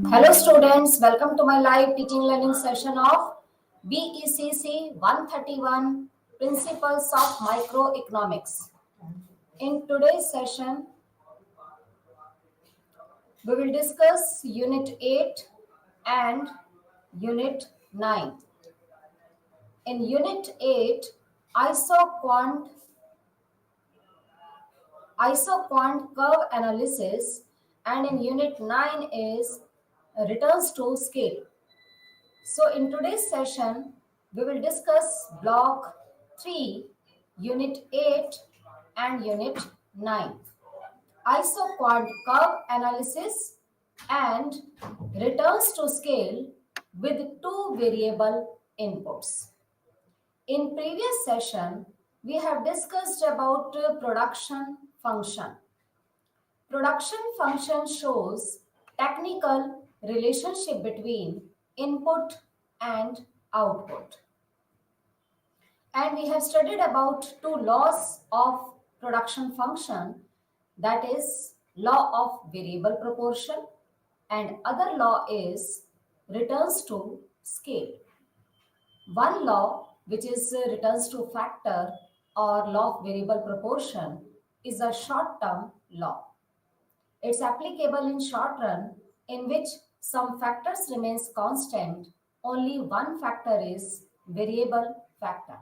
Hello students, welcome to my live teaching learning session of BECC 131 Principles of Microeconomics. In today's session, we will discuss Unit 8 and Unit 9. In Unit 8, isoquant, isoquant curve analysis, and in Unit 9 is returns to scale. So in today's session, we will discuss Block 3, Unit 8 and Unit 9. Isoquant curve analysis and returns to scale with two variable inputs. In previous session, we have discussed about production function. Production function shows technical relationship between input and output. And we have studied about two laws of production function, that is law of variable proportion and other law is returns to scale. One law, which is returns to factor or law of variable proportion, is a short-term law. It's applicable in short run in which some factors remains constant, only one factor is variable factor.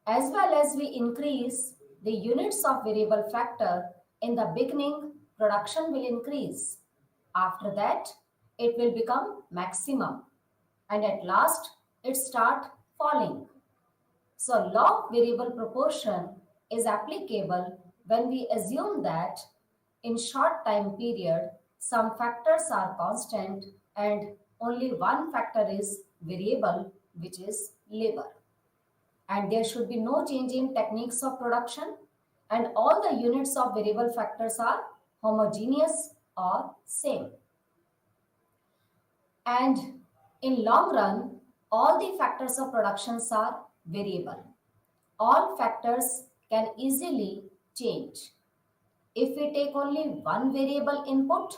As well as we increase the units of variable factor, in the beginning production will increase. After that it will become maximum and at last it start falling. So law of variable proportion is applicable when we assume that in short time period some factors are constant and only one factor is variable, which is labor. And there should be no change in techniques of production and all the units of variable factors are homogeneous or same. And in long run, all the factors of productions are variable. All factors can easily change. If we take only one variable input,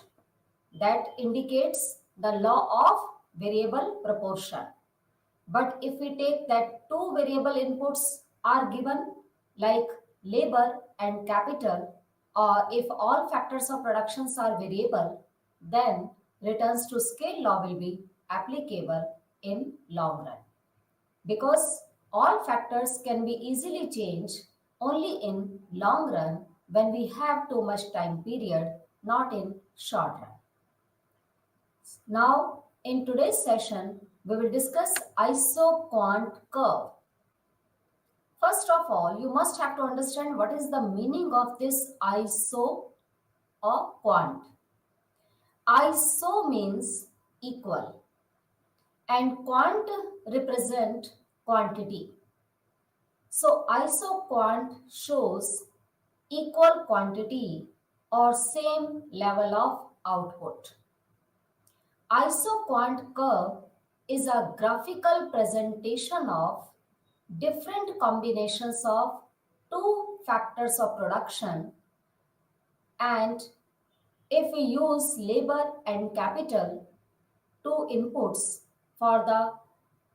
that indicates the law of variable proportion. But if we take that two variable inputs are given like labor and capital, or if all factors of productions are variable, then returns to scale law will be applicable in long run. Because all factors can be easily changed only in long run when we have too much time period, not in short run. Now, in today's session, we will discuss isoquant curve. First of all, you must have to understand what is the meaning of this iso or quant. Iso means equal and quant represent quantity. So isoquant shows equal quantity or same level of output. Isoquant curve is a graphical presentation of different combinations of two factors of production, and if we use labor and capital, two inputs for the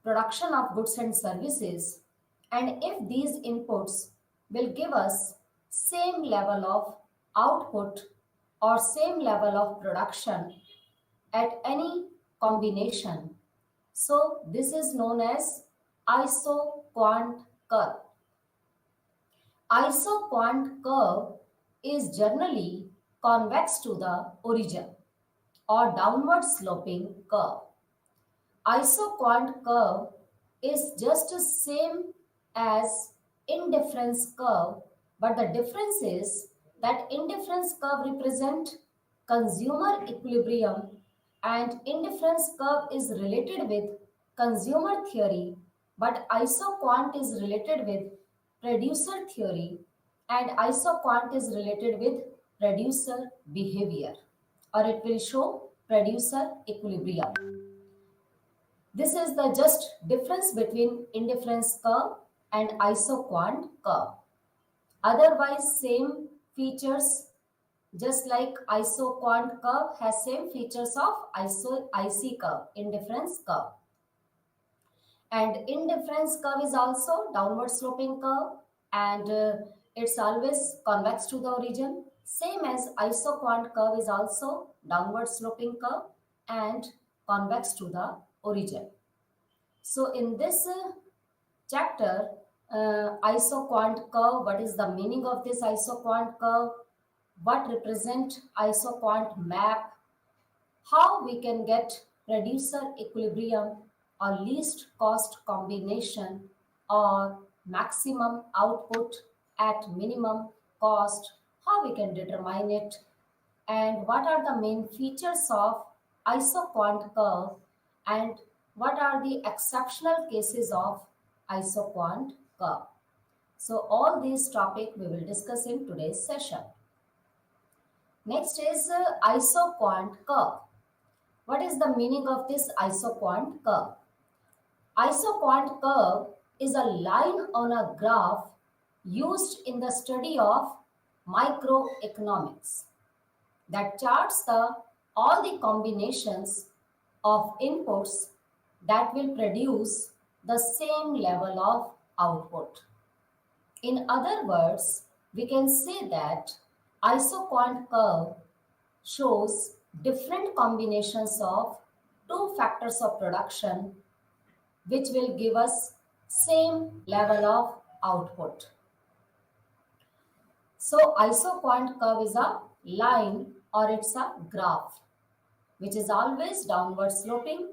production of goods and services, and if these inputs will give us same level of output or same level of production at any combination. So this is known as isoquant curve. Isoquant curve is generally convex to the origin or downward sloping curve. Isoquant curve is just the same as indifference curve, but the difference is that indifference curve represent consumer equilibrium and indifference curve is related with consumer theory, but isoquant is related with producer theory and isoquant is related with producer behavior, or it will show producer equilibrium. This is the just difference between indifference curve and isoquant curve. Otherwise, same features Just like isoquant curve has same features of IC curve, indifference curve. And indifference curve is also downward sloping curve, and it's always convex to the origin. Same as isoquant curve is also downward sloping curve and convex to the origin. So in this chapter, isoquant curve, what is the meaning of this isoquant curve? What represent isoquant map? How we can get producer equilibrium or least cost combination or maximum output at minimum cost, how we can determine it, and what are the main features of isoquant curve, and what are the exceptional cases of isoquant curve. So all these topics we will discuss in today's session. Next is isoquant curve. What is the meaning of this isoquant curve? Isoquant curve is a line on a graph used in the study of microeconomics that charts all the combinations of inputs that will produce the same level of output. In other words, we can say that isoquant curve shows different combinations of two factors of production which will give us same level of output. So isoquant curve is a line or it's a graph which is always downward sloping,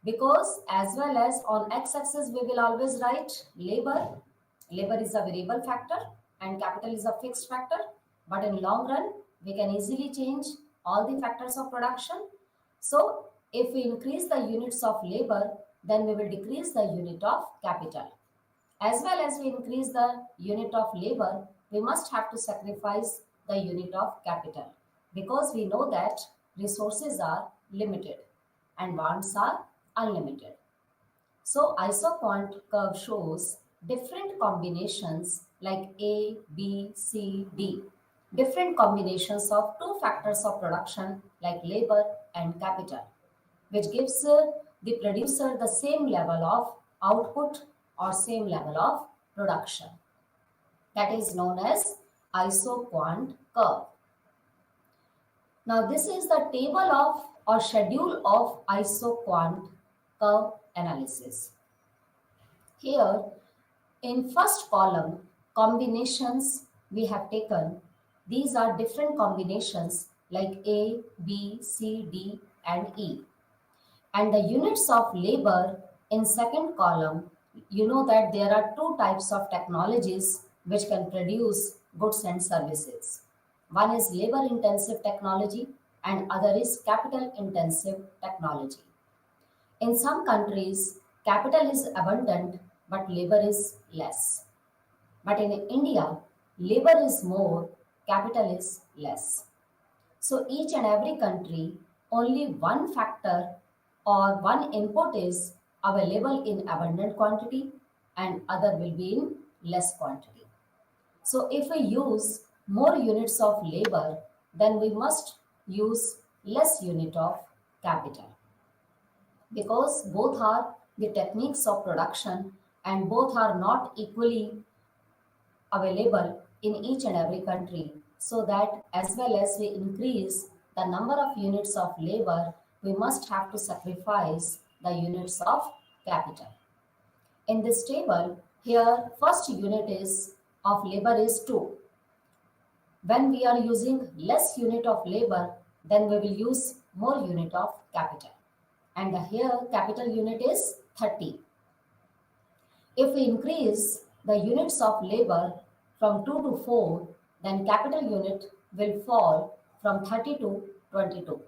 because as well as on x-axis we will always write labor. Labor is a variable factor and capital is a fixed factor, but in long run we can easily change all the factors of production. So if we increase the units of labor, then we will decrease the unit of capital. As well as we increase the unit of labor, we must have to sacrifice the unit of capital, because we know that resources are limited and wants are unlimited. So isoquant curve shows different combinations like A, B, C, D. Different combinations of two factors of production like labor and capital, which gives the producer the same level of output or same level of production. That is known as isoquant curve. Now this is the table of or schedule of isoquant curve analysis. Here in first column, combinations we have taken. These are different combinations like A, B, C, D and E. And the units of labor in second column, you know that there are two types of technologies which can produce goods and services. One is labor intensive technology and other is capital intensive technology. In some countries, capital is abundant but labor is less. But in India, labor is more, capital is less. So each and every country, only one factor or one input is available in abundant quantity and other will be in less quantity. So if we use more units of labor, then we must use less unit of capital, because both are the techniques of production and both are not equally available in each and every country, so that as well as we increase the number of units of labor, we must have to sacrifice the units of capital. In this table, here first unit is of labor is 2. When we are using less unit of labor, then we will use more unit of capital. And here capital unit is 30. If we increase the units of labor from 2 to 4, then capital unit will fall from 30 to 22.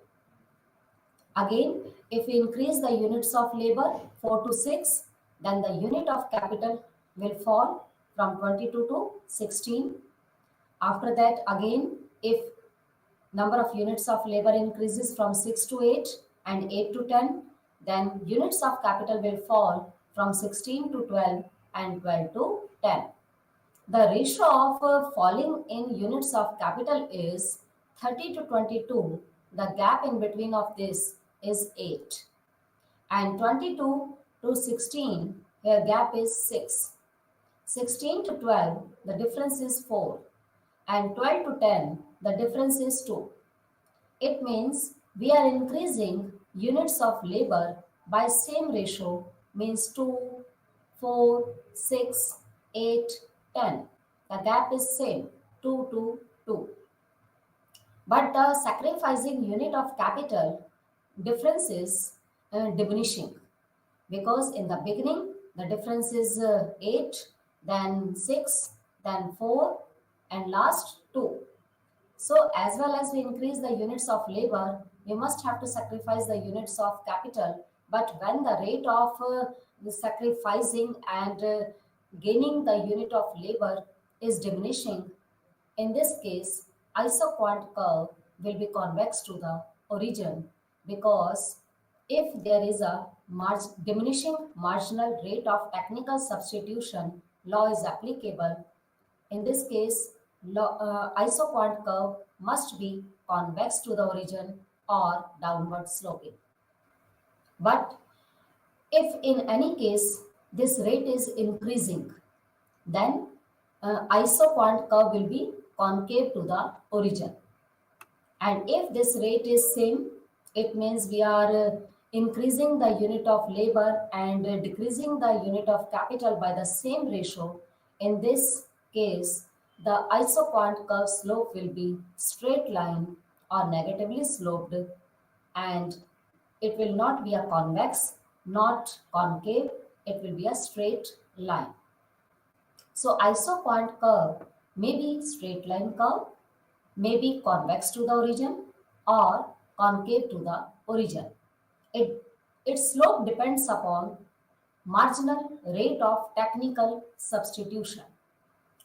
Again, if we increase the units of labor 4 to 6, then the unit of capital will fall from 22 to 16. After that, again, if number of units of labor increases from 6 to 8 and 8 to 10, then units of capital will fall from 16 to 12 and 12 to 10. The ratio of falling in units of capital is 30 to 22, the gap in between of this is 8. And 22 to 16, here gap is 6. 16 to 12, the difference is 4. And 12 to 10, the difference is 2. It means we are increasing units of labor by same ratio, means 2, 4, 6, 8, 10. The gap is same, 2 to 2. But the sacrificing unit of capital difference is diminishing, because in the beginning the difference is 8, then 6, then 4, and last 2. So as well as we increase the units of labor, we must have to sacrifice the units of capital. But when the rate of the sacrificing and gaining the unit of labor is diminishing, in this case, isoquant curve will be convex to the origin, because if there is a diminishing marginal rate of technical substitution, law is applicable. In this case, isoquant curve must be convex to the origin or downward sloping. But if in any case this rate is increasing, then isoquant curve will be concave to the origin. And if this rate is same, it means we are increasing the unit of labor and decreasing the unit of capital by the same ratio. In this case, the isoquant curve slope will be straight line or negatively sloped, and it will not be a convex, not concave, it will be a straight line. So isoquant curve may be straight line curve, may be convex to the origin or concave to the origin. Its slope depends upon marginal rate of technical substitution.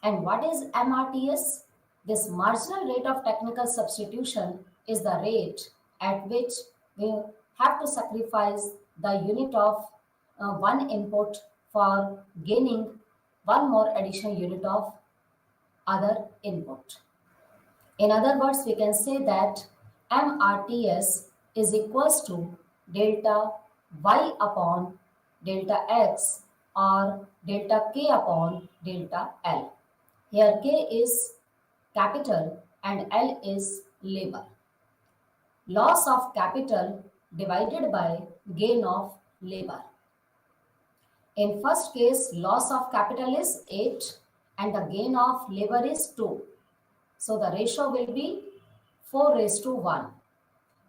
And what is MRTS? This marginal rate of technical substitution is the rate at which we have to sacrifice the unit of one input for gaining one more additional unit of other input. In other words, we can say that MRTS is equals to delta Y upon delta X or delta K upon delta L. Here K is capital and L is labor. Loss of capital divided by gain of labor. In first case, loss of capital is 8 and the gain of labor is 2. So the ratio will be 4 raised to 1.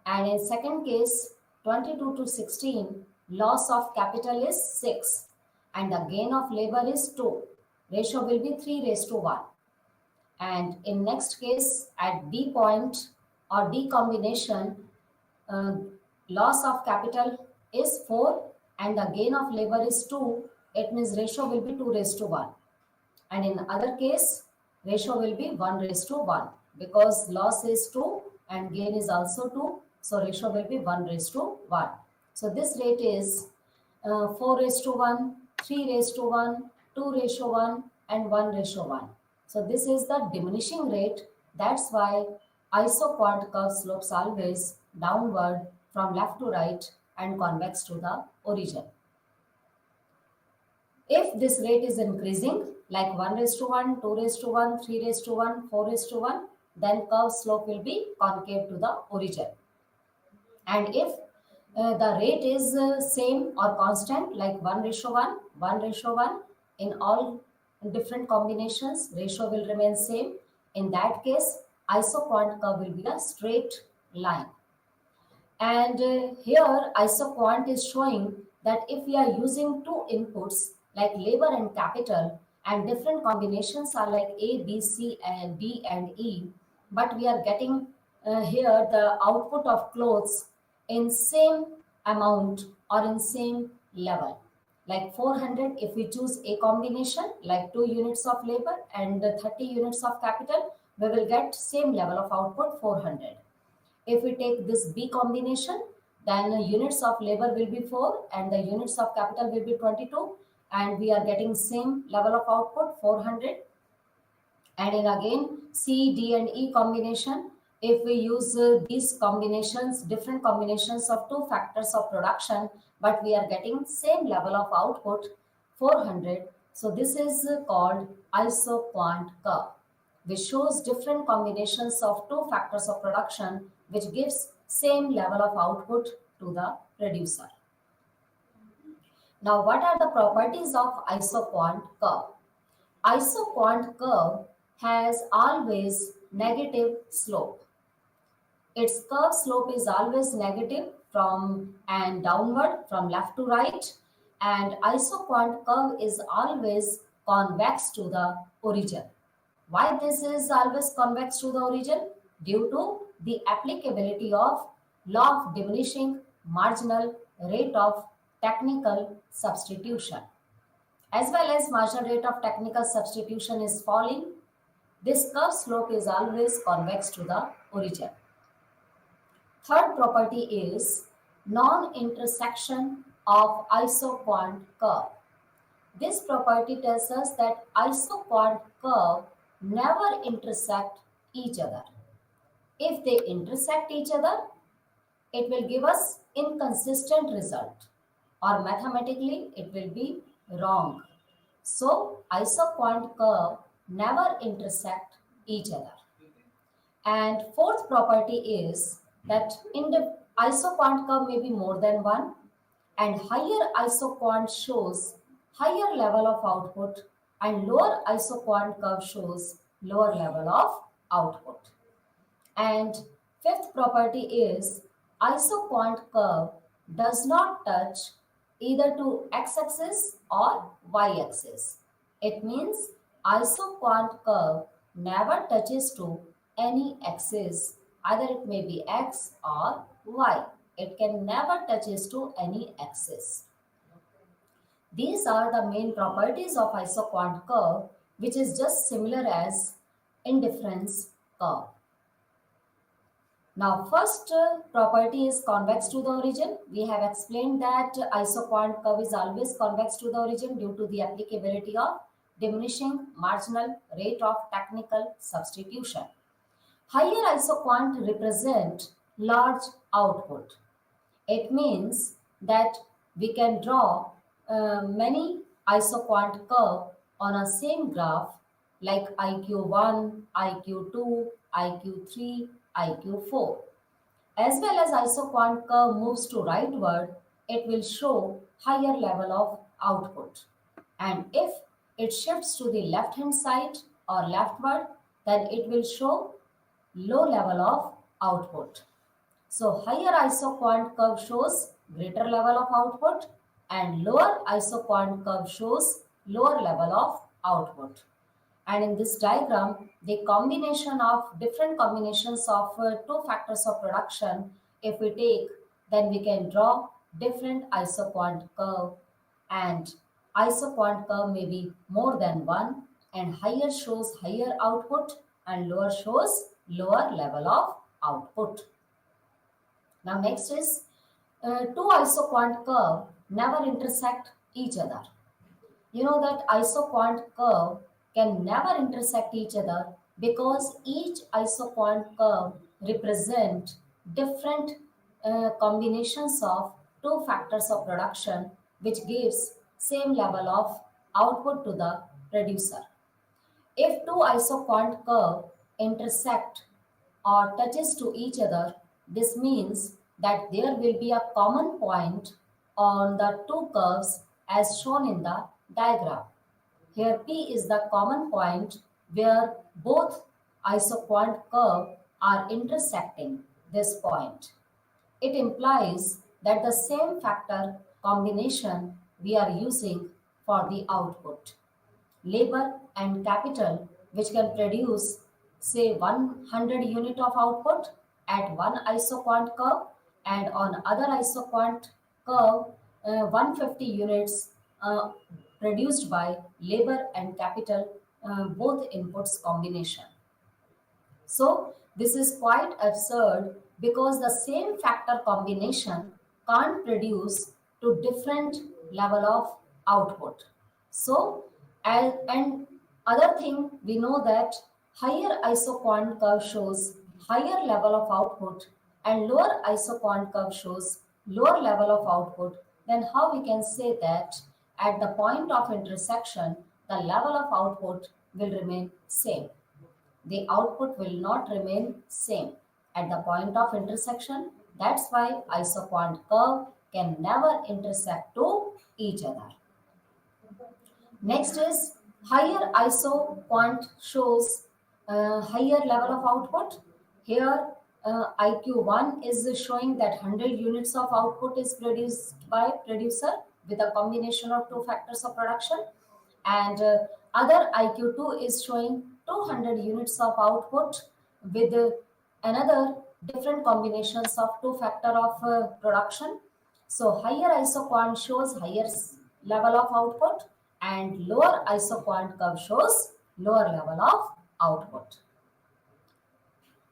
And in second case, 22 to 16, loss of capital is 6 and the gain of labor is 2. Ratio will be 3 raised to 1. And in next case, at D point or D combination, loss of capital is 4 and the gain of labor is 2. It means ratio will be 2 raised to 1. And in other case, ratio will be 1 raised to 1, because loss is 2 and gain is also 2. So ratio will be 1 raised to 1. So this rate is 4 raised to 1, 3 raised to 1, 2 raised to 1 and 1 raised to 1. So this is the diminishing rate. That's why isoquant curve slopes always downward from left to right and convex to the origin. If this rate is increasing, like 1 raised to 1, 2 raised to 1, 3 raised to 1, 4 raised to 1, then curve slope will be concave to the origin. And if the rate is same or constant, like 1 ratio 1, 1 ratio 1, in all different combinations, ratio will remain same. In that case, isoquant curve will be a straight line. And here isoquant is showing that if we are using two inputs like labor and capital, and different combinations are like A, B, C, and D and E, but we are getting here the output of clothes in same amount or in same level. Like 400, if we choose A combination, like 2 units of labor and 30 units of capital, we will get same level of output 400. If we take this B combination, then units of labor will be 4 and the units of capital will be 22, and we are getting same level of output 400. And in again C, D and E combination, if we use these combinations, different combinations of two factors of production, but we are getting same level of output, 400. So this is called isoquant curve, which shows different combinations of two factors of production, which gives same level of output to the producer. Now, what are the properties of isoquant curve? Isoquant curve has always negative slope. Its curve slope is always negative from and downward from left to right, and isoquant curve is always convex to the origin. Why this is always convex to the origin? Due to the applicability of law of diminishing marginal rate of technical substitution. As well as marginal rate of technical substitution is falling, this curve slope is always convex to the origin. Third property is non-intersection of isoquant curve. This property tells us that isoquant curve never intersect each other. If they intersect each other, it will give us inconsistent result, or mathematically it will be wrong. So isoquant curve never intersect each other. And fourth property is that in the isoquant curve may be more than one, and higher isoquant shows higher level of output and lower isoquant curve shows lower level of output. And fifth property is isoquant curve does not touch either to x-axis or y-axis. It means isoquant curve never touches to any axis, either it may be x or y. It can never touches to any axis. These are the main properties of isoquant curve, which is just similar as indifference curve. Now, first property is convex to the origin. We have explained that isoquant curve is always convex to the origin due to the applicability of diminishing marginal rate of technical substitution. Higher isoquant represent large output. It means that we can draw many isoquant curve on a same graph like IQ1, IQ2, IQ3, IQ4. As well as isoquant curve moves to rightward, it will show higher level of output. And if it shifts to the left hand side or leftward, then it will show low level of output. So higher isoquant curve shows greater level of output and lower isoquant curve shows lower level of output. And in this diagram, the combination of different combinations of two factors of production, if we take, then we can draw different isoquant curve, and isoquant curve may be more than one, and higher shows higher output and lower shows lower level of output. Now next is two isoquant curve never intersect each other. You know that isoquant curve can never intersect each other because each isoquant curve represent different combinations of two factors of production, which gives same level of output to the producer. If two isoquant curve intersect or touches to each other, this means that there will be a common point on the two curves as shown in the diagram. Here P is the common point where both isoquant curve are intersecting this point. It implies that the same factor combination we are using for the output. Labor and capital, which can produce say 100 unit of output at one isoquant curve, and on other isoquant curve 150 units produced by labor and capital, both inputs combination. So this is quite absurd because the same factor combination can't produce to different level of output. So and other thing, we know that higher isoquant curve shows higher level of output and lower isoquant curve shows lower level of output, then how we can say that at the point of intersection, the level of output will remain same. The output will not remain same at the point of intersection. That's why isoquant curve can never intersect to each other. Next is higher ISO quant shows higher level of output. Here IQ1 is showing that 100 units of output is produced by producer with a combination of two factors of production, and other IQ2 is showing 200 units of output with another different combinations of two factor of production. So higher isoquant shows higher level of output and lower isoquant curve shows lower level of output.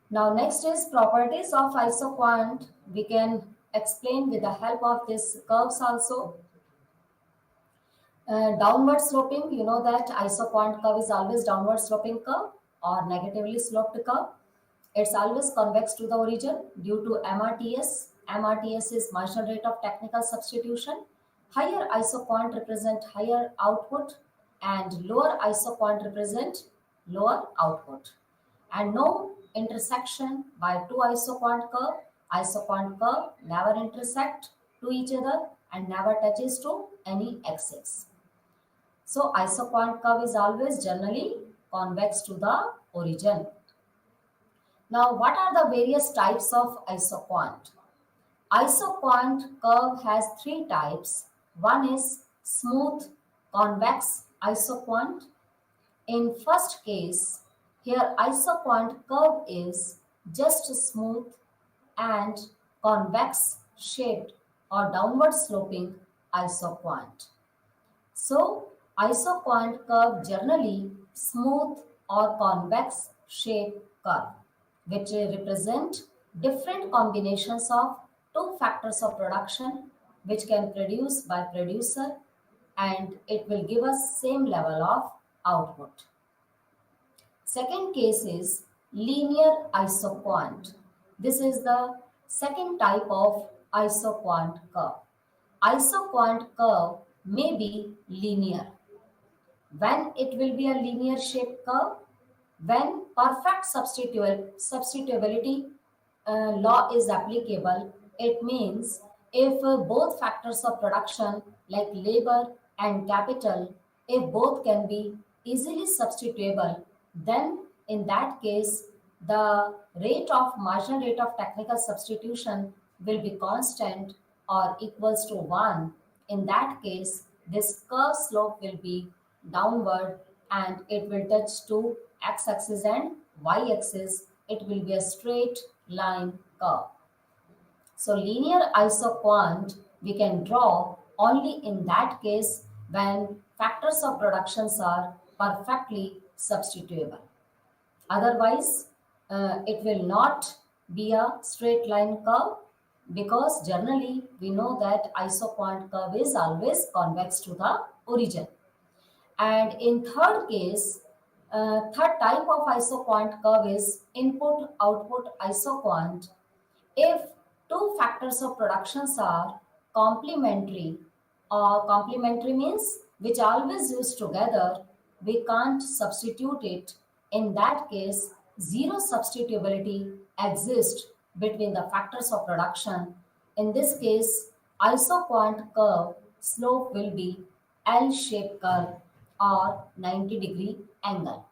Now next is properties of isoquant. We can explain with the help of these curves also. Downward sloping, you know that isoquant curve is always downward sloping curve or negatively sloped curve. It's always convex to the origin due to MRTS. MRTS is marginal rate of technical substitution. Higher isoquant represent higher output and lower isoquant represent lower output. And no intersection by two isoquant curve. Isoquant curve never intersect to each other and never touches to any axis. So isoquant curve is always generally convex to the origin. Now, what are the various types of isoquant? Isoquant curve has three types. One is smooth convex isoquant. In first case, here isoquant curve is just smooth and convex shaped or downward sloping isoquant. So, isoquant curve generally smooth or convex shape curve, which represent different combinations of two factors of production which can produce by producer, and it will give us same level of output. Second case is linear isoquant. This is the second type of isoquant curve. Isoquant curve may be linear. When it will be a linear shaped curve? When perfect substitutability law is applicable, it means if both factors of production like labor and capital, if both can be easily substitutable, then in that case, the marginal rate of technical substitution will be constant or equals to 1. In that case, this curve slope will be downward and it will touch to x-axis and y-axis. It will be a straight line curve. So linear isoquant we can draw only in that case when factors of productions are perfectly substitutable. Otherwise, it will not be a straight line curve because generally we know that isoquant curve is always convex to the origin. And in third case, third type of isoquant curve is input-output isoquant. If two factors of productions are complementary, or complementary means which always use together, we can't substitute it. In that case, zero substitutability exists between the factors of production. In this case, isoquant curve slope will be L-shaped curve or 90-degree angle.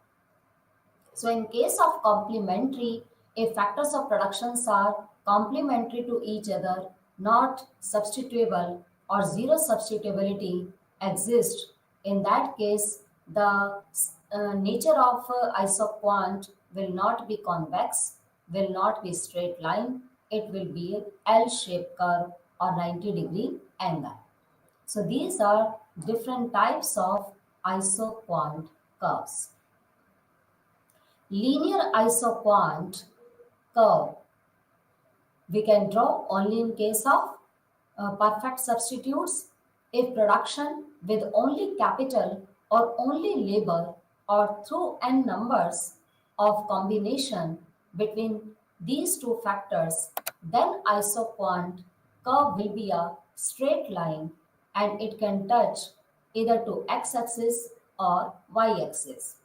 So in case of complementary, if factors of productions are complementary to each other, not substitutable or zero substitutability exists, in that case, the nature of isoquant will not be convex, will not be straight line, it will be L-shaped curve or 90-degree angle. So these are different types of isoquant curves. Linear isoquant curve we can draw only in case of perfect substitutes if production with only capital or only labor or through n numbers of combination between these two factors, then isoquant curve will be a straight line and it can touch either to x-axis or y-axis.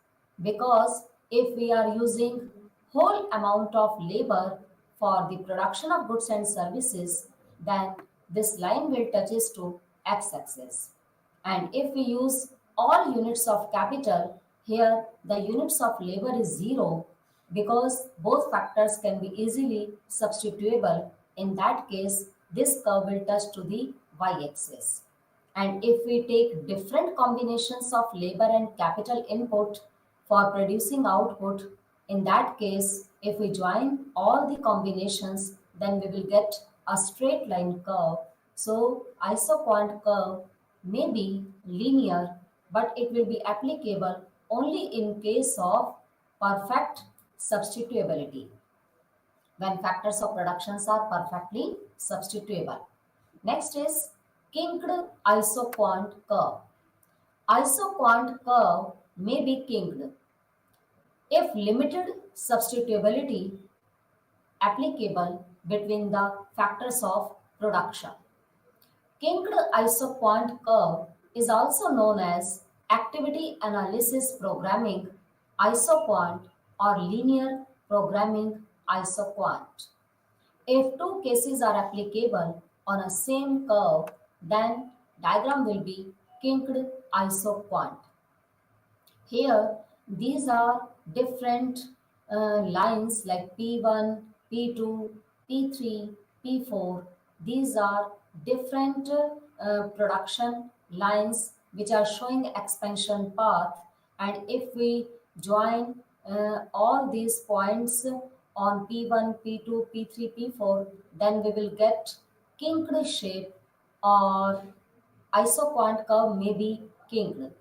Because if we are using whole amount of labor for the production of goods and services, then this line will touches to x-axis. And if we use all units of capital, here the units of labor is zero because both factors can be easily substitutable. In that case, this curve will touch to the y-axis. And if we take different combinations of labor and capital input for producing output, in that case, if we join all the combinations, then we will get a straight line curve. So isoquant curve may be linear, but it will be applicable only in case of perfect substitutability, when factors of productions are perfectly substitutable. Next is kinked isoquant curve. Isoquant curve may be kinked if limited substitutability applicable between the factors of production. Kinked isoquant curve is also known as activity analysis programming isoquant or linear programming isoquant. If two cases are applicable on a same curve, then diagram will be kinked isoquant. Here, these are different lines like P1, P2, P3, P4. These are different production lines which are showing expansion path. And if we join all these points on P1, P2, P3, P4, then we will get kinked shape, or isoquant curve may be kinked.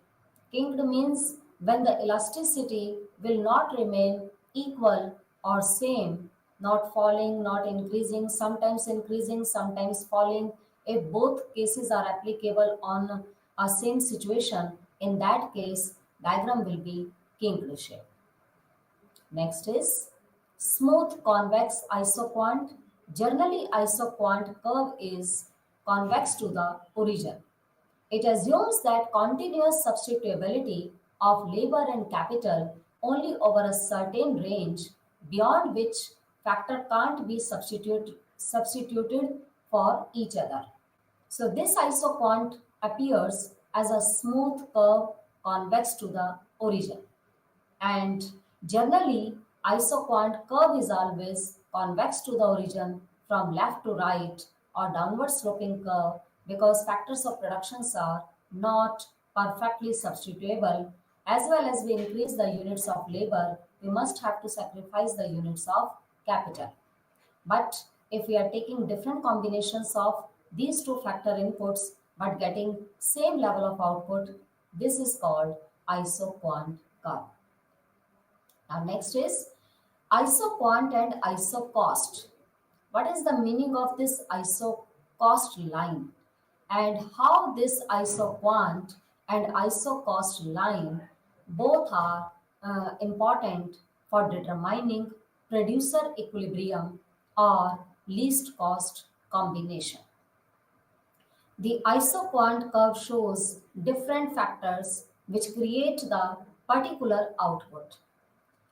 Kinked means when the elasticity will not remain equal or same, not falling, not increasing, sometimes falling. If both cases are applicable on a same situation, in that case, diagram will be kinked shape. Next is smooth convex isoquant. Generally, isoquant curve is convex to the origin. It assumes that continuous substitutability of labor and capital only over a certain range, beyond which factor can't be substituted for each other. So this isoquant appears as a smooth curve convex to the origin. And generally, isoquant curve is always convex to the origin from left to right or downward sloping curve, because factors of productions are not perfectly substitutable. As well as we increase the units of labor, we must have to sacrifice the units of capital. But if we are taking different combinations of these two factor inputs but getting same level of output, this is called isoquant curve. Now next is isoquant and isocost. What is the meaning of this isocost line, and how this isoquant and isocost line both are important for determining producer equilibrium or least cost combination. The isoquant curve shows different factors which create the particular output,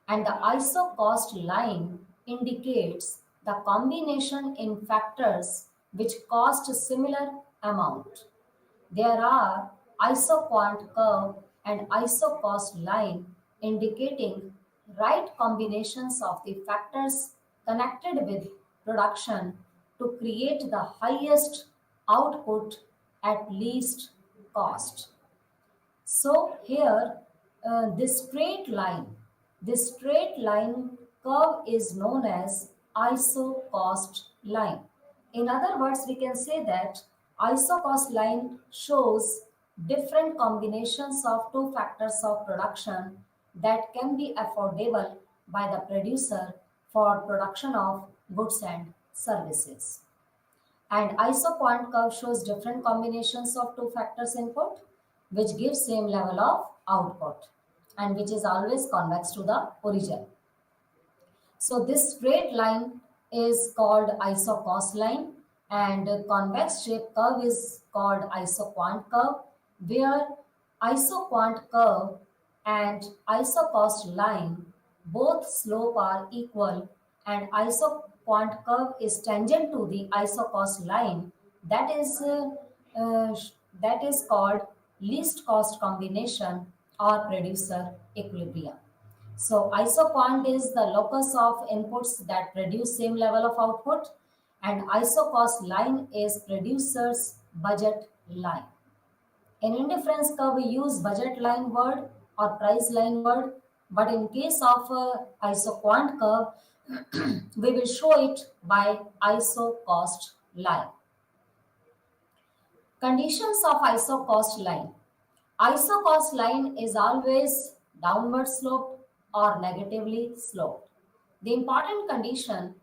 and the isocost line indicates the combination in factors which cost a similar amount. There are isoquant curve and isocost line indicating right combinations of the factors connected with production to create the highest output at least cost. So here, this straight line curve is known as isocost line. In other words, we can say that isocost line shows different combinations of two factors of production that can be affordable by the producer for production of goods and services. And isoquant curve shows different combinations of two factors input which gives same level of output and which is always convex to the origin. So this straight line is called isocost line, and a convex shape curve is called isoquant curve, where isoquant curve and isocost line both slope are equal, and isoquant curve is tangent to the isocost line. That is uh, that is called least cost combination or producer equilibrium. So isoquant is the locus of inputs that produce same level of output, and isocost line is producer's budget line. In indifference curve, we use budget line word or price line word, but in case of isoquant curve, we will show it by isocost line. Conditions of isocost line. Isocost line is always downward sloped or negatively sloped. The important condition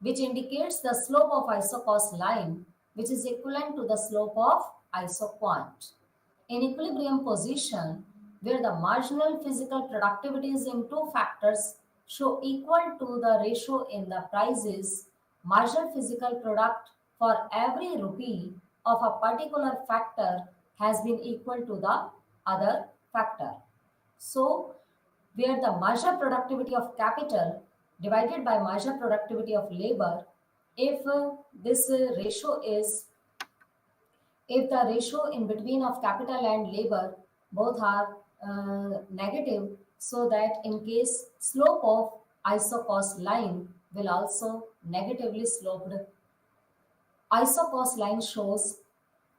which indicates the slope of isocost line, which is equivalent to the slope of isoquant. In equilibrium position, where the marginal physical productivities in two factors show equal to the ratio in the prices, marginal physical product for every rupee of a particular factor has been equal to the other factor. So, where the marginal productivity of capital divided by marginal productivity of labor, if this ratio is if the ratio in between of capital and labor both are negative, so that in case slope of isocost line will also negatively sloped. Isocost line shows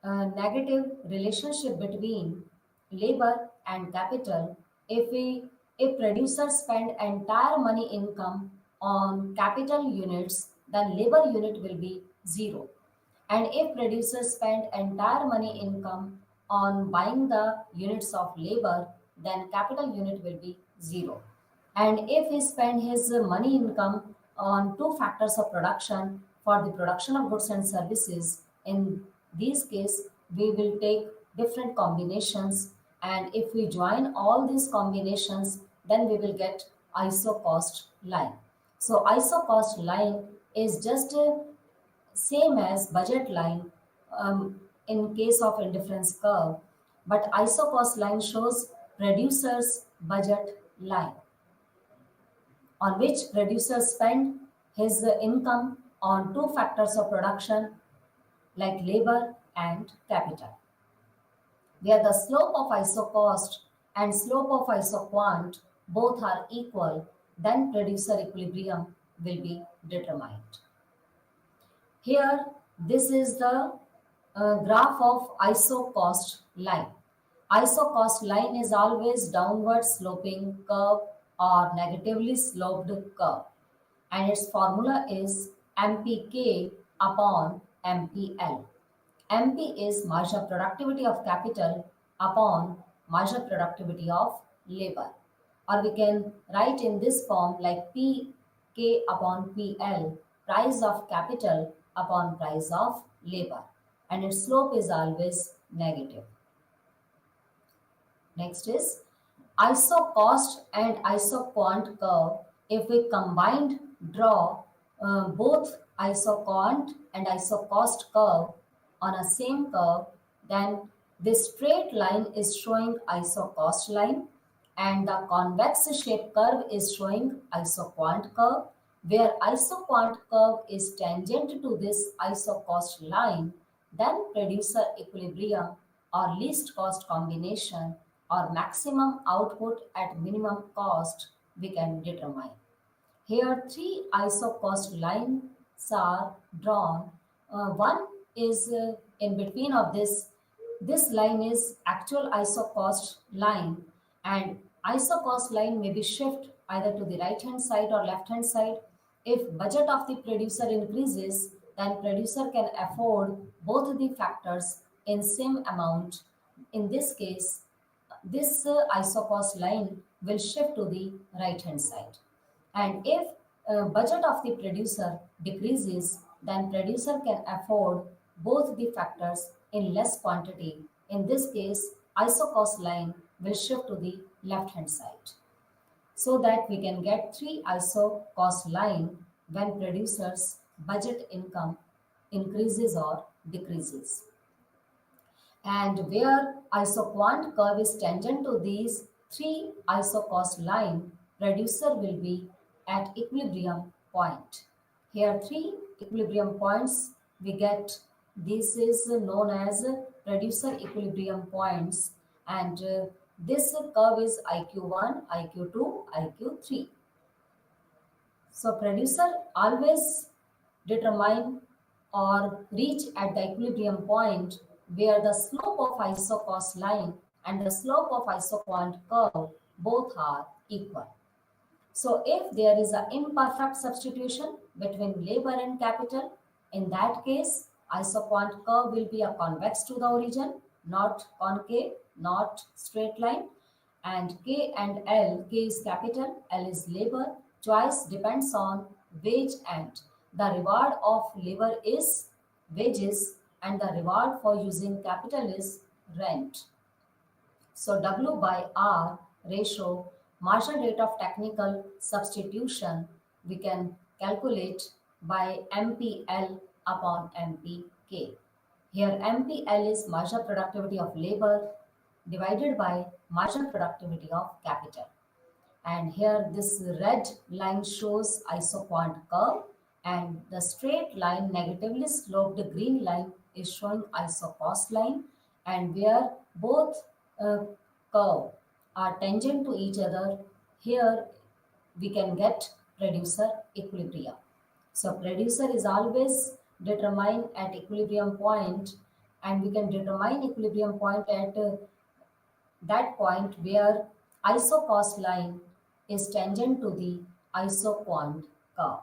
a negative relationship between labor and capital. If producers spend entire money income on capital units, then labor unit will be zero. And if producers spend entire money income on buying the units of labor, then capital unit will be zero. And if he spend his money income on two factors of production for the production of goods and services, in these case, we will take different combinations. And if we join all these combinations, then we will get isocost line. So isocost line is just a same as budget line in case of indifference curve, but isocost line shows producer's budget line, on which producer spend his income on two factors of production like labor and capital. Where the slope of isocost and slope of isoquant both are equal, then producer equilibrium will be determined. Here, this is the graph of isocost line. Isocost line is always downward sloping curve or negatively sloped curve, and its formula is MPK upon MPL. MP is marginal productivity of capital upon marginal productivity of labor. Or we can write in this form like PK upon PL, price of capital upon price of labor. And its slope is always negative. Next is isocost and isoquant curve. If we combined draw both isoquant and isocost curve on a same curve, then this straight line is showing isocost line, and the convex shape curve is showing isoquant curve, where isoquant curve is tangent to this isocost line, then producer equilibrium or least cost combination or maximum output at minimum cost we can determine. Here, three isocost lines are drawn. One is in between of this. This line is actual isocost line, and isocost line may be shift either to the right hand side or left hand side. If budget of the producer increases, then producer can afford both the factors in same amount. In this case, this isocost line will shift to the right hand side. And if budget of the producer decreases, then producer can afford both the factors in less quantity. In this case, isocost line will shift to the left hand side. so that we can get three ISO cost line when producers budget income increases or decreases. And where isoquant curve is tangent to these three isocost line, producer will be at equilibrium point. Here three equilibrium points we get. This is known as producer equilibrium points, and this curve is IQ1, IQ2, IQ3. So producer always determine or reach at the equilibrium point where the slope of isocost line and the slope of isoquant curve both are equal. So if there is an imperfect substitution between labor and capital, in that case, isoquant curve will be a convex to the origin, not concave, not straight line. And K and L, K is capital, L is labor. Choice depends on wage, and the reward of labor is wages and the reward for using capital is rent. So W by R ratio, marginal rate of technical substitution, we can calculate by MPL upon MPK. Here MPL is marginal productivity of labor divided by marginal productivity of capital. And here this red line shows isoquant curve, and the straight line negatively sloped green line is showing isocost line, and where both curve are tangent to each other, here we can get producer equilibrium. So producer is always determined at equilibrium point, and we can determine equilibrium point at that point where isocost line is tangent to the isoquant curve.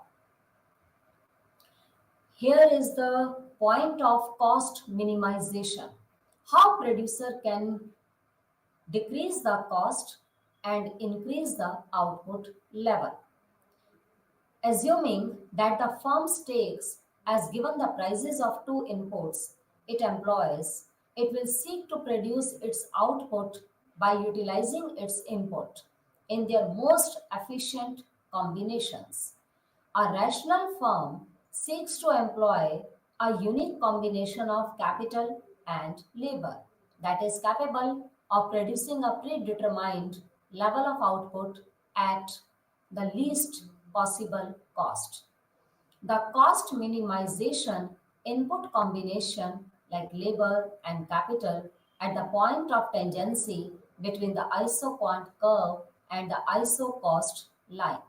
Here is the point of cost minimization. How producer can decrease the cost and increase the output level. Assuming that the firm takes as given the prices of two inputs it employs, it will seek to produce its output by utilizing its input in their most efficient combinations. A rational firm seeks to employ a unique combination of capital and labor that is capable of producing a predetermined level of output at the least possible cost. The cost minimization input combination like labor and capital at the point of tangency between the isoquant curve and the isocost line.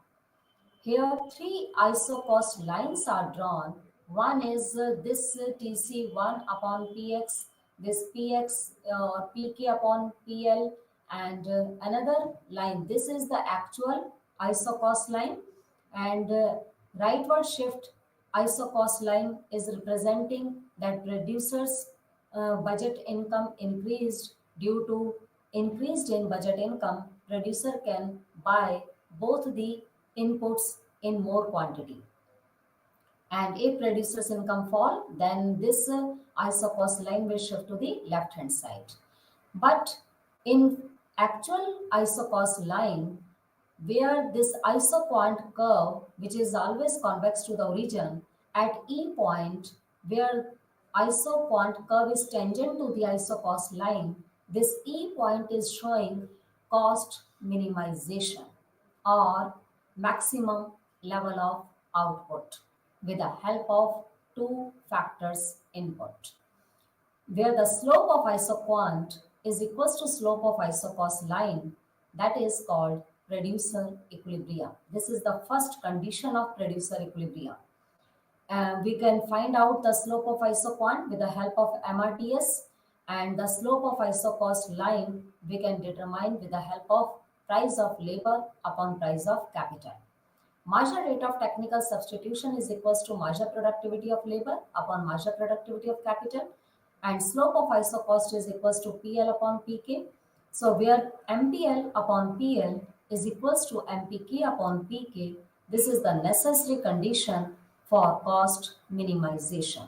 Here, three isocost lines are drawn. One is this TC1 upon PX, this PX or PK upon PL, and another line. This is the actual isocost line, and rightward shift isocost line is representing that producers' budget income increased due to increased in budget income. Producer can buy both the inputs in more quantity. And if producer's income fall, then this isocost line will shift to the left hand side. But in actual isocost line, where this isoquant curve, which is always convex to the origin, at E point, where isoquant curve is tangent to the isocost line, this E point is showing cost minimization or maximum level of output with the help of two factors input, where the slope of isoquant is equals to slope of isocost line, that is called producer equilibrium. This is the first condition of producer equilibrium. We can find out the slope of isoquant with the help of MRTS, and the slope of isocost line we can determine with the help of price of labor upon price of capital. Marginal rate of technical substitution is equals to marginal productivity of labor upon marginal productivity of capital, and slope of isocost is equals to PL upon PK. So where MPL upon PL is equals to MPK upon PK, this is the necessary condition for cost minimization.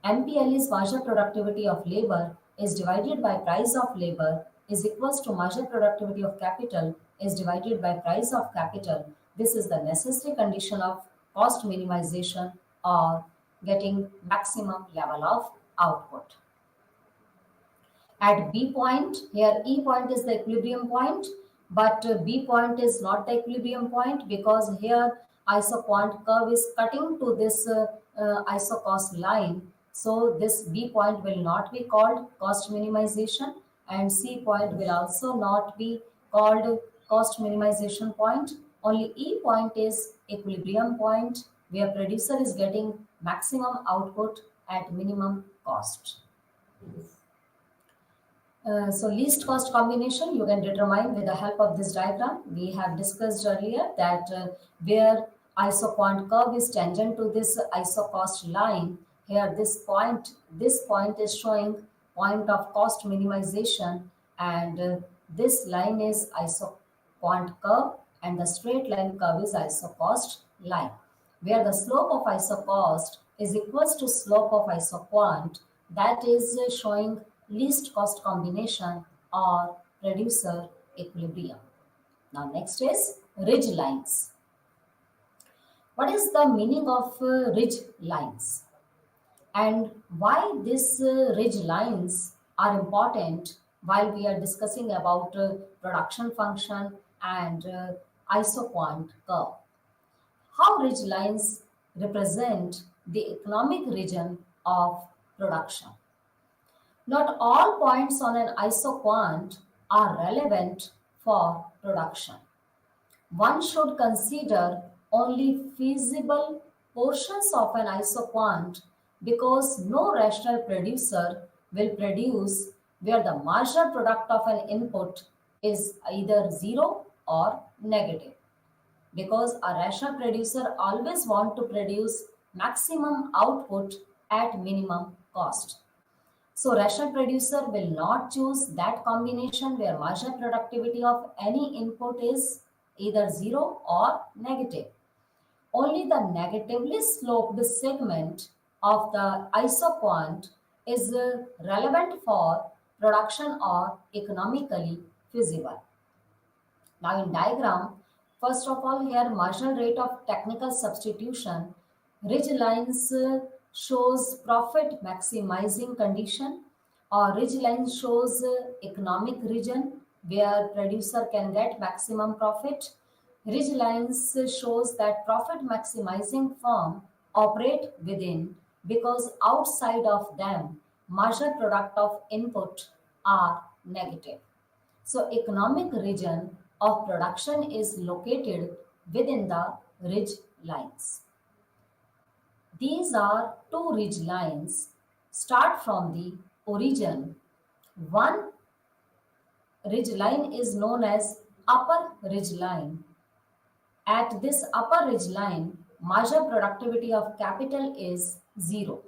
MPL is marginal productivity of labor is divided by price of labor is equals to marginal productivity of capital is divided by price of capital. This is the necessary condition of cost minimization or getting maximum level of output. At B point, here E point is the equilibrium point, but B point is not the equilibrium point because here isoquant curve is cutting to this isocost line. So this B point will not be called cost minimization, and C point will also not be called cost minimization point. Only E point is equilibrium point where producer is getting maximum output at minimum cost. So least cost combination you can determine with the help of this diagram. We have discussed earlier that where isoquant curve is tangent to this isocost line, here this point is showing point of cost minimization, and this line is isoquant curve and the straight line curve is isocost line, where the slope of isocost is equals to slope of isoquant, that is showing least cost combination or producer equilibrium. Now next is ridge lines. What is the meaning of ridge lines and why these ridge lines are important while we are discussing about production function and isoquant curve? How ridge lines represent the economic region of production? Not all points on an isoquant are relevant for production. One should consider only feasible portions of an isoquant because no rational producer will produce where the marginal product of an input is either zero or negative, because a rational producer always want to produce maximum output at minimum cost. So rational producer will not choose that combination where marginal productivity of any input is either zero or negative. Only the negatively sloped segment of the isoquant is relevant for production or economically feasible. Now in diagram, first of all here marginal rate of technical substitution, ridge lines shows profit maximizing condition, or ridge line shows economic region where producer can get maximum profit. Ridge lines shows that profit maximizing firm operate within because outside of them marginal product of input are negative. So economic region of production is located within the ridge lines. These are two ridge lines. Start from the origin. One ridge line is known as upper ridge line. At this upper ridge line, marginal productivity of capital is zero.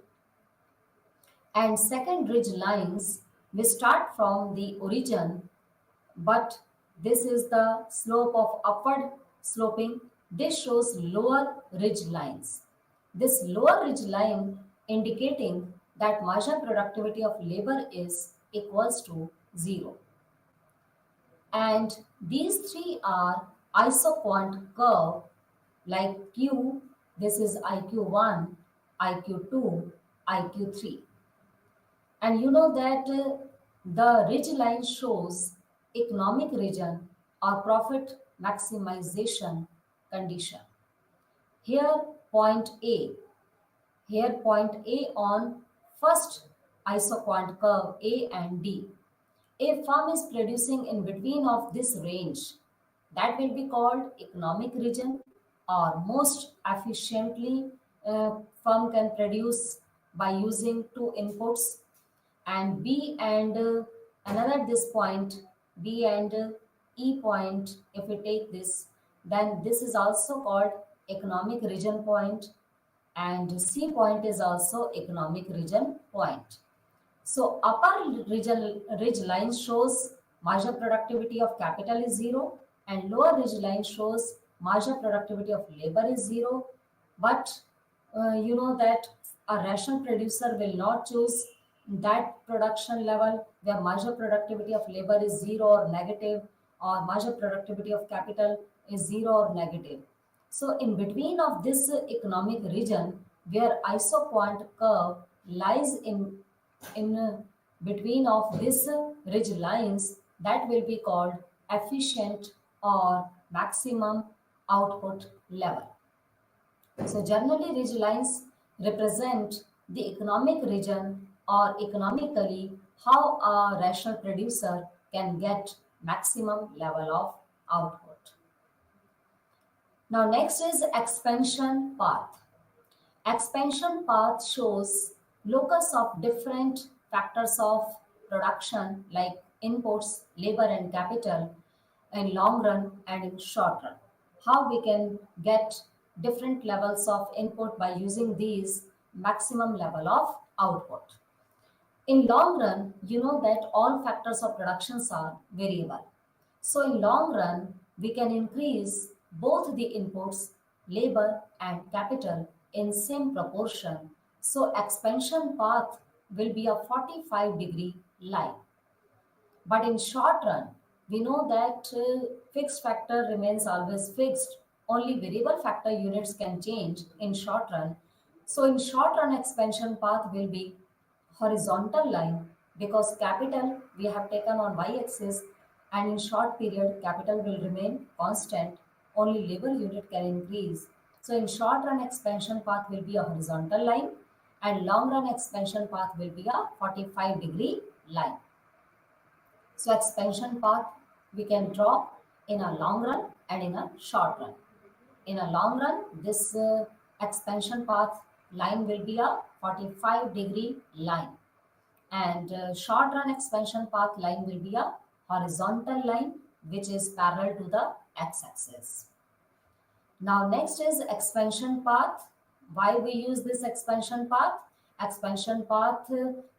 And second ridge lines, we start from the origin, but this is the slope of upward sloping. This shows lower ridge lines. This lower ridge line indicating that marginal productivity of labor is equals to zero. And these three are isoquant curve like Q, this is IQ1, IQ2, IQ3. And you know that the ridge line shows economic region or profit maximization condition. Here point A, here point A on first isoquant curve A and D. A firm is producing in between of this range, that will be called economic region, or most efficiently firm can produce by using two inputs, and B and another this point B and E point, if we take this, then this is also called economic region point, and C point is also economic region point. So upper ridge line shows marginal productivity of capital is zero, and lower ridge line shows marginal productivity of labor is zero. But you know that a rational producer will not choose that production level where marginal productivity of labor is zero or negative, or marginal productivity of capital is zero or negative. So in between of this economic region where isoquant curve lies in between of these ridge lines, that will be called efficient or maximum output level. So generally ridge lines represent the economic region or economically how a rational producer can get maximum level of output. Now next is expansion path. Expansion path shows locus of different factors of production like inputs, labor and capital in long run and in short run. How we can get different levels of input by using these maximum level of output. In long run, you know that all factors of productions are variable. So in long run, we can increase both the inputs, labor and capital in same proportion. So expansion path will be a 45-degree line. But in short run, we know that fixed factor remains always fixed. Only variable factor units can change in short run. So in short run, expansion path will be horizontal line because capital we have taken on y-axis, and in short period capital will remain constant. Only labor unit can increase. So in short run, expansion path will be a horizontal line, and long run expansion path will be a 45-degree line. So expansion path we can draw in a long run and in a short run. In a long run, this expansion path line will be a 45-degree line, and short run expansion path line will be a horizontal line which is parallel to the x-axis. Now next is expansion path. Why we use this expansion path? Expansion path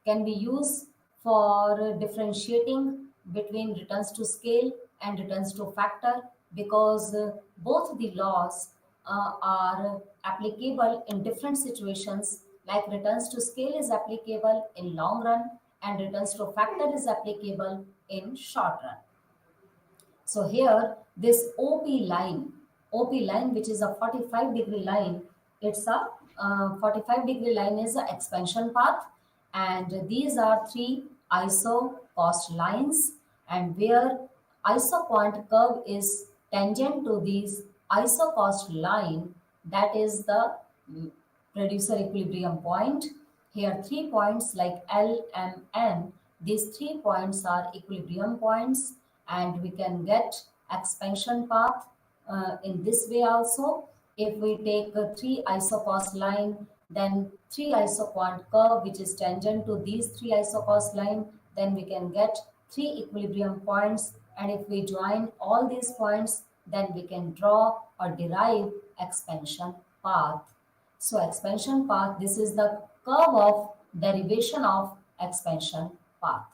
can be used for differentiating between returns to scale and returns to factor, because both the laws are applicable in different situations. Like returns to scale is applicable in long run and returns to factor is applicable in short run. So here this OP line which is a 45-degree line, it's a 45-degree line is the expansion path, and these are three iso cost lines, and where isoquant curve is tangent to these iso cost line, that is the producer equilibrium point. Here 3 points like L, M, N. These 3 points are equilibrium points, and we can get expansion path in this way also. If we take a 3 isocost line, then 3 isoquant curve which is tangent to these 3 isocost line, then we can get 3 equilibrium points, and if we join all these points, then we can draw or derive expansion path. So expansion path, this is the curve of derivation of expansion path.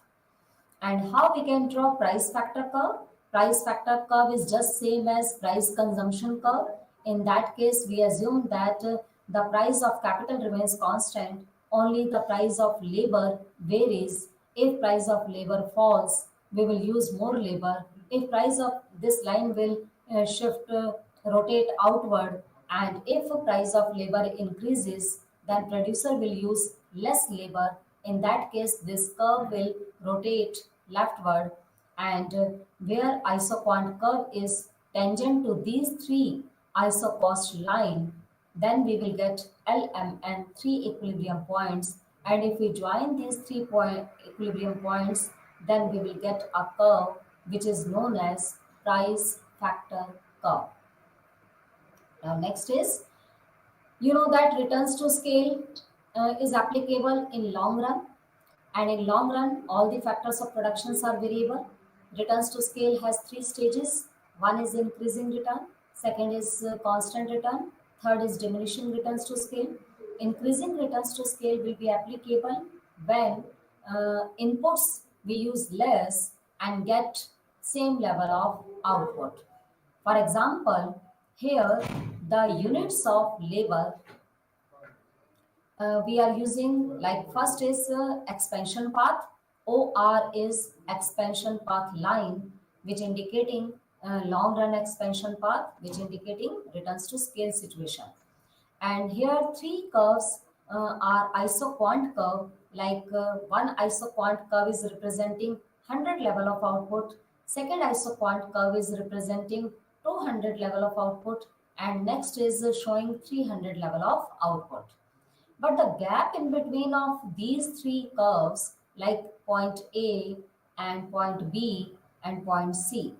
And how we can draw price factor curve? Price factor curve is just same as price consumption curve. In that case, we assume that the price of capital remains constant, only the price of labor varies. If price of labor falls, we will use more labor. If price of this line will rotate outward, and if price of labor increases, then producer will use less labor. In that case, this curve will rotate leftward, and where isoquant curve is tangent to these three isocost line, then we will get LMN 3 equilibrium points, and if we join these 3 equilibrium points, then we will get a curve which is known as price factor curve. Now next is, you know that returns to scale is applicable in long run, and in long run all the factors of productions are variable. Returns to scale has 3 stages. One is increasing return, second is constant return, third is diminishing returns to scale. Increasing returns to scale will be applicable when inputs we use less and get same level of output. For example, here the units of labor we are using, like first is expansion path. OR is expansion path line. which indicating long run expansion path, which indicating returns to scale situation. And here three curves are isoquant curve, like one isoquant curve is representing 100 level of output, second isoquant curve is representing 200 level of output, and next is showing 300 level of output. But the gap in between of these three curves, like point A and point B and point C,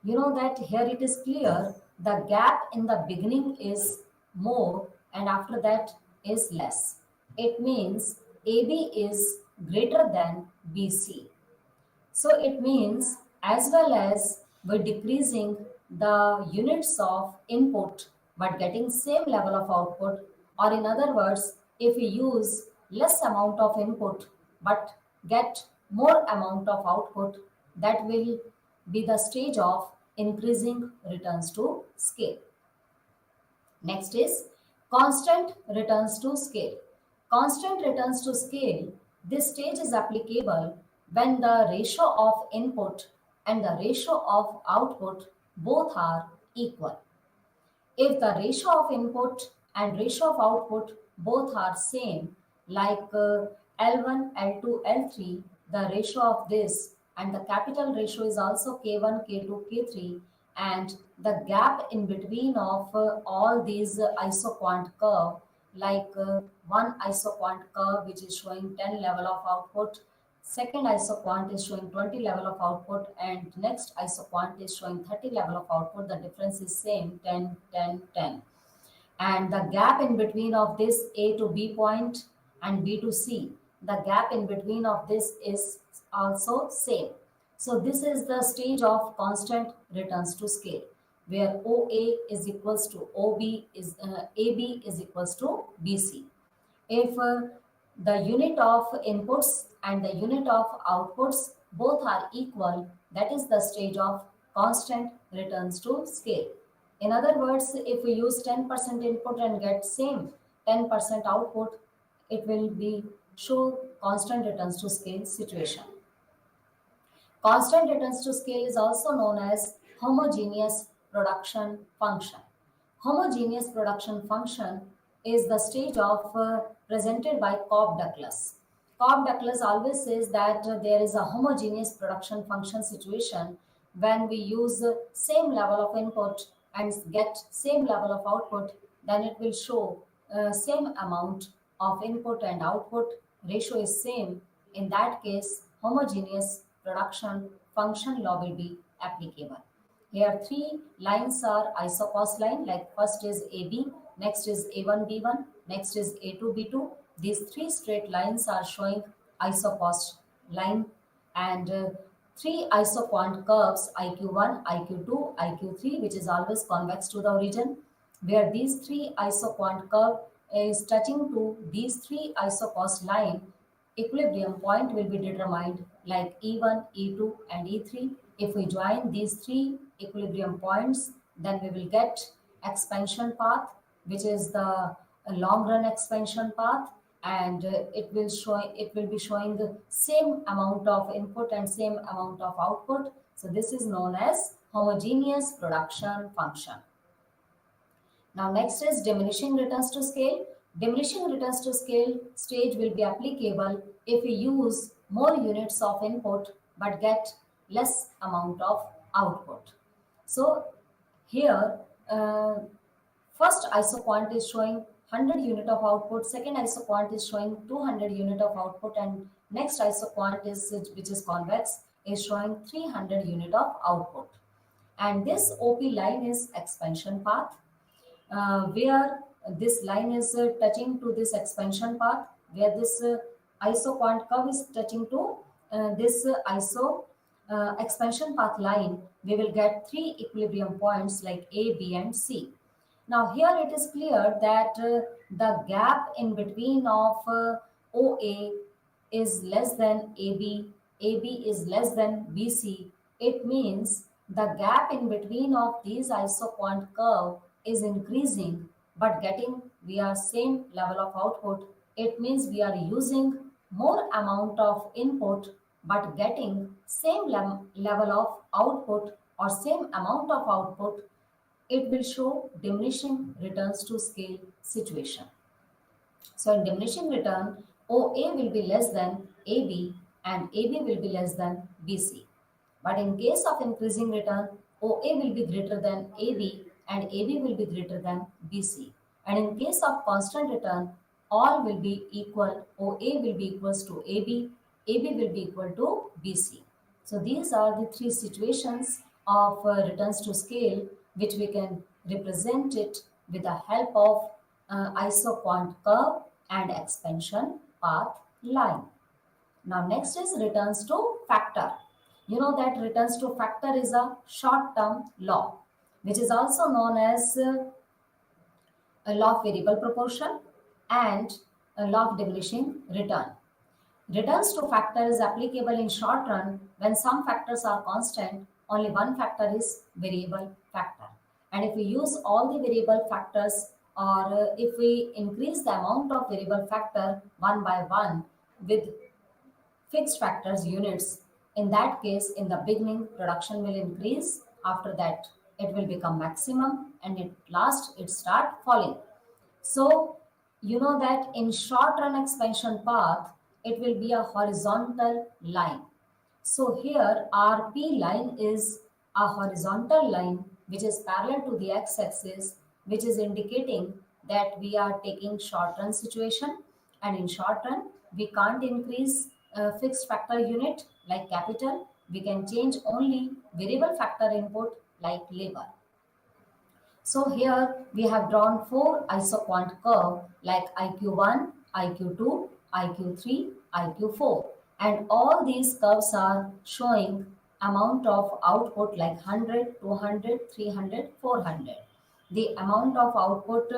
you know that here it is clear the gap in the beginning is more and after that is less. It means AB is greater than BC. So it means as well as we're decreasing the units of input but getting same level of output, or in other words, if we use less amount of input but get more amount of output, that will be the stage of increasing returns to scale. Next is constant returns to scale. Constant returns to scale, this stage is applicable when the ratio of input and the ratio of output both are equal. If the ratio of input and ratio of output both are same, like L1, L2, L3, the ratio of this and the capital ratio is also K1, K2, K3, and the gap in between of all these isoquant curve, like one isoquant curve which is showing 10 level of output, second isoquant is showing 20 level of output, and next isoquant is showing 30 level of output. The difference is same, 10, 10, 10. And the gap in between of this A to B point and B to C, the gap in between of this is also same. So this is the stage of constant returns to scale, where OA is equals to OB is AB is equals to BC. If the unit of inputs and the unit of outputs both are equal, that is the stage of constant returns to scale. In other words, if we use 10% input and get same 10% output, it will be show constant returns to scale situation. Constant returns to scale is also known as homogeneous production function. Homogeneous production function is the stage of presented by Cobb-Douglas. Cobb-Douglas always says that there is a homogeneous production function situation when we use same level of input and get same level of output, then it will show same amount of input and output, ratio is same. In that case, homogeneous production function law will be applicable. Here three lines are isocost line, like first is AB, next is A1 B1, next is A2 B2. These three straight lines are showing isocost line, and three isoquant curves IQ1, IQ2, IQ3, which is always convex to the origin, where these three isoquant curve is touching to these three isocost line, equilibrium point will be determined like E1, E2 and E3. If we join these three equilibrium points, then we will get expansion path, which is the long run expansion path, and it will be showing the same amount of input and same amount of output. So this is known as homogeneous production function. Now next is diminishing returns to scale. Diminishing returns to scale stage will be applicable if we use more units of input but get less amount of output. So here first isoquant is showing 100 unit of output, second isoquant is showing 200 unit of output, and next isoquant is which is convex is showing 300 unit of output. And this OP line is expansion path, where this line is touching to this expansion path, where this isoquant curve is touching to this iso expansion path line, we will get three equilibrium points like A, B, and C. Now here it is clear that the gap in between of OA is less than AB, AB is less than BC. It means the gap in between of these isoquant curve is increasing, but getting we are same level of output. It means we are using more amount of input but getting same level of output or same amount of output, it will show diminishing returns to scale situation. So in diminishing return, OA will be less than AB and AB will be less than BC. But in case of increasing return, OA will be greater than AB and AB will be greater than BC. And in case of constant return, all will be equal. OA will be equals to AB, AB will be equal to BC. So these are the three situations of returns to scale which we can represent it with the help of isoquant curve and expansion path line. Now next is returns to factor. You know that returns to factor is a short-term law, which is also known as a law of variable proportion and a law of diminishing return. Returns to factor is applicable in short run when some factors are constant, only one factor is variable factor. And if we use all the variable factors or if we increase the amount of variable factor one by one with fixed factors units, in that case, in the beginning, production will increase. After that, it will become maximum and at last it start falling. So, you know that in short run expansion path, it will be a horizontal line. So here RP line is a horizontal line which is parallel to the x-axis, which is indicating that we are taking short run situation, and in short run we can't increase fixed factor unit like capital. We can change only variable factor input like labor. So here we have drawn four isoquant curve like IQ1, IQ2, IQ3, IQ4, and all these curves are showing amount of output like 100, 200, 300, 400. The amount of output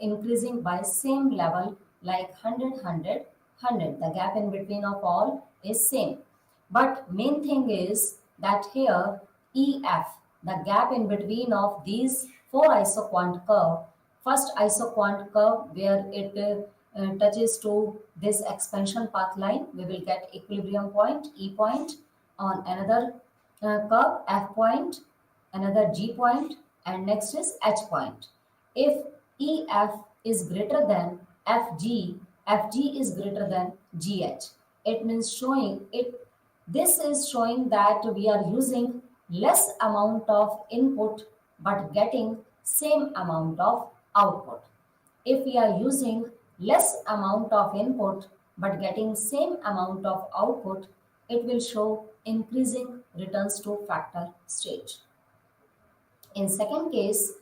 increasing by same level like 100, 100, 100. The gap in between of all is same. But main thing is that here EF, the gap in between of these four isoquant curve, first isoquant curve where it touches to this expansion path line, we will get equilibrium point, E point, on another curve, F point, another G point, and next is H point. If EF is greater than FG, FG is greater than GH. It means showing it. This is showing that we are using less amount of input but getting same amount of output. If we are using less amount of input but getting same amount of output, it will show increasing returns to factor stage. In second case,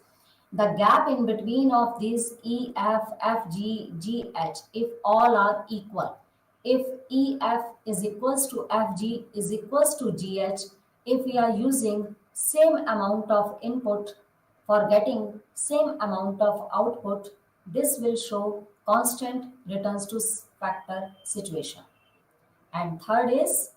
the gap in between of these E, F, F, G, G, H, if all are equal, if EF is equals to FG is equals to GH, if we are using same amount of input for getting same amount of output, this will show constant returns to factor situation. And third is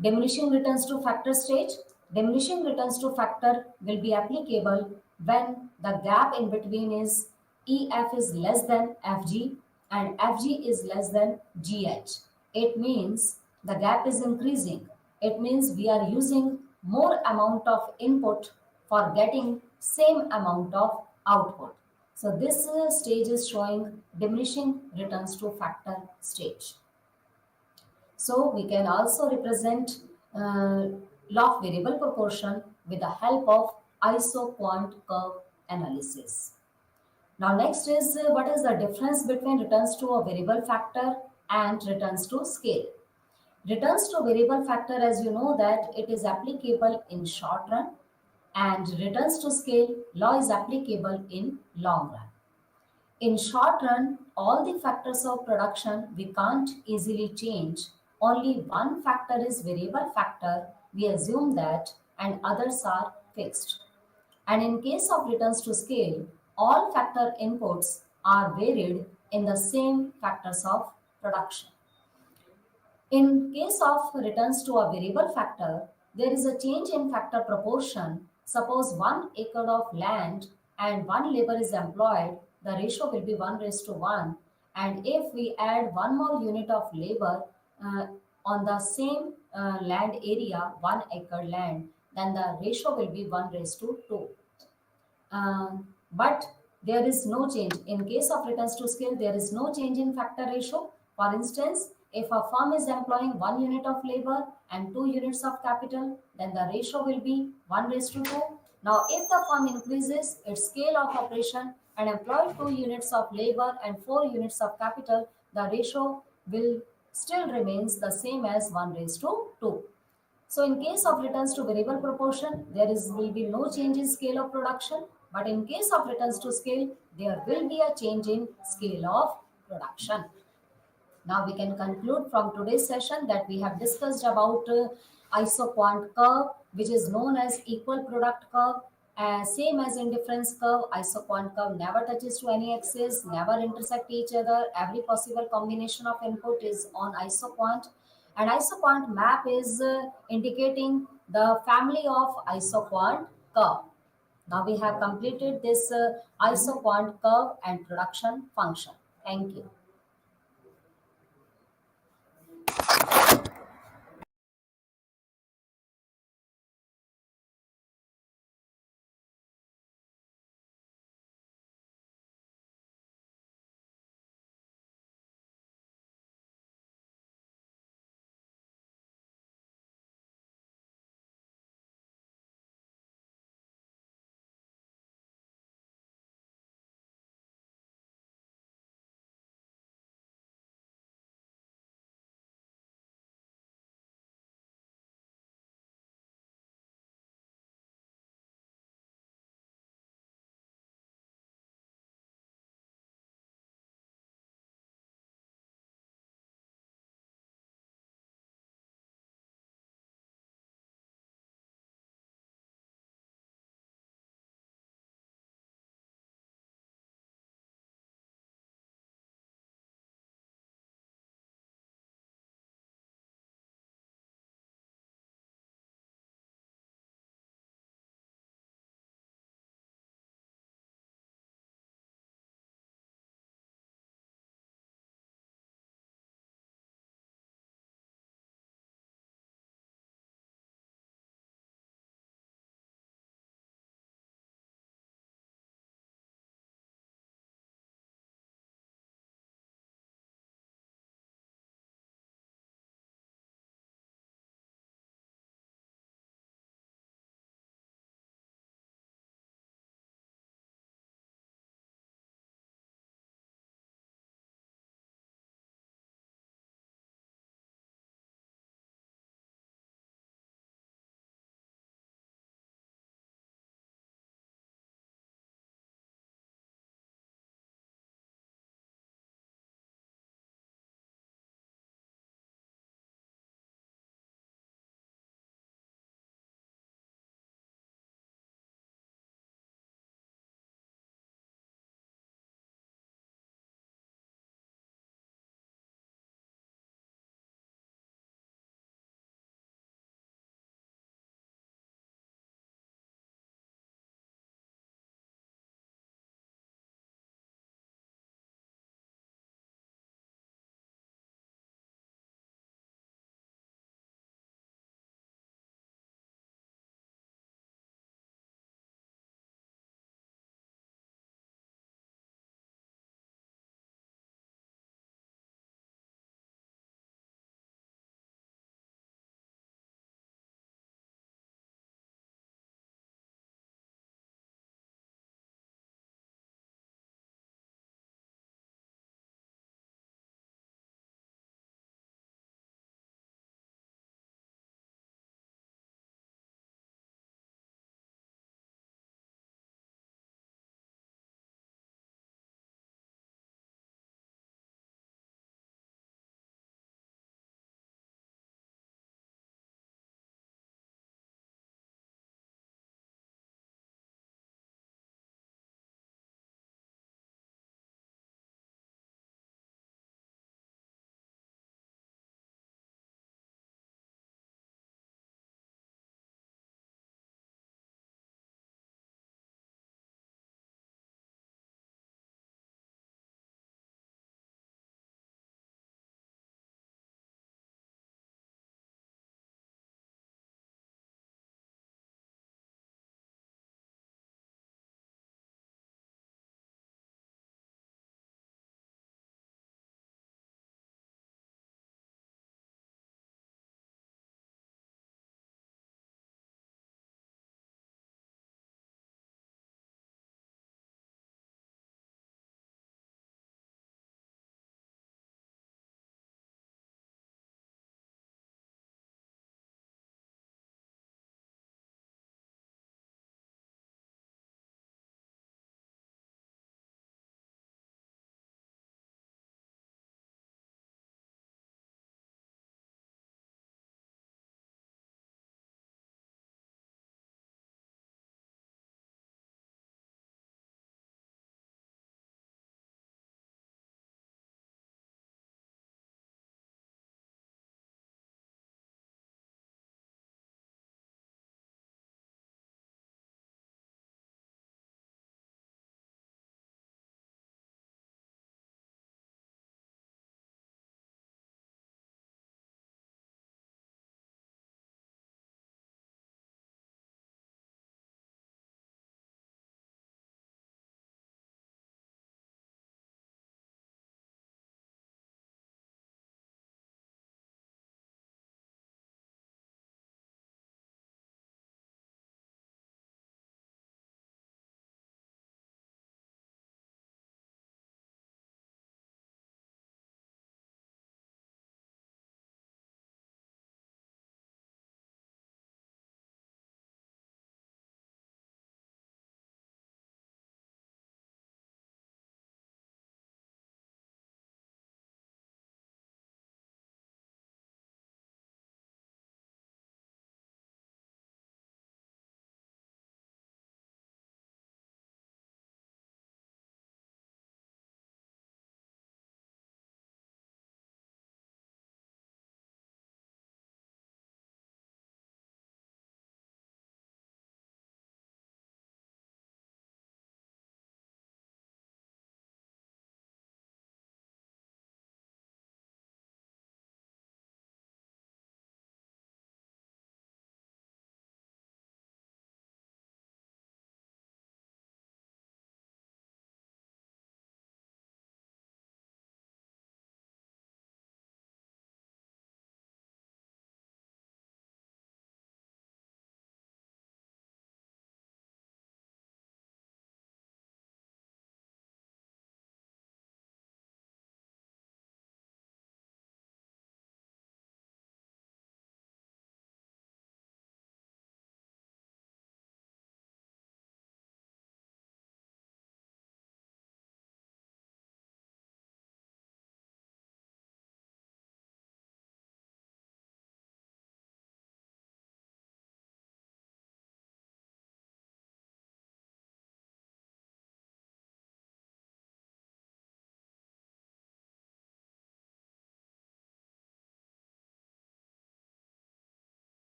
diminishing returns to factor stage. Diminishing returns to factor will be applicable when the gap in between is EF is less than FG and FG is less than GH. It means the gap is increasing. It means we are using more amount of input for getting same amount of output. So this stage is showing diminishing returns to factor stage. So we can also represent law of variable proportion with the help of isoquant curve analysis. Now next is what is the difference between returns to a variable factor and returns to scale. Returns to variable factor, as you know that it is applicable in short run, and returns to scale law is applicable in long run. In short run, all the factors of production we can't easily change. Only one factor is variable factor, we assume that, and others are fixed. And in case of returns to scale, all factor inputs are varied in the same factors of production. In case of returns to a variable factor, there is a change in factor proportion. Suppose 1 acre of land and 1 labor is employed, the ratio will be 1:1. And if we add one more unit of labor, uh, on the same land area, 1 acre land, then the ratio will be 1 raised to 2. But there is no change. In case of returns to scale, there is no change in factor ratio. For instance, if a firm is employing 1 unit of labor and 2 units of capital, then the ratio will be 1 raised to 2. Now, if the firm increases its scale of operation and employ 2 units of labor and 4 units of capital, the ratio will still remains the same as 1 raised to 2. So in case of returns to variable proportion, there is will be no change in scale of production. But in case of returns to scale, there will be a change in scale of production. Now we can conclude from today's session that we have discussed about isoquant curve, which is known as equal product curve. Same as indifference curve, isoquant curve never touches to any axis, never intersect each other. Every possible combination of input is on isoquant. And isoquant map is indicating the family of isoquant curve. Now we have completed this isoquant curve and production function. Thank you.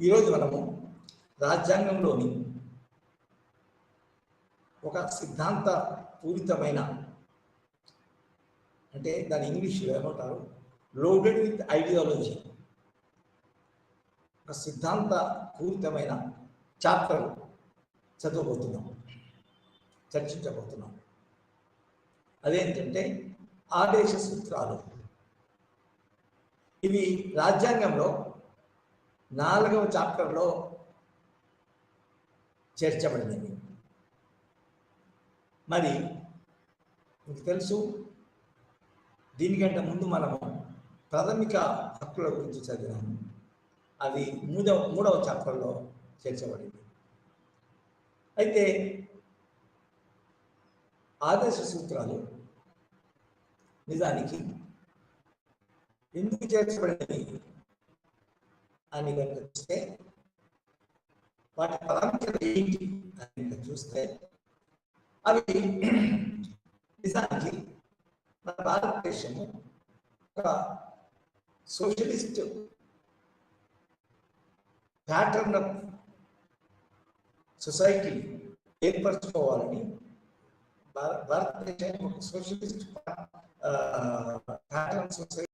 ఈరోజు మనము రాజ్యాంగంలోని ఒక సిద్ధాంత పూరితమైన, అంటే దాని ఇంగ్లీష్లో ఏమంటారు, loaded with ideology, ఒక సిద్ధాంత పూరితమైన చాప్టర్ చదవబోతున్నాం, చర్చించబోతున్నాం. అదేంటంటే ఆదేశ సూత్రాలు. ఇవి రాజ్యాంగంలో 4వ చాప్టర్లో చేర్చబడినవి. మరి మీకు తెలుసు, దీనికంటే ముందు మనము ప్రాథమిక హక్కుల గురించి చదివాము. అది మూడవ చాప్టర్లో చేర్చబడింది. అయితే ఆదేశ సూత్రాలు నిజానికి ఎందుకు చేర్చబడినవి అని కనుక చూస్తే, వాటి ప్రాముఖ్యత ఏంటి అని కనుక చూస్తే, అవి నిజానికి మన భారతదేశము ఒక సోషలిస్ట్ ప్యాటర్న్ ఆఫ్ సొసైటీ ఏర్పరచుకోవాలని, భారతదేశానికి ఒక సోషలిస్ట్ ప్యాటర్న్ సొసైటీ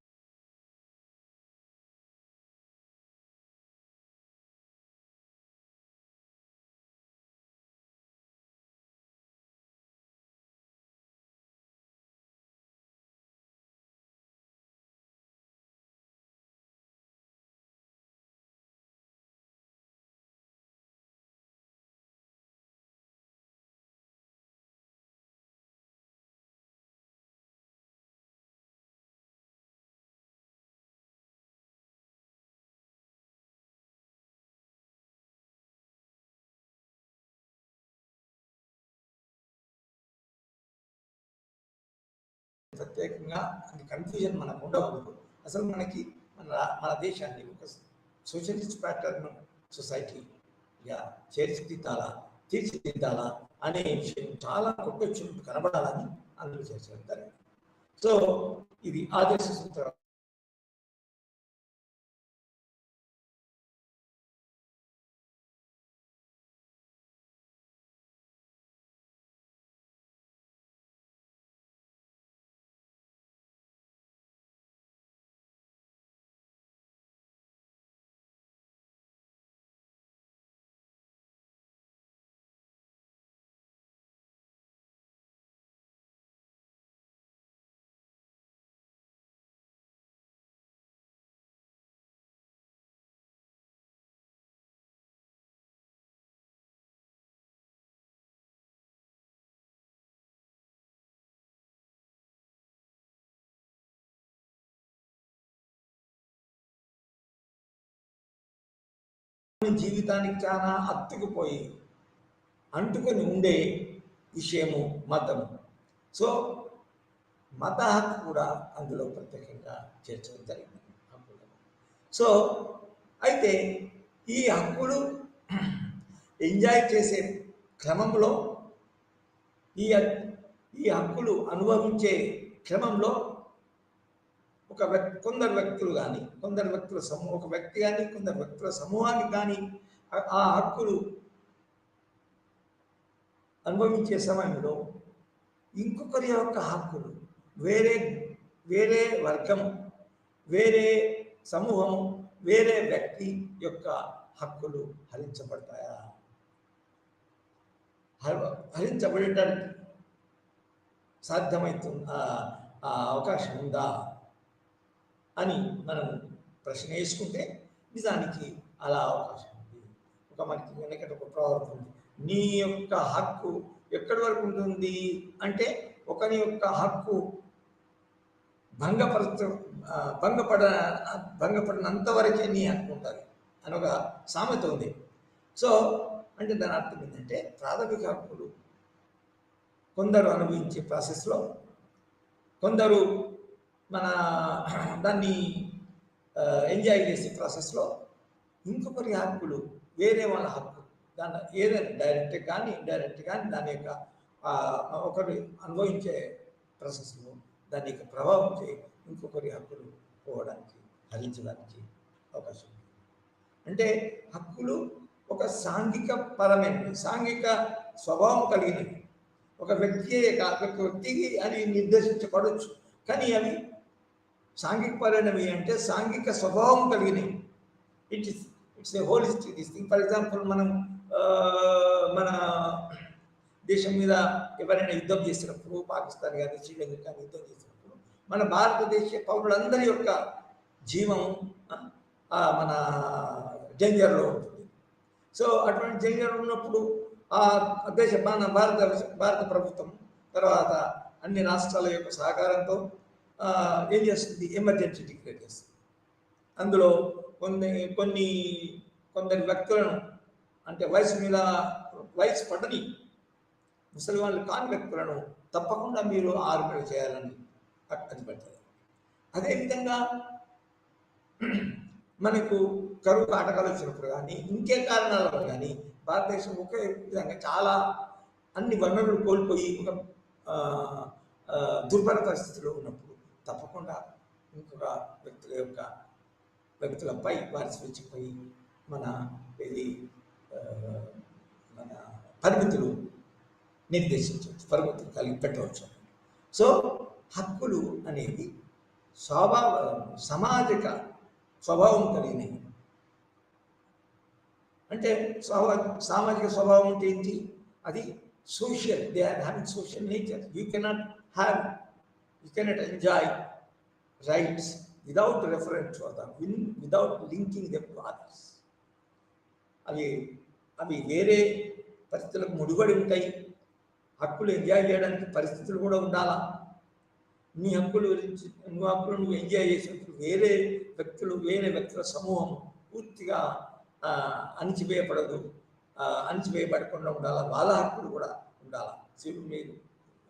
ప్రత్యేకంగా కన్ఫ్యూజన్ మనకు ఉండకూడదు. అసలు మన దేశాన్ని ఒక సోషలిస్ట్ ప్యాటర్న్ సొసైటీగా తీర్చిదిద్దాలా అనే విషయం చాలా గొప్ప విషయం కనబడాలని అందులో చేర్చారు. సో ఇది ఆదేశ సూత్రం. జీవితానికి చాలా అంటుకొని ఉండే విషయము మతము. సో మత హక్కు కూడా అందులో ప్రత్యేకంగా చేర్చడం జరిగింది. సో అయితే ఈ హక్కులు ఎంజాయ్ చేసే క్రమంలో, ఈ హక్కులు అనుభవించే క్రమంలో కొందరు వ్యక్తులు కానీ, ఒక వ్యక్తి కానీ, కొందరు వ్యక్తుల సమూహానికి కానీ ఆ హక్కులు అనుభవించే సమయంలో ఇంకొకరి యొక్క హక్కులు, వేరే వర్గం, వేరే సమూహం, వేరే వ్యక్తి యొక్క హక్కులు హరించబడతాయా? హరించబడటానికి సాధ్యమవుతుందా? అవకాశం ఉందా అని మనం ప్రశ్న వేసుకుంటే, నిజానికి అలా అవకాశం ఉంది. మనకి వెనకటి ఒక ప్రాబ్లం ఉంది. నీ యొక్క హక్కు ఎక్కడి వరకు ఉంటుంది అంటే, ఒకరి యొక్క హక్కు భంగపడినంత వరకే నీ హక్కు ఉంటుంది అని ఒక సామెత ఉంది. సో అంటే దాని అర్థం ఏంటంటే, ప్రాథమిక హక్కులు కొందరు అనుభవించే ప్రాసెస్లో, కొందరు దాన్ని ఎంజాయ్ చేసే ప్రాసెస్లో ఇంకొకరి హక్కులు, వేరే వాళ్ళ హక్కు, దాని ఏదైనా డైరెక్ట్ కానీ ఇండైరెక్ట్ కానీ దాని యొక్క ఒకరు అనుభవించే ప్రాసెస్లో దాని యొక్క ప్రభావం ఇంకొకరి హక్కులు పోవడానికి, హరించడానికి అవకాశం ఉంది. అంటే హక్కులు ఒక సాంఘిక పరమైనవి, సాంఘిక స్వభావం కలిగినవి. ఒక వ్యక్తికి అని నిర్దేశించబడవచ్చు, కానీ అవి సాంఘిక పరమైనవి అంటే సాంఘిక స్వభావం కలిగినవి. It's a holistic this thing. For example, మనం మన దేశం మీద ఎవరైనా యుద్ధం చేసినప్పుడు, పాకిస్తాన్ కానీ శ్రీలంక కానీ యుద్ధం చేసినప్పుడు మన భారతదేశ పౌరులందరి యొక్క జీవం మన డేంజర్లో ఉంటుంది. సో అటువంటి డేంజర్ ఉన్నప్పుడు ఆ మన భారత ప్రభుత్వం తర్వాత అన్ని రాష్ట్రాల యొక్క సహకారంతో ఏం చేస్తుంది, ఎమర్జెన్సీ డిక్లేర్ చేస్తుంది. అందులో కొందరి వ్యక్తులను, అంటే వయసు పడని ముసలి వాళ్ళు కాని వ్యక్తులను తప్పకుండా మీరు ఆర్మీ చేయాలని అది పెట్టారు. అదేవిధంగా మనకు కరువు కాటకాలు వచ్చినప్పుడు కానీ ఇంకే కారణాల వల్ల కానీ భారతదేశం ఒకే విధంగా చాలా అన్ని వనరులు కోల్పోయి ఒక దుర్భర పరిస్థితిలో ఉన్నప్పుడు తప్పకుండా ఇంకొక వ్యక్తులపై వారి స్వేచ్ఛపై మన పరిమితులు నిర్దేశించవచ్చు, పరిమితులు కలిగి పెట్టవచ్చు. సో హక్కులు అనేవి సామాజిక స్వభావం కలిగినవి. అంటే సామాజిక స్వభావం అంటే ఏంటి? అది social, they are having social nature. You cannot enjoy rights without reference to others, without linking them to others. అవి వేరే పరిస్థితులకు ముడిపడి ఉంటాయి. హక్కులు ఎంజాయ్ చేయడానికి పరిస్థితులు కూడా ఉండాలా. నీ హక్కులు గురించి నువ్వు ఎంజాయ్ చేసినప్పుడు వేరే వ్యక్తుల సమూహం పూర్తిగా అణిచివేయబడకుండా ఉండాలా. వాళ్ళ హక్కులు కూడా ఉండాలా. మీరు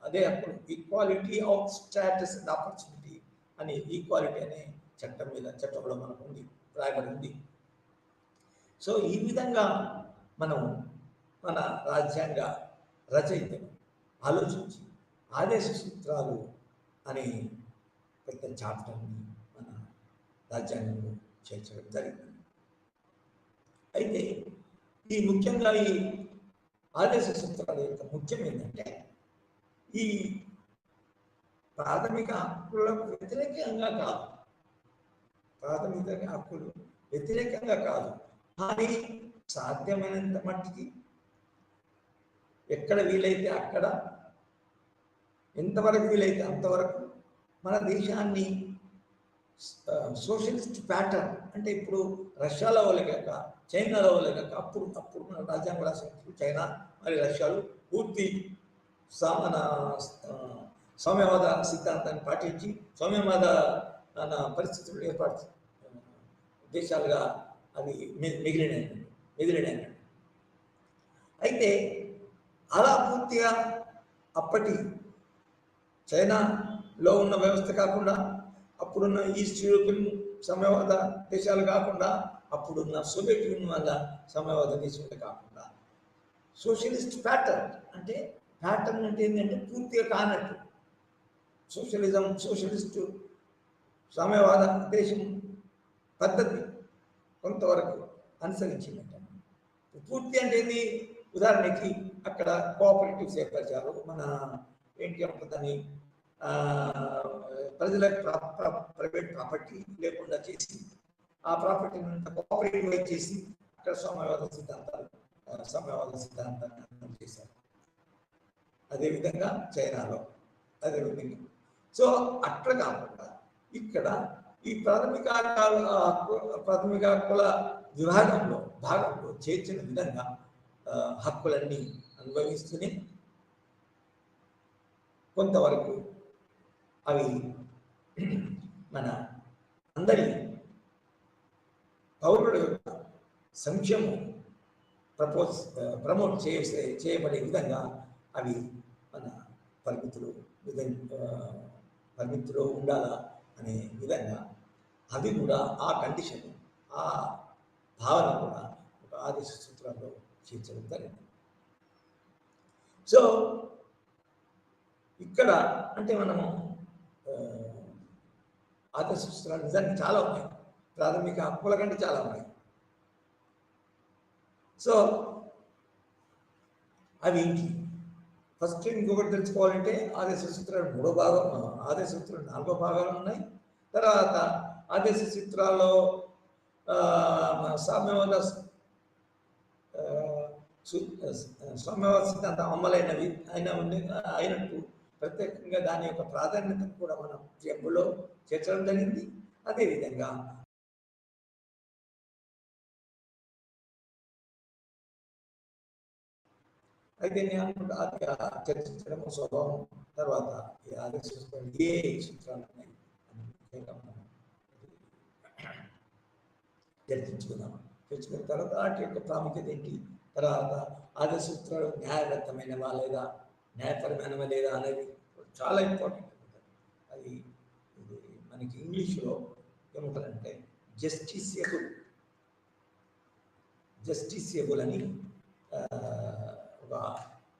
అదే హక్కులు, equality of status and opportunity అని, ఈక్వాలిటీ అనే చట్టంలో మనకు ఉంది, రాయబడి ఉంది. సో ఈ విధంగా మనం మన రాజ్యాంగ రచయితలు ఆలోచించి ఆదేశ సూత్రాలు అనే పెద్ద చాప్టర్ని మన రాజ్యాంగంలో చేర్చడం జరిగింది. అయితే ముఖ్యంగా ఈ ఆదేశ సూత్రాల యొక్క ముఖ్యం ఏంటంటే, ఈ ప్రాథమిక హక్కులకు వ్యతిరేకంగా కాదు, కానీ సాధ్యమైనంత మట్టికి ఎక్కడ వీలైతే అక్కడ, ఎంతవరకు వీలైతే అంతవరకు మన దేశాన్ని సోషలిస్ట్ ప్యాటర్న్, అంటే ఇప్పుడు రష్యాలో వాళ్ళగాక చైనాలో వాళ్ళగాక అప్పుడు మన రాజ్యాంగ రాసినప్పుడు చైనా మరియు రష్యాలు పూర్తి సౌమ్యవాద సిద్ధాంతాన్ని పాటించి సౌమ్యవాద పరిస్థితులు ఏర్పాటు దేశాలుగా అవి మెదిలినాయి. అయితే అలా పూర్తిగా అప్పటి చైనాలో ఉన్న వ్యవస్థ కాకుండా, అప్పుడున్న ఈస్ట్ యూరోపియన్ సౌమ్యవాద దేశాలు కాకుండా, అప్పుడున్న సోవియట్ యూనియన్ వల్ల సౌమ్యవాద దేశాలు కాకుండా సోషలిస్ట్ ప్యాటర్న్ అంటే ఏంటంటే పూర్తిగా కానట్టు సోషలిస్టు సామ్యవాద దేశం పద్ధతి కొంతవరకు అనుసరించిందంట. పూర్తి అంటే ఏంది? ఉదాహరణకి అక్కడ కోఆపరేటివ్స్ ఏర్పరిచారు. మన ఏంటి ఉంటుందని ప్రజలకు ప్రైవేట్ ప్రాపర్టీ లేకుండా చేసి ఆ ప్రాపర్టీని అంతా కోఆపరేటివ్ చేసి అక్కడ సామ్యవాద సిద్ధాంతాన్ని చేశారు. అదేవిధంగా చైనాలో అదేవిధంగా. సో అట్లా కాకుండా ఇక్కడ ఈ ప్రాథమిక హక్కుల భాగంలో చేర్చిన విధంగా హక్కులన్నీ అనుభవిస్తూనే కొంతవరకు అవి మన అందరి పౌరుల యొక్క సంక్షేమం ప్రమోట్ చేయబడే విధంగా అవి మన పరిమితిలో ఉండాలా అనే విధంగా అవి కూడా ఆ కండిషన్, ఆ భావన కూడా ఒక ఆదేశ సూత్రాల్లో చేర్చడం జరిగింది. సో ఇక్కడ అంటే మనము ఆదేశ సూత్రాలు నిజానికి చాలా ఉన్నాయి, ప్రాథమిక హక్కుల కంటే చాలా ఉన్నాయి. సో అవి ఏంటి? ఫస్ట్ ఇంకొకటి తెలుసుకోవాలంటే ఆదేశ సూత్రాలు 3వ భాగం, ఆదేశ సూత్రాలు 4వ భాగాలు ఉన్నాయి. తర్వాత ఆదేశ సూత్రాల్లో సామ్యవాద సామ్యవాద సిద్ధాంతం అమలైనవి అయినట్టు ప్రత్యేకంగా దాని యొక్క ప్రాధాన్యతను కూడా మనం జబ్బులో చేర్చడం జరిగింది. అదేవిధంగా అయితే నేను అనుకుంటా అది చర్చించడం స్వభావం. తర్వాత ఈ ఆదేశ సూత్రాలు ఏ సూత్రాలు ఉన్నాయి అని ముఖ్యంగా మనం చర్చించుకున్నాం. చర్చించుకున్న తర్వాత వాటి యొక్క ప్రాముఖ్యత ఏంటి, తర్వాత ఆదేశ సూత్రాలు న్యాయబద్ధమైనవా లేదా, న్యాయపరమైనవా లేదా అనేది చాలా ఇంపార్టెంట్ ఉంటుంది. అది ఇది మనకి ఇంగ్లీష్లో ఏముంటుందంటే జస్టిసియబుల్ అని ఒక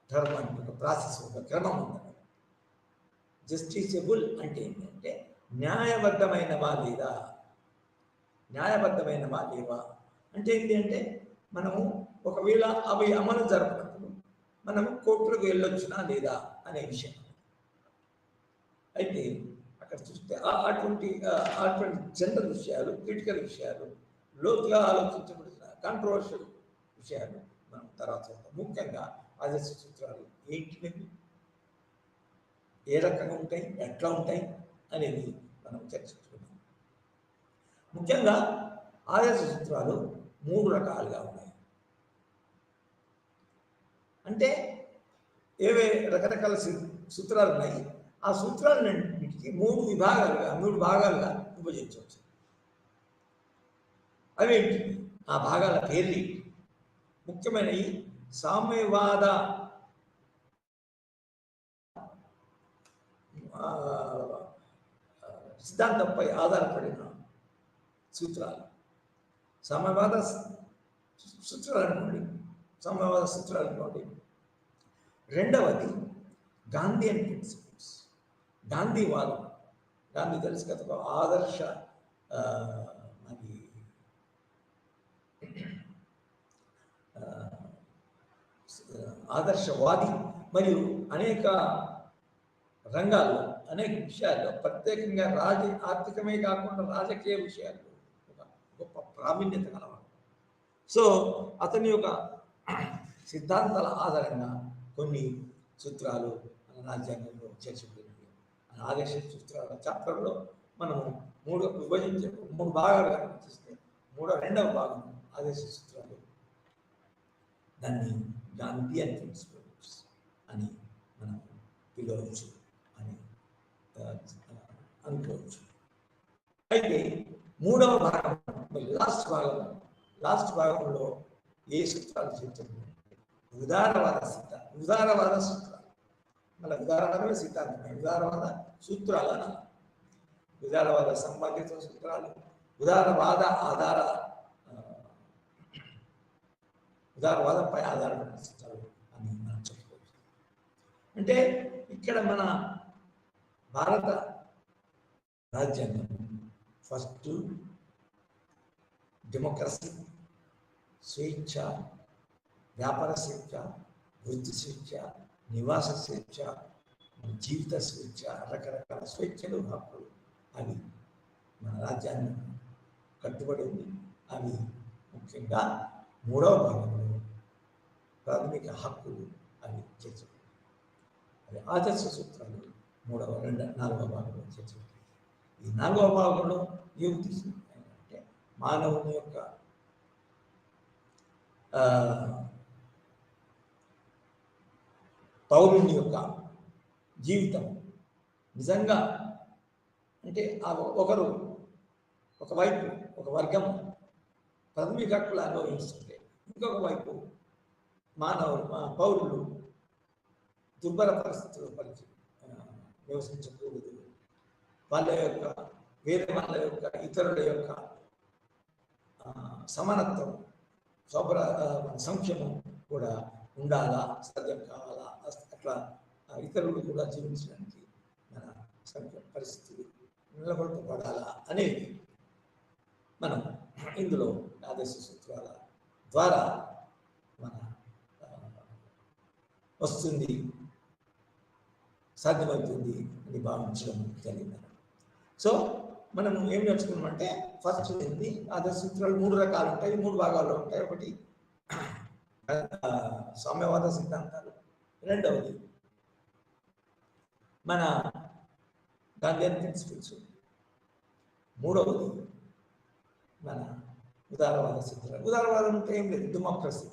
టర్మ్ అంటే ఒక ప్రాసెస్, ఒక క్రమం ఉంటుంది. జస్టిసియబుల్ అంటే ఏంటంటే న్యాయబద్ధమైనవా లేదా, న్యాయబద్ధమైనవా లేవా అంటే ఏంటి అంటే మనము ఒకవేళ అవి అమలు జరపనప్పుడు మనము కోర్టులకు వెళ్ళొచ్చునా లేదా అనే విషయం. అయితే అక్కడ చూస్తే అటువంటి జనరల్ విషయాలు, క్రిటికల్ విషయాలు, లోతుగా ఆలోచించబడిన కాంట్రవర్షియల్ విషయాలు మనం తర్వాత చూద్దాం. ముఖ్యంగా ఆదేశ సూత్రాలు ఏంటివి, ఏ రకంగా ఉంటాయి, ఎట్లా ఉంటాయి అనేది మనం చర్చించుకున్నాం. ముఖ్యంగా ఆదేశ సూత్రాలు 3 రకాలుగా ఉన్నాయి. అంటే ఏవే రకరకాల సూత్రాలు ఉన్నాయి, ఆ సూత్రాలన్నింటికి 3 భాగాలుగా విభజించవచ్చు. అవేంటి, ఆ భాగాల పేర్లు ముఖ్యమైనవి సామ్యవాద సిద్ధాంతంపై ఆధారపడిన సూత్రాలు. సామ్యవాద సూత్రాలు అనుకోండి. రెండవది గాంధీయన్ ప్రిన్సిపల్స్, గాంధీవాదం. గాంధీ తెలుసు కదా, ఒక ఆదర్శ అది ఆదర్శవాది మరియు అనేక రంగాల్లో, అనేక విషయాల్లో, ప్రత్యేకంగా ఆర్థికమే కాకుండా రాజకీయ విషయాల్లో ఒక గొప్ప ప్రావీణ్యత కలవాడు. సో అతని యొక్క సిద్ధాంతాల ఆధారంగా కొన్ని సూత్రాలు మన రాజ్యాంగంలో చేర్చబడినవి. ఆదేశ సూత్రాల చాప్టర్లో మనము 3 భాగాలుగా చూస్తే రెండవ భాగం ఆదేశ సూత్రాలు. దాన్ని గాంధీయన్ ప్రిన్సిపల్స్ అని మనం పిలవచ్చు అని అనుకోవచ్చు. అయితే 3వ భాగం, లాస్ట్ భాగంలో ఏ సూత్రాలు చేర్చబడి ఉదారవాద సూత్రాలు. మళ్ళీ ఉదారవాదమే సిద్ధాంతమే, ఉదారవాద సూత్రాలు అనాలి. ఉదారవాద సంబంధిత సూత్రాలు, ఉదారవాదంపై ఆధారపడిన సూత్రాలు అని మనం చెప్పుకోవచ్చు. అంటే ఇక్కడ మన భారత రాజ్యాంగం ఫస్ట్ డెమోక్రసీ, స్వేచ్ఛ, వ్యాపార స్వేచ్ఛ, వృత్తి స్వేచ్ఛ, నివాస స్వేచ్ఛ, జీవిత స్వేచ్ఛ, రకరకాల స్వేచ్ఛలు, హక్కులు అవి మన రాజ్యాంగం కట్టుబడి ఉంది. అవి ముఖ్యంగా 3వ భాగంలో ప్రాథమిక హక్కులు అవి చేర్చబడి, అవి ఆదర్శ సూత్రాలు 4వ భాగంలో చేర్చబడి. ఈ 4వ భాగంలో ఏ ఉద్దేశం అంటే మానవుని యొక్క పౌరుని యొక్క జీవితం నిజంగా అంటే ఒకవైపు ఒక వర్గం ప్రాథమిక హక్కులు అనుభవిస్తుంటే, ఇంకొక వైపు పౌరులు దుర్భర పరిస్థితుల్లో నివసించకూడదు. వేరే వాళ్ళ యొక్క ఇతరుల యొక్క సమానత్వం, సంక్షేమం కూడా ఉండాలా, సాధ్యం కావాలా, అట్లా ఇతరులు కూడా జీవించడానికి మన పరిస్థితులు నిలబడపడాలా అనేది మనం ఇందులో ఆదేశ సూత్రాల ద్వారా వస్తుంది, సాధ్యమవుతుంది అని భావించడం జరిగింది. సో మనం ఏం నేర్చుకున్నామంటే ఫస్ట్ ఏంటి, ఆదర్శ సూత్రాలు 3 రకాలు ఉంటాయి, 3 భాగాల్లో ఉంటాయి. ఒకటి సామ్యవాద సిద్ధాంతాలు, రెండవది మన గాంధీయన్ ప్రిన్సిపల్స్, మూడవది మన ఉదారవాద సిద్ధాంతం. ఉదారవాదం అంటే ఏం లేదు, డెమోక్రసీ.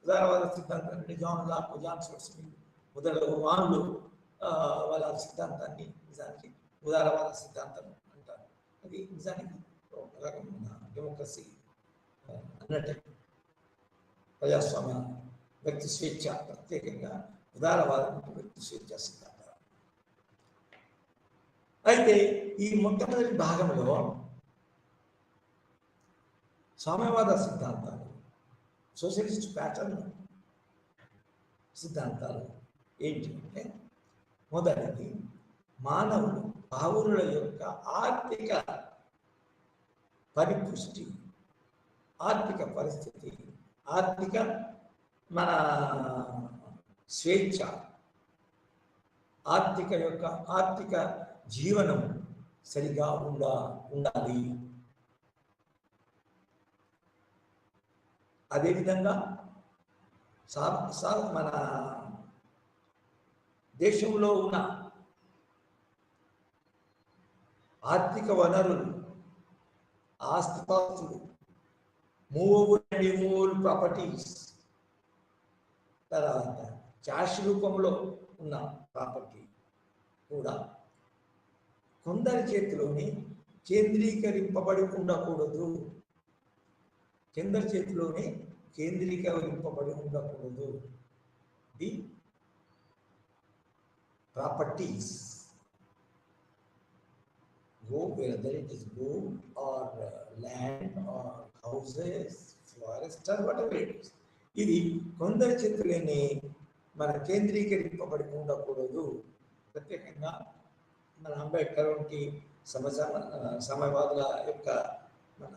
ఉదారవాద సిద్ధాంతం అంటే జాన్ లాక్, జాన్ స్టర్ట్ మిల్ మొదలగు వాళ్ళు వాళ్ళ సిద్ధాంతాన్ని నిజానికి ఉదారవాద సిద్ధాంతం అంటారు. అది నిజానికి ఒక రకమైన డెమోక్రసీ అన్నట్టే, ప్రజాస్వామ్య, వ్యక్తి స్వేచ్ఛ, ప్రత్యేకంగా ఉదారవాదం వ్యక్తి స్వేచ్ఛ సిద్ధాంతం. అయితే ఈ మొట్టమొదటి భాగంలో సామ్యవాద సిద్ధాంతాలు, సోషలిస్ట్ ప్యాటర్న్ సిద్ధాంతాలు ఏంటి అంటే, మొదటిది మానవులు పౌరుల యొక్క ఆర్థిక పరిపుష్టి, ఆర్థిక పరిస్థితి, ఆర్థిక మన స్వేచ్ఛ, ఆర్థిక జీవనం సరిగా ఉండాలి. అదేవిధంగా మన దేశంలో ఉన్న ఆర్థిక వనరులు, ఆస్తిపాస్తులు, మూవబుల్ అండ్ ఇమూవబుల్ ప్రాపర్టీస్, తర్వాత క్యాష్ రూపంలో ఉన్న ప్రాపర్టీ కూడా కొందరి చేతిలోనే కేంద్రీకరింపబడి ఉండకూడదు. కొందరి చేతిలోనే కేంద్రీకరింపబడి ఉండకూడదు. The properties, whether it is gold or land or houses, forest or whatever it is, ఇది కొందరి చేతులనే మన కేంద్రీకరింపబడి ఉండకూడదు. ప్రత్యేకంగా మన అంబేద్కర్ వంటి సమయవాదుల యొక్క మన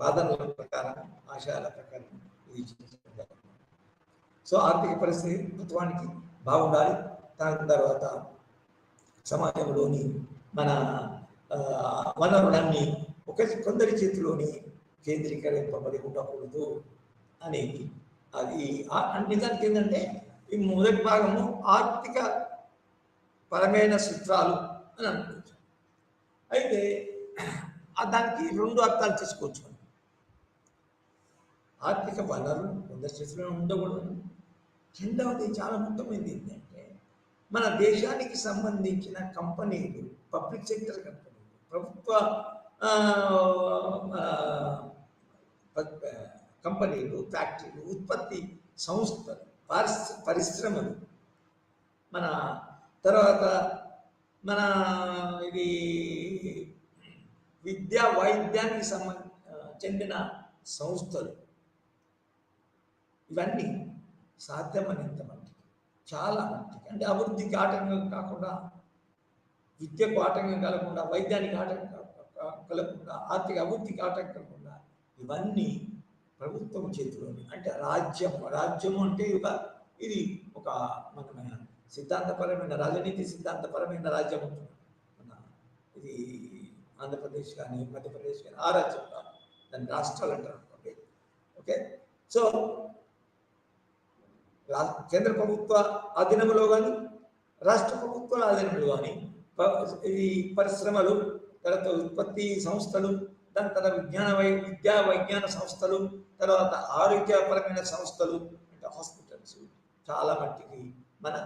వాదనల ప్రకారం, ఆశయాల ప్రకారం ఇది చేస్తారు. సో ఆర్థిక పరిస్థితి ప్రభుత్వానికి బాగుండాలి. దాని తర్వాత సమాజంలోని మన వనరులన్నీ కొందరి చేతిలోని కేంద్రీకరింపబడి ఉండకూడదు అనేది. అది నిజానికి ఏంటంటే ఈ మొదటి భాగము ఆర్థిక పరమైన సూత్రాలు అని అనుకోవచ్చు. అయితే దానికి 2 అర్థాలు తీసుకోవచ్చు. ఆర్థిక వనరులు కొందరి చేతిలో ఉండకూడదు. రెండవది చాలా ముఖ్యమైనది ఏంటంటే, మన దేశానికి సంబంధించిన కంపెనీలు, పబ్లిక్ సెక్టర్ కంపెనీలు, ప్రభుత్వ కంపెనీలు, ఫ్యాక్టరీలు, ఉత్పత్తి సంస్థలు, పరిశ్రమలు, మన తర్వాత మన ఇది విద్యా వైద్యానికి చెందిన సంస్థలు, ఇవన్నీ సాధ్యమైనంత మట్టికి, చాలా మట్టికి, అంటే అభివృద్ధికి ఆటంకం కాకుండా, విద్యకు ఆటంకం కలగకుండా, వైద్యానికి ఆటంకం కలగకుండా, ఆర్థిక అభివృద్ధికి ఆటంకం కాకుండా, ఇవన్నీ ప్రభుత్వం చేతిలోని, అంటే రాజ్యము అంటే ఇది ఒక మన సిద్ధాంతపరమైన, రాజనీతి సిద్ధాంతపరమైన రాజ్యం ఉంటుంది. మన ఇది ఆంధ్రప్రదేశ్ కానీ, మధ్యప్రదేశ్ కానీ, ఆ రాజ్యం కాదు, దాన్ని రాష్ట్రాలు అంటారు అనుకోండి. ఓకే, సో కేంద్ర ప్రభుత్వ ఆధీనంలో కానీ, రాష్ట్ర ప్రభుత్వాల ఆధీనంలో కానీ ఈ పరిశ్రమలు, తర్వాత ఉత్పత్తి సంస్థలు, దాని తర్వాత విద్యా వైజ్ఞాన సంస్థలు, తర్వాత ఆరోగ్యపరమైన సంస్థలు అంటే హాస్పిటల్స్ చాలా మట్టికి మన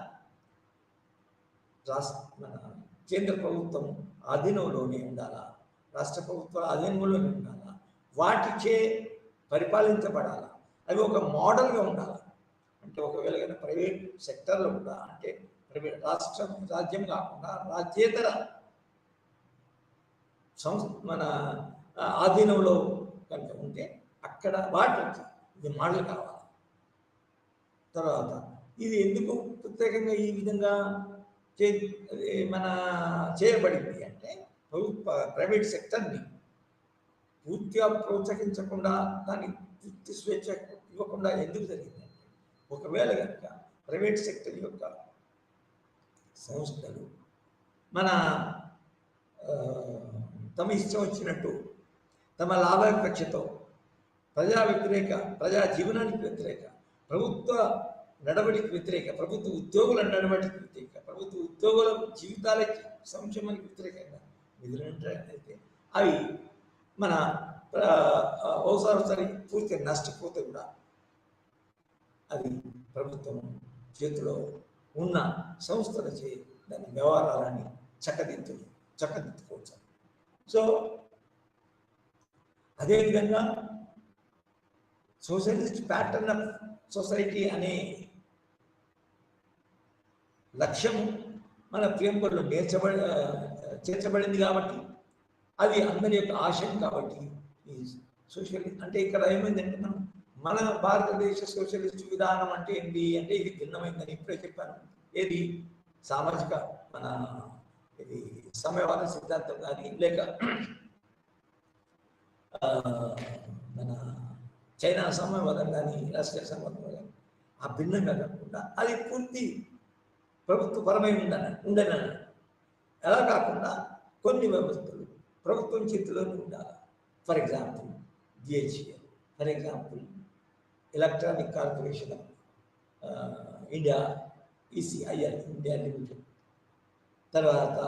కేంద్ర ప్రభుత్వం ఆధీనంలోనే ఉండాలా, రాష్ట్ర ప్రభుత్వాల ఆధీనంలోనే ఉండాలా, వాటిచే పరిపాలించబడాలా. అవి ఒక మోడల్గా ఉండాలి. అంటే ఒకవేళ కానీ ప్రైవేట్ సెక్టర్లో కూడా, అంటే ప్రైవేట్ రాజ్యం కాకుండా రాజ్యేతర మన ఆధీనంలో కనుక ఉంటే అక్కడ వాటికి ఇది మోడల్ కావాలి. తర్వాత ఇది ఎందుకు ప్రత్యేకంగా ఈ విధంగా మన చేయబడింది అంటే, ప్రైవేట్ సెక్టర్ని పూర్తిగా ప్రోత్సహించకుండా, దానికి పూర్తి స్వేచ్ఛ ఇవ్వకుండా ఎందుకు జరిగిందంటే, ఒకవేళ కనుక ప్రైవేట్ సెక్టర్ యొక్క సంస్థలు మన ఆ, తమ ఇష్టం వచ్చినట్టు తమ లాభాపేక్షతో ప్రజా జీవనానికి వ్యతిరేక, ప్రభుత్వ నడవడికి వ్యతిరేక, ప్రభుత్వ ఉద్యోగుల నడవడికి వ్యతిరేక, ప్రభుత్వ ఉద్యోగుల జీవితాలకి సంక్షేమానికి వ్యతిరేకంగా నిధులంటే అవి మన ఒకసారి పూర్తి నష్టపోతే కూడా అది ప్రభుత్వం చేతిలో ఉన్న సంస్థలచే దాని వ్యవహారాలని చక్కదిద్దుకోవచ్చు. సో అదేవిధంగా సోషలిస్ట్ ప్యాటర్న్ ఆఫ్ సొసైటీ అనే లక్ష్యము మన ప్రియంబర్లో చేర్చబడింది కాబట్టి అది అందరి యొక్క ఆశయం కాబట్టి ఈ సోషలిస్ట్ అంటే ఇక్కడ ఏమైందంటే మన భారతదేశ సోషలిస్ట్ విధానం అంటే ఏంటి అంటే ఇది భిన్నమైందని ఇప్పుడే చెప్పాను. ఏది సామాజిక మన ఇది సమయవాద సిద్ధాంతం కానీ లేక మన చైనా సమయవాదం కానీ రాష్ట్రీయ సమయవాదం కానీ ఆ భిన్నంగా కాకుండా అది పూర్తి ప్రభుత్వపరమై ఉండని ఎలా కాకుండా కొన్ని వ్యవస్థలు ప్రభుత్వం చేతిలోనే ఉండాలి. For example BHEL, for example electronic corporation of India, ECIL India limited, తర్వాత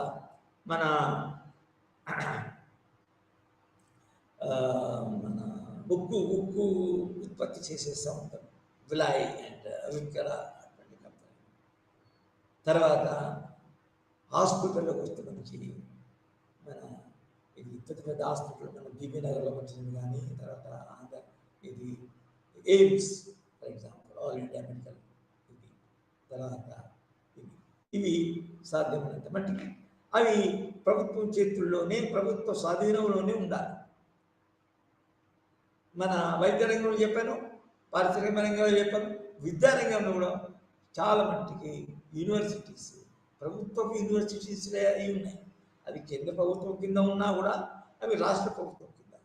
మన మన ఉక్కు ఉత్పత్తి చేసేస్తూ ఉంటారు విలాయ్ అండ్ విక్కర అటువంటి కంపెనీ. తర్వాత హాస్పిటల్లోకి వస్తే మనకి మన ఇది పెద్ద పెద్ద హాస్పిటల్ మన బీబీ నగర్లో వచ్చింది కానీ తర్వాత ఇది AIIMS for example all India medical ఇది, తర్వాత ఇవి సాధ్యమైనంత మట్టికి అవి ప్రభుత్వం చేతుల్లోనే ప్రభుత్వ స్వాధీనంలోనే ఉండాలి. మన వైద్య రంగంలో చెప్పాను, పారిశ్రామిక రంగంలో చెప్పాను, విద్యారంగంలో కూడా చాలా మట్టికి యూనివర్సిటీస్ ప్రభుత్వ యూనివర్సిటీస్లే అవి ఉన్నాయి. అవి కేంద్ర ప్రభుత్వం కింద ఉన్నా కూడా అవి రాష్ట్ర ప్రభుత్వం కింద,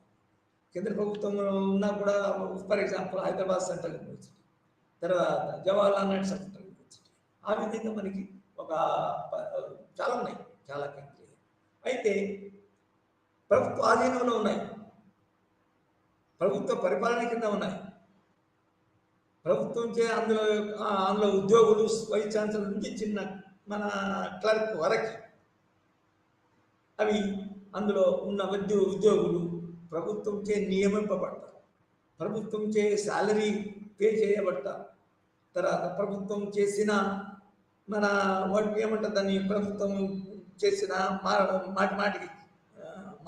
కేంద్ర ప్రభుత్వం ఉన్నా కూడా for example Hyderabad central university, తర్వాత జవహర్లాల్ నెహ్రూ సెంట్రల్ యూనివర్సిటీ, ఆ విధంగా మనకి ఒక చాలా ఉన్నాయి, చాలా కేంద్రీయ. అయితే ప్రభుత్వ ఆధీనంలో ఉన్నాయి, ప్రభుత్వ పరిపాలన కింద ఉన్నాయి, ప్రభుత్వం చే అందులో ఉద్యోగులు వైస్ ఛాన్సలర్ నుంచి చిన్న మన క్లర్క్ వరకు అవి అందులో ఉన్న ఉద్యోగులు ప్రభుత్వం చే నియమింపబడతారు, ప్రభుత్వం చే శాలరీ పే చేయబడతారు. తర్వాత ప్రభుత్వం చేసిన మన వాటికి ఏమంటారు దాన్ని, ప్రభుత్వం చేసిన మాటికి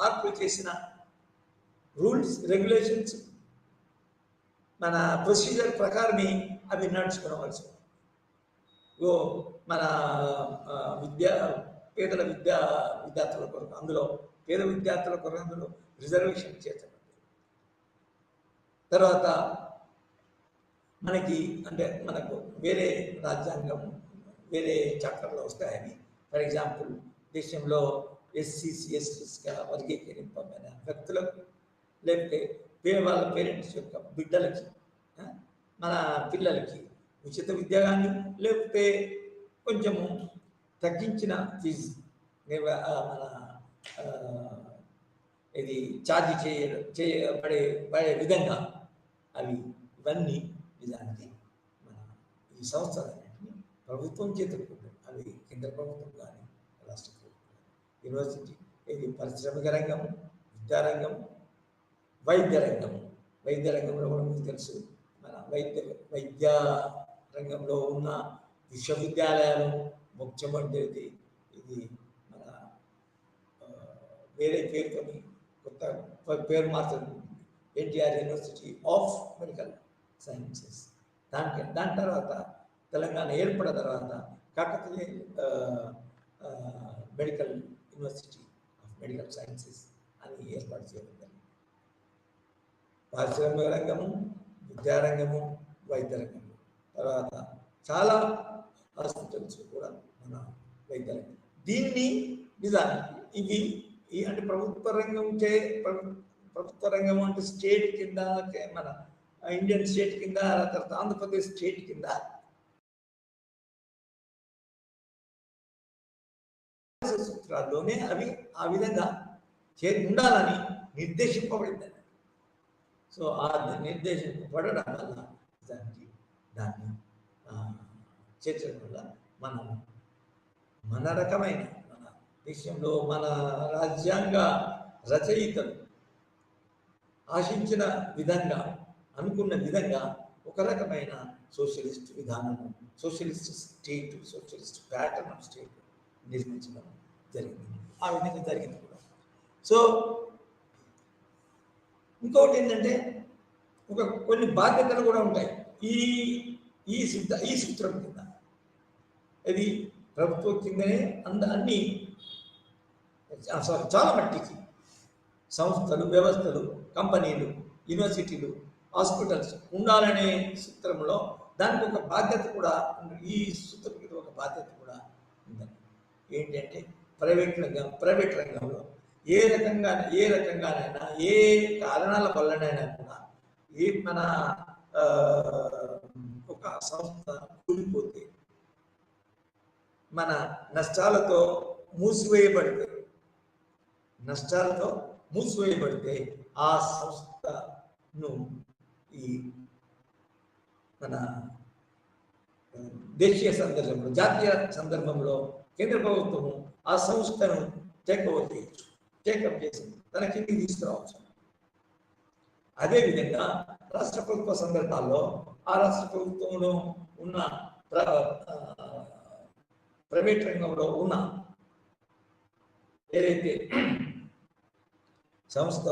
మార్పులు చేసిన రూల్స్ రెగ్యులేషన్స్ మన ప్రొసీజర్ ప్రకారమే అవి నడుచుకోవలసి. మన పేదల విద్యార్థుల కొరకు అందులో పేద విద్యార్థుల కొరకు అందులో రిజర్వేషన్ చేర్చబడింది. తర్వాత మనకి అంటే మనకు వేరే రాజ్యాంగం వేరే చాప్టర్లో వస్తాయని, ఫర్ ఎగ్జాంపుల్ దేశంలో ఎస్సీసీ ఎస్టీస్గా వర్గీకరింపబడిన వ్యక్తులకు లేకపోతే వాళ్ళ పేరెంట్స్ యొక్క బిడ్డలకి మన పిల్లలకి ఉచిత విద్య కానీ లేకపోతే కొంచెము తగ్గించిన ఫీజు మన ఇది ఛార్జ్ చేయబడే విధంగా అవి ఇవన్నీ నిజానికి మన ఈ సంస్థలన్నింటినీ ప్రభుత్వం చేతులు అవి కేంద్ర ప్రభుత్వం కానీ రాష్ట్ర ప్రభుత్వం కానీ యూనివర్సిటీ ఇది పారిశ్రామిక రంగం, విద్యారంగం, వైద్య రంగంలో కూడా మీకు తెలుసు మన వైద్య రంగంలో ఉన్న విశ్వవిద్యాలయాలు ముఖ్యమంత్రి ఇది మన వేరే పేరుతోని కొత్త పేరు మార్చడం NTR university of medical sciences. దాని తర్వాత తెలంగాణ ఏర్పడిన తర్వాత Kakatiya medical university of medical sciences అని ఏర్పాటు చేయడం. పారిశ్రామిక రంగము, విద్యారంగము, వైద్య రంగము, తర్వాత చాలా హాస్పిటల్స్ కూడా మన వైద్య రంగం. దీన్ని నిజానికి ఇవి అంటే ప్రభుత్వ రంగం అంటే స్టేట్ కింద మన ఇండియన్ స్టేట్ కింద, తర్వాత ఆంధ్రప్రదేశ్ స్టేట్ కింద సూత్రాల్లోనే అవి ఆ విధంగా ఉండాలని నిర్దేశింపబడింది. సో ఆ నిర్దేశింపబడడం వల్ల దాన్ని చేర్చడం వల్ల మనం మన రకమైన మన దేశంలో మన రాజ్యాంగ రచయితలు ఆశించిన విధంగా అనుకున్న విధంగా ఒక రకమైన సోషలిస్ట్ విధానము, socialist state, socialist pattern of state నిర్మించడం జరిగింది. ఆ విధంగా జరిగింది కూడా. సో ఇంకొకటి ఏంటంటే కొన్ని బాధ్యతలు కూడా ఉంటాయి ఈ ఈ సూత్రం కింద. ఇది ప్రభుత్వం కిందనే అన్ని చాలా మట్టికి సంస్థలు, వ్యవస్థలు, కంపెనీలు, యూనివర్సిటీలు, హాస్పిటల్స్ ఉండాలనే సూత్రంలో దానికి ఒక బాధ్యత కూడా, ఈ సూత్రం కింద ఒక బాధ్యత కూడా ఉందని. ఏంటంటే ప్రైవేట్ రంగంలో ఏ రకంగానైనా ఏ కారణాల వల్లనైనా కూడా మన ఒక సంస్థ కూలిపోతే, మన నష్టాలతో మూసివేయబడితే ఆ సంస్థను ఈ మన దేశీయ సందర్భంలో, జాతీయ సందర్భంలో కేంద్ర ప్రభుత్వము ఆ సంస్థను టేకప్ చేసి తన కిందికి తీసుకురావచ్చు. అదేవిధంగా రాష్ట్ర ప్రభుత్వ సందర్భాల్లో ఆ రాష్ట్ర ప్రభుత్వంలో ఉన్న ప్రైవేట్ రంగంలో ఉన్న ఏదైతే సంస్థ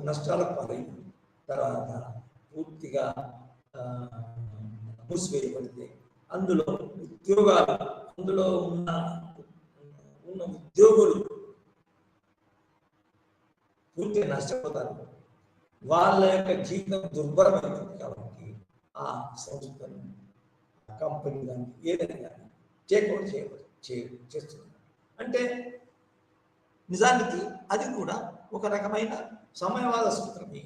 నష్టాలకు పాలైంది, తర్వాత పూర్తిగా మూసివేయబడితే అందులో ఉన్న ఉద్యోగులు పూర్తిగా నష్టపోతారు. వాళ్ళ యొక్క జీవితం దుర్భరమైంది. కాబట్టి ఆ సంస్థను, కంపెనీ దాన్ని ఏదైనా టేక్అవుట్ చేస్తుంది. అంటే నిజానికి అది కూడా ఒక రకమైన సమయవాద సూత్రమే.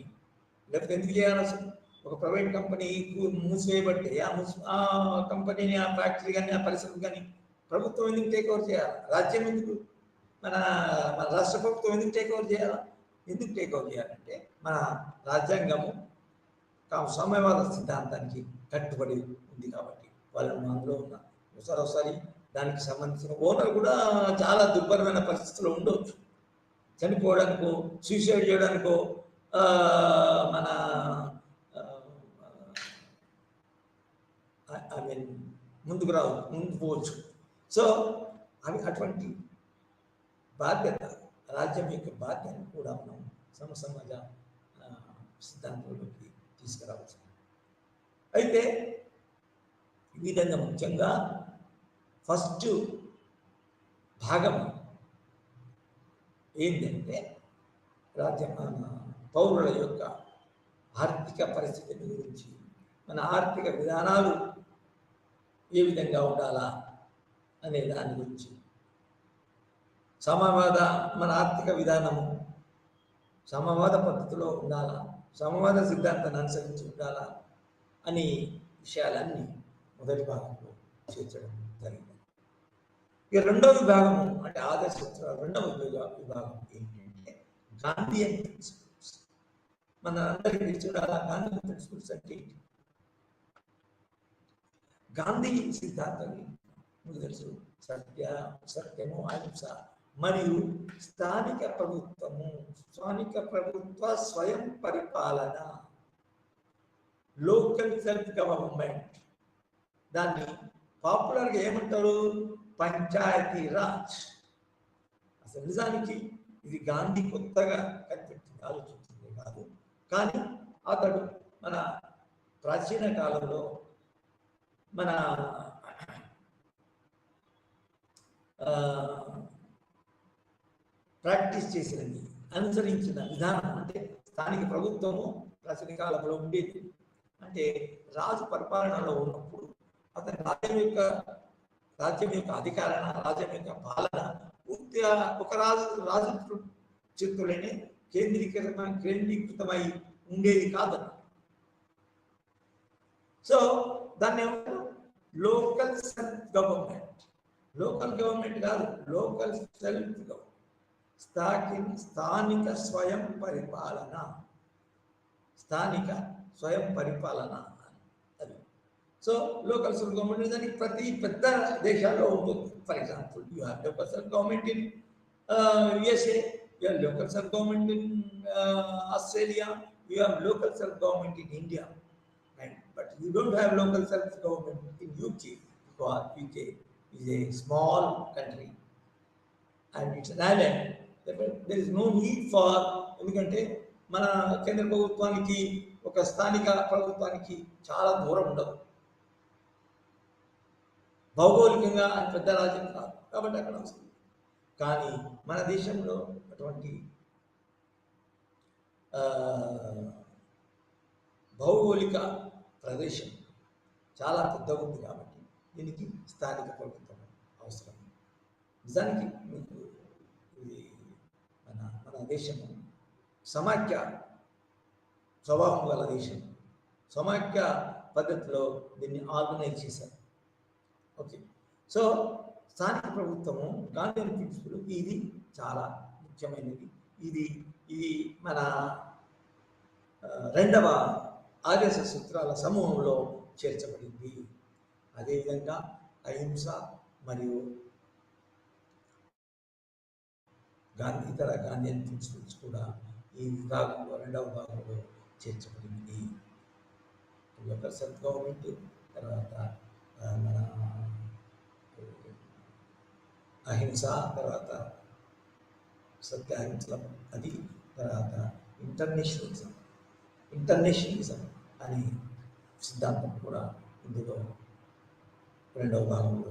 లేకపోతే ఎందుకు చేయాల్సి, ఒక ప్రైవేట్ కంపెనీ మూసివేయబడితే ఆ కంపెనీని, ఆ ఫ్యాక్టరీ కానీ, ఆ పరిశ్రమ కానీ ప్రభుత్వం ఎందుకు టేక్ఓవర్ చేయాలి? రాజ్యం ఎందుకు, మన రాష్ట్ర ప్రభుత్వం ఎందుకు టేక్ఓవర్ చేయాలి? ఎందుకు టేక్ఓవర్ చేయాలంటే మన రాజ్యాంగము సమయవాద సిద్ధాంతానికి కట్టుబడి ఉంది కాబట్టి వాళ్ళని అందులో ఉన్న ఒకసారి దానికి సంబంధించిన ఓనర్ కూడా చాలా దుర్భరమైన పరిస్థితుల్లో ఉండవచ్చు. చనిపోవడానికో, సూసైడ్ చేయడానికో మన ముందు పోవచ్చు. సో అవి అటువంటి బాధ్యత, రాజ్యం యొక్క బాధ్యతను కూడా మనం సమసమాజ సిద్ధాంతంలోకి తీసుకురావచ్చు. అయితే ఈ విధంగా ముఖ్యంగా ఫస్ట్ భాగం ఏంటంటే పౌరుల యొక్క ఆర్థిక పరిస్థితి గురించి, మన ఆర్థిక విధానాలు ఏ విధంగా ఉండాలా అనే దాని గురించి, మన ఆర్థిక విధానము సమవాద పద్ధతిలో ఉండాలా, సమవాద సిద్ధాంతాన్ని అనుసరించి ఉండాలా అని విషయాలన్నీ మొదటి భాగంలో చేర్చడం జరిగింది. ఇక రెండవ విభాగము అంటే ఆదర్శ సూత్రాలు రెండవ విభాగం ఏంటంటే గాంధీయన్ ప్రిన్సిపల్స్. మన అందరికీ చూడాలా గాంధీ ప్రిన్సిపల్స్ అంటే ఏంటి? గాంధీ సిద్ధాంతం మీకు తెలుసు, సత్యము, అహింస మరియు స్థానిక ప్రభుత్వ స్వయం పరిపాలన, లోకల్ సెల్ఫ్ గవర్నమెంట్. దాన్ని పాపులర్గా ఏమంటారు? పంచాయతీ రాజ్. అసలు నిజానికి ఇది గాంధీ కొత్తగా కనిపెట్టింది, ఆలోచించింది కాదు. కానీ అతడు మన ప్రాచీన కాలంలో మన ప్రాక్టీస్ చేసినది, అనుసరించిన విధానం అంటే స్థానిక ప్రభుత్వము ప్రాచీన కాలంలో ఉండేది. అంటే రాజు పరిపాలనలో ఉన్నప్పుడు అతని రాజ్యం యొక్క అధికారణ, రాజ్యం యొక్క పాలన పూర్తిగా ఒక రాజు చేతుల్లోనే కేంద్రీకృతమై ఉండేది కాదు. సో దాన్ని ఏమంటారు? Local self government. Local government కాదు, లోకల్ సెల్ఫ్ గవర్నమెంట్, స్థానిక స్వయం పరిపాలన, స్థానిక స్వయం పరిపాలన అది. సో లోకల్ సెల్ఫ్ గవర్నమెంట్ దానికి ప్రతి పెద్ద దేశాల్లో ఉంటుంది. For example you have local self government in USA, you have local self government in Australia, you have local self government in India, and but you don't have local self government in UK because UK is a small country and it's an island. There is no need for, ఎందుకంటే మన కేంద్ర ప్రభుత్వానికి ఒక స్థానిక ప్రభుత్వానికి చాలా దూరం ఉండదు, భౌగోళికంగా అది పెద్ద రాజ్యం కాదు కాబట్టి అక్కడ వస్తుంది. కానీ మన దేశంలో అటువంటి భౌగోళిక ప్రదేశం చాలా పెద్దగా ఉంది కాబట్టి దీనికి స్థానిక ప్రభుత్వం అవసరం. నిజానికి మీకు ఇది మన దేశము సమాఖ్య స్వభావం గల దేశం, సమాఖ్య పద్ధతిలో దీన్ని ఆర్గనైజ్ చేశారు. ఓకే, సో స్థానిక ప్రభుత్వము గాంధీ ప్రిన్సిపల్ ఇది చాలా ముఖ్యమైనది. ఇది మన రెండవ ఆదేశ సూత్రాల సమూహంలో చేర్చబడింది. అదేవిధంగా అహింస మరియు ఇతర గాంధీ ప్రిన్సిపల్స్ కూడా ఈ విభాగంలో రెండవ భాగంలో చేర్చబడింది. లోకల్ సెల్ఫ్ గవర్నమెంట్, తర్వాత మన అహింస, తర్వాత సత్యాహింసలం, అది తర్వాత ఇంటర్నేషనలిజం అనే సిద్ధాంతం కూడా ఇందులో రెండవ భాగంలో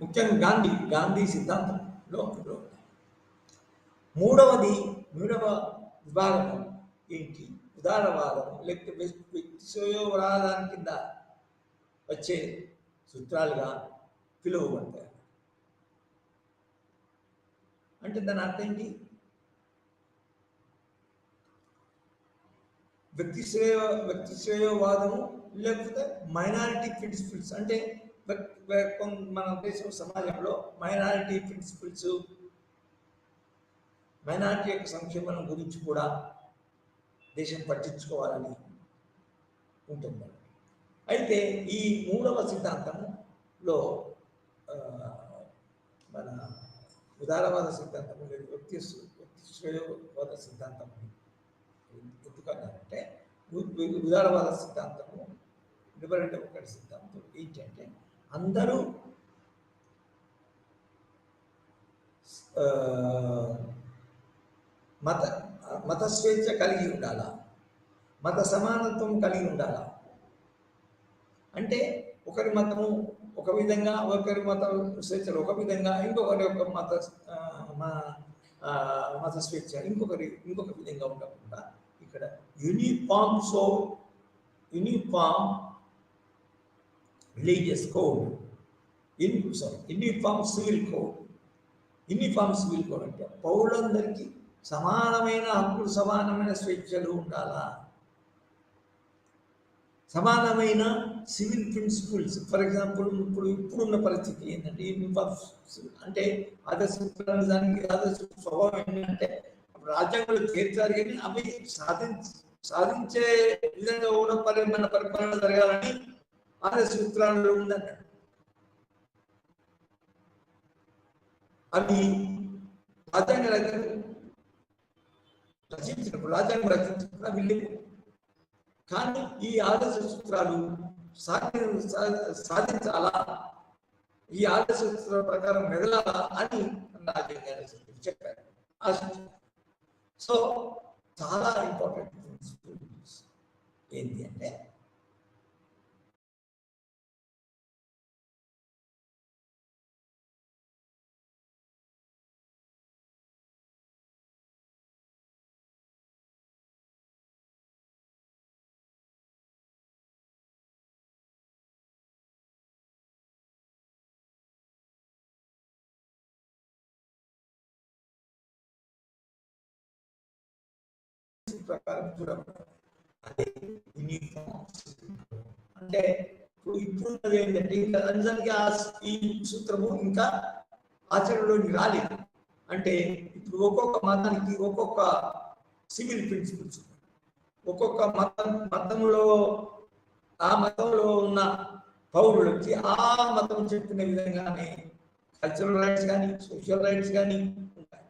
ముఖ్యంగా గాంధీ సిద్ధాంతంలో ఇందులో మూడవ విభాగం ఏంటి? ఉదారవాదం, లేకపోతే వ్యక్తిస్వయోవాదాన్ని కింద వచ్చే సూత్రాలుగా పిలువబడతాయి. అంటే దాని అర్థం ఏంటి? వ్యక్తిశ్రేయోవాదము లేకపోతే మైనారిటీ ప్రిన్సిపల్స్. అంటే మన దేశం సమాజంలో మైనారిటీ ప్రిన్సిపల్స్, మైనారిటీ యొక్క సంక్షేమం గురించి కూడా దేశం పట్టించుకోవాలని ఉంటుంది. అయితే ఈ మూడవ సిద్ధాంతంలో మన ఉదారవాద సిద్ధాంతం లేదు, వ్యక్తిశ్రేయోవాద సిద్ధాంతం ఎందుకన్నారంటే ఉదారవాద సిద్ధాంతము లిబరల్ ఒకటి సిద్ధాంతం ఏంటంటే అందరూ మత స్వేచ్ఛ కలిగి ఉండాలా, మత సమానత్వం కలిగి ఉండాలా. అంటే ఒకరి మతము ఒక విధంగా, ఒకరి మత స్వేచ్ఛలు ఒక విధంగా, ఇంకొకరి యొక్క మత స్వేచ్ఛ ఇంకొక విధంగా ఉండకుండా ఇక్కడ uniform religious code, uniform civil code అంటే పౌరులందరికీ సమానమైన హక్కులు, సమానమైన స్వేచ్ఛలు ఉండాలా, సమానమైన సివిల్ ప్రిన్సిపల్స్. ఫర్ ఎగ్జాంపుల్ ఇప్పుడున్న పరిస్థితి ఏంటంటే అంటే ఆదర్శ స్వభావం ఏంటంటే రాజ్యాంగంలో చేర్చారు కానీ అవి సాధించే విధంగా కూడా మన పరిపాలన జరగాలని ఆదర్శ సూత్రాలలో ఉందన్నాడు. అవి రాజ్యాంగం రచించినప్పుడు అవి లేవు. కానీ ఈ ఆదర్శ సూత్రాలు సాధించాలా, ఈ ఆదర్శ సూత్రాల ప్రకారం మెదలాలా అని రాజ్యాంగాన్ని చెప్పారు. సో చాలా ఇంపార్టెంట్ ప్రిన్సిపల్స్ ఏంటి అంటే ప్రకారం చూడబడాలి. అదే యూనిఫామ్ అంటే ఇప్పుడున్నది ఏంటంటే ఇంకా నిజానికి ఈ సూత్రము ఇంకా ఆచరణలోకి రాలేదు. అంటే ఇప్పుడు ఒక్కొక్క మతానికి ఒక్కొక్క సివిల్ ప్రిన్సిపల్స్, ఒక్కొక్క మతంలో ఆ మతంలో ఉన్న పౌరులకి ఆ మతం చెప్పిన విధంగానే కల్చరల్ రైట్స్ కానీ సోషల్ రైట్స్ కానీ ఉంటాయి.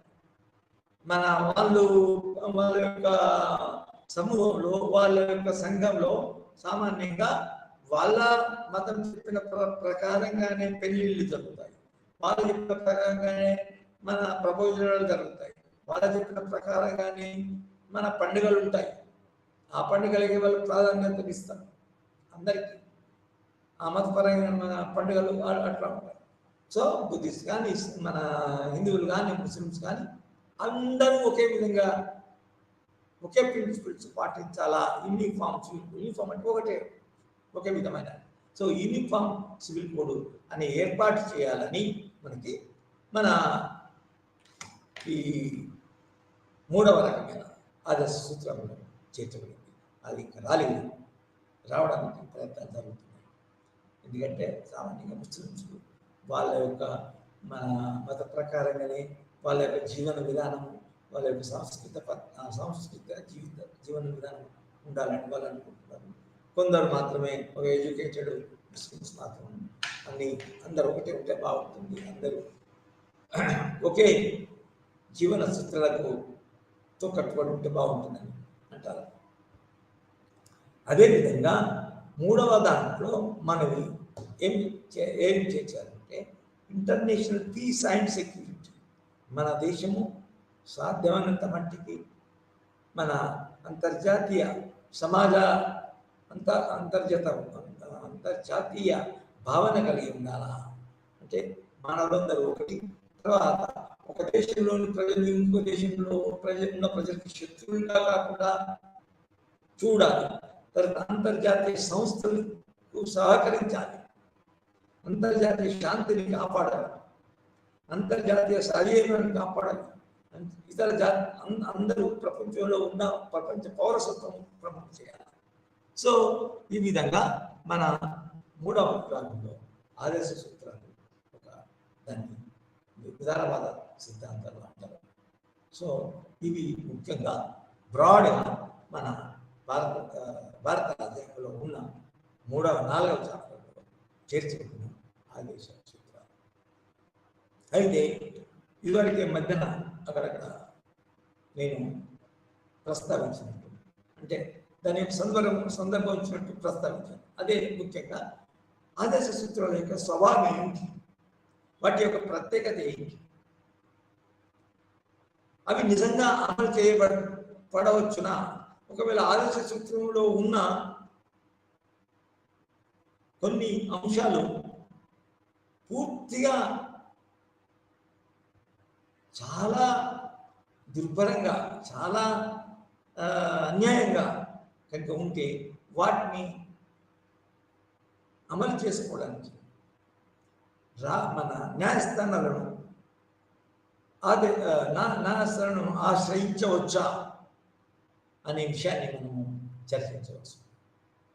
మన వాళ్ళ యొక్క సమూహంలో వాళ్ళ యొక్క సంఘంలో సామాన్యంగా వాళ్ళ మతం చెప్పిన ప్రకారంగానే పెళ్లిళ్ళు జరుగుతాయి. వాళ్ళు చెప్పిన ప్రకారంగానే మన ప్రపోజల్ జరుగుతాయి. వాళ్ళు చెప్పిన ప్రకారంగానే మన పండుగలు ఉంటాయి. ఆ పండుగలకి వాళ్ళు ప్రాధాన్యత ఇస్తారు. అందరికీ ఆ మతపరమైన మన పండుగలు అట్లా ఉంటాయి. సో బుద్ధిస్ట్ కానీ మన హిందువులు కానీ ముస్లిమ్స్ కానీ అందరూ ఒకే విధంగా ఒకే ప్రిన్సిపల్స్ పాటించాలా. యూనిఫామ్ అంటే ఒకే విధమైన సో యూనిఫామ్ సివిల్ కోడ్ అని ఏర్పాటు చేయాలని మనకి మన ఈ 3వ రకమైన ఆదర్శ సూత్రంలో చేర్చబడింది. అది ఇంకా రావడానికి ప్రయత్నాలు జరుగుతున్నాయి. ఎందుకంటే సామాన్యంగా ముస్లిమ్స్ వాళ్ళ యొక్క మన మత ప్రకారంగానే వాళ్ళ యొక్క జీవన విధానము, వాళ్ళ యొక్క సాంస్కృతిక జీవన విధానం ఉండాలని వాళ్ళు అనుకుంటున్నారు. కొందరు మాత్రమే ఒక ఎడ్యుకేటెడ్ ముస్లిమ్స్ మాత్రం అందరూ ఒకటే ఉంటే బాగుంటుంది, అందరూ ఒకే జీవన సూత్రాలతో కట్టుబడి ఉంటే బాగుంటుందని అంటారు. అదేవిధంగా 3వ దాంట్లో మనవి ఏం చేశారంటే ఇంటర్నేషనల్ పీస్ అండ్ సెక్యూరిటీ. మన దేశము సాధ్యమైనంత మట్టికి మన అంతర్జాతీయ సమాజ అంతర్జాతీయ భావన కలిగి ఉండాలా. అంటే మానవులందరూ ఒకటి. తర్వాత ఒక దేశంలోని ప్రజలు ఇంకో దేశంలో ఉన్న ప్రజలకు శత్రువులుగా కాకుండా చూడాలి. తర్వాత అంతర్జాతీయ సంస్థలకు సహకరించాలి, అంతర్జాతీయ శాంతిని కాపాడాలి, అంతర్జాతీయ సహజీవనాన్ని కాపాడాలి. ఇతర అందరూ ప్రపంచంలో ఉన్న ప్రపంచ పౌరసత్వం ప్రమోట్ చేయాలి. సో ఈ విధంగా మన 3వ విభాగంలో ఆదర్శ సూత్రాలు దాన్ని ఉదారవాద సిద్ధాంతాలు అంటారు. సో ఇవి ముఖ్యంగా బ్రాడ్గా మన భారత రాజ్యాంగంలో ఉన్న 4వ చాప్టర్లో చేర్చుకున్న ఆదేశ సూత్రాలు. అయితే ఇదివరకే మధ్యన అక్కడక్కడ నేను ప్రస్తావించినట్టు, అంటే దాని యొక్క సందర్భం వచ్చినట్టు ప్రస్తావించాను. అదే ముఖ్యంగా ఆదర్శ సూత్రాల యొక్క స్వభావం ఏంటి, వాటి యొక్క ప్రత్యేకత ఏంటి, అవి నిజంగా అమలు చేయబడవచ్చునా, ఒకవేళ ఆదర్శ సూత్రంలో ఉన్న కొన్ని అంశాలు పూర్తిగా చాలా దుర్భరంగా చాలా అన్యాయంగా కనుక ఉంటే వాటిని అమలు చేసుకోవడానికి మన న్యాయస్థానాలను ఆశ్రయించవచ్చా అనే విషయాన్ని మనము చర్చించవచ్చు.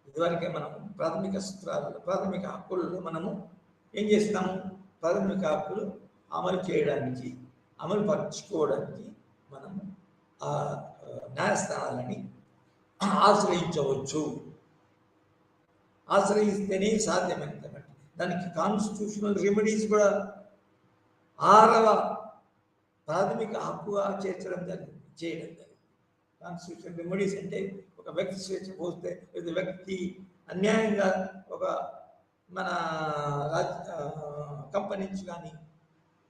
ఇదివరకే మనం ప్రాథమిక హక్కులలో మనము ఏం చేస్తాము, ప్రాథమిక హక్కులు అమలు పరుచుకోవడానికి మనము ఆ న్యాయస్థానాలని ఆశ్రయించవచ్చు. ఆశ్రయిస్తేనే సాధ్యమైనంత బట్టి దానికి కాన్స్టిట్యూషనల్ రెమెడీస్ కూడా 6వ ప్రాథమిక హక్కుగా చేయడం జరిగింది. కాన్స్టిట్యూషనల్ రెమెడీస్ అంటే ఒక వ్యక్తి స్వేచ్ఛ పోస్తే లేదా వ్యక్తి అన్యాయంగా ఒక మన కంపెనీ నుంచి కానీ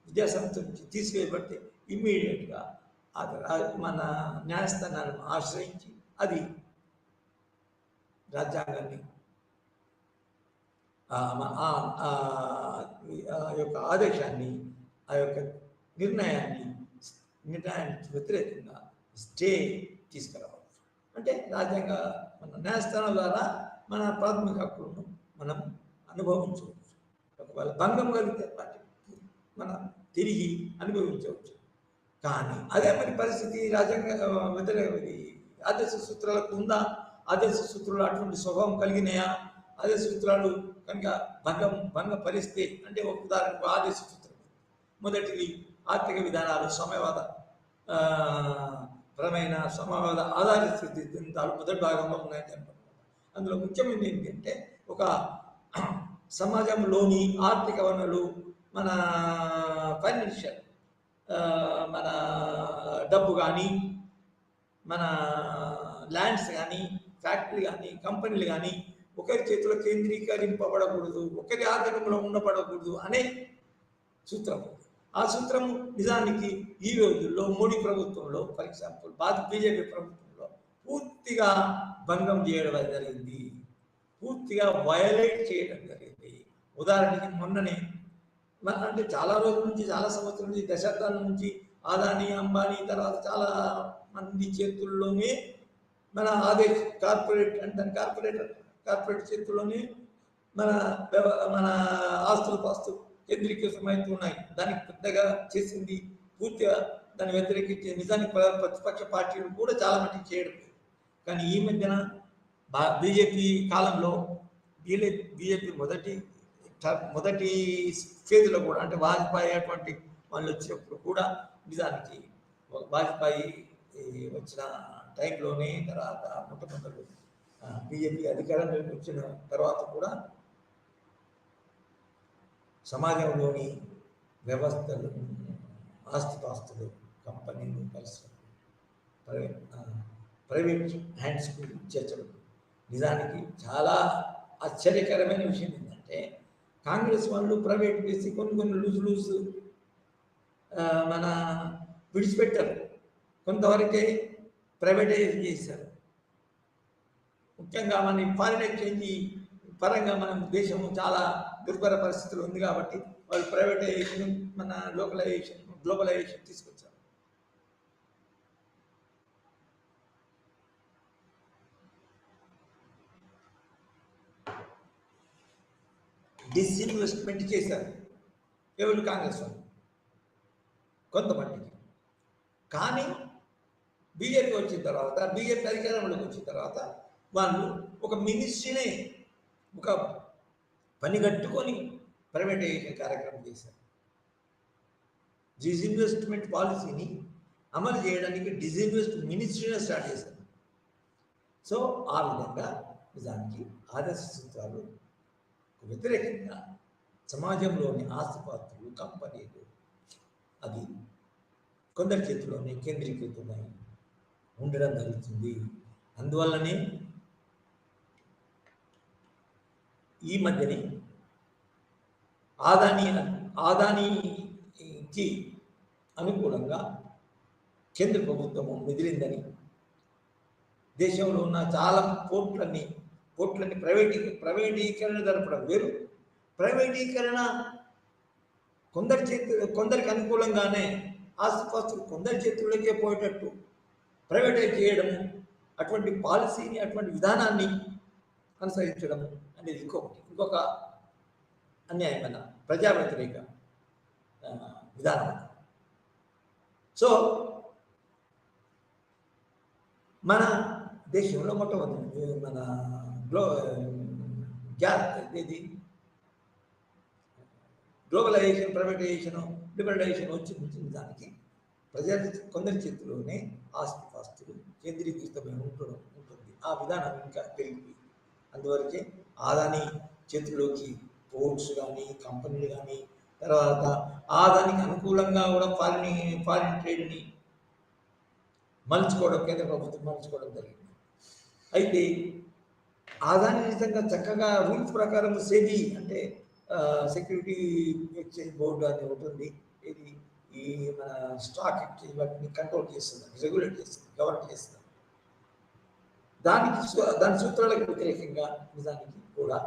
విద్యాసంస్థ నుంచి తీసివేయబడితే ఇమ్మీడియట్గా మన న్యాయస్థానాలను ఆశ్రయించి అది రాజ్యాంగాన్ని యొక్క ఆదేశాన్ని ఆ యొక్క నిర్ణయానికి వ్యతిరేకంగా స్టే తీసుకురావచ్చు. అంటే రాజ్యాంగ మన న్యాయస్థానం ద్వారా మన ప్రాథమిక హక్కులను మనం అనుభవించవచ్చు. ఒకవేళ భంగం కలిగితే మనం తిరిగి అనుభవించవచ్చు. కానీ అదే మరి పరిస్థితి రాజ్యాంగ వ్యతిరేక ఆదర్శ సూత్రాలకు ఉందా? ఆదర్శ సూత్రాలు అటువంటి స్వభావం కలిగినాయా ఆదేశ సూత్రాలు కనుక భంగపరిస్తే అంటే ఒక ఉదాహరణకు ఆదేశ సూత్రం మొదటిది ఆర్థిక విధానాలు సమయవాద పరమైన సమయవాద ఆధారిత సిద్ధాంతాలు మొదటి భాగంలో ఉన్నాయని చెప్పారు. అందులో ముఖ్యమైనది ఏంటంటే ఒక సమాజంలోని ఆర్థిక వనరులు మన ఫైనాన్షియల్ మన డబ్బు కానీ మన ల్యాండ్స్ కానీ ఫ్యాక్టరీలు కానీ కంపెనీలు కానీ ఒకరి చేతిలో కేంద్రీకరింపబడకూడదు, ఒకరి ఆధీనంలో ఉండబడకూడదు అనే సూత్రం. ఆ సూత్రం నిజానికి ఈ రోజుల్లో మోడీ ప్రభుత్వంలో ఫర్ ఎగ్జాంపుల్ బీజేపీ ప్రభుత్వంలో పూర్తిగా భంగం చేయడం జరిగింది, పూర్తిగా వయలేట్ చేయడం జరిగింది. ఉదాహరణకి మొన్ననే అంటే చాలా రోజుల నుంచి, చాలా సంవత్సరాల నుంచి, దశాబ్దాల నుంచి అదానీ అంబానీ తర్వాత చాలా మంది చేతుల్లోనే మన ఆదేశ్ కార్పొరేట్ చేతుల్లోనే మన మన ఆస్తులు కేంద్రీకృతమవుతున్నాయి. దానికి పెద్దగా చేసింది పూర్తిగా దాన్ని వ్యతిరేకించే నిజానికి ప్రతిపక్ష పార్టీలు కూడా చాలా మటుకు చేయడం. కానీ ఈ మధ్యన బీజేపీ కాలంలో బీజేపీ మొదటి స్టేజ్లో కూడా అంటే వాజ్పేయి అటువంటి వాళ్ళు వచ్చినప్పుడు కూడా నిజానికి వాజ్పేయి వచ్చిన టైంలోనే తర్వాత మొట్టమొదటి బీజేపీ అధికారంలోకి వచ్చిన తర్వాత కూడా సమాజంలోని వ్యవస్థలు ఆస్తిపాస్తులు కంపెనీలు పరిశ్రమలు ప్రైవేట్ హ్యాండ్స్కు చేర్చడం నిజానికి చాలా ఆశ్చర్యకరమైన విషయం ఏంటంటే కాంగ్రెస్ వాళ్ళు ప్రైవేట్ చేసి కొన్ని లూజ్ మన విడిచిపెట్టారు, కొంతవరకే ప్రైవేటైజ్ చేశారు. ముఖ్యంగా మన ఫారిన్ ఎక్స్చేంజ్ పరంగా మన దేశము చాలా దుర్భర పరిస్థితులు ఉంది కాబట్టి వాళ్ళు ప్రైవేటైజేషన్ మన గ్లోబలైజేషన్ తీసుకొచ్చారు. డిస్ఇన్వెస్ట్మెంట్ చేశారు ఎవరు? కాంగ్రెస్ వాళ్ళు కొంతమందికి. కానీ బీజేపీ వచ్చిన తర్వాత, బీజేపీ అధికారంలోకి వచ్చిన తర్వాత వాళ్ళు ఒక మినిస్ట్రీనే ఒక పని కట్టుకొని ప్రైవేటైజేషన్ కార్యక్రమం చేశారు. డిస్ఇన్వెస్ట్మెంట్ పాలసీని అమలు చేయడానికి డిస్ఇన్వెస్ట్ మినిస్ట్రీనే స్టార్ట్ చేశారు. సో ఆ విధంగా నిజానికి ఆదర్శ సూత్రాలు వ్యతిరేకంగా సమాజంలోని ఆస్తిపాస్తులు కంపెనీలు అది కొందరి చేతిలోనే కేంద్రీకృతమై ఉండడం జరుగుతుంది. అందువల్లనే ఈ మధ్యనే ఆదానికి అనుకూలంగా కేంద్ర ప్రభుత్వము మెదిలిందని, దేశంలో ఉన్న చాలా పోర్ట్లన్నీ ప్రైవేటీకరణ జరపడం వేరు, ప్రైవేటీకరణ కొందరికి అనుకూలంగానే ఆస్తిపాస్తులు కొందరి చేతుల్లోకే పోయేటట్టు ప్రైవేటైజ్ చేయడము, అటువంటి పాలసీని అటువంటి విధానాన్ని అనుసరించడము అనేది ఇంకొక అన్యాయమైన ప్రజా వ్యతిరేక విధానం. సో మన దేశంలో మొట్టమొదటి మన గ్లోబలైజేషన్, ప్రైవేటైజేషన్, లిబరలైజేషన్ వచ్చిన దానికి కొందరి చేతిలోనే ఆస్తిపాస్తులు కేంద్రీకృతమై ఉంటుంది. ఆ విధానం ఇంకా పెరిగి అందువరకే ఆదాని చేతుల్లోకి పోర్ట్స్ కానీ కంపెనీలు కానీ తర్వాత ఆదానికి అనుకూలంగా కూడా ఫారిన్ ట్రేడ్ని కేంద్ర ప్రభుత్వం మలుచుకోవడం జరిగింది. అయితే ఆదాని నిజంగా చక్కగా రూల్స్ ప్రకారం సెబీ అంటే సెక్యూరిటీ ఎక్స్చేంజ్ బోర్డు అని ఉంటుంది, ఇది ఈ మన స్టాక్ ఎక్స్చేంజ్ వాటిని కంట్రోల్ చేస్తుంది, రెగ్యులేట్ చేస్తుంది, గవర్న్ చేస్తుంది. దాని సూత్రాలకు వ్యతిరేకంగా నిజానికి కూడా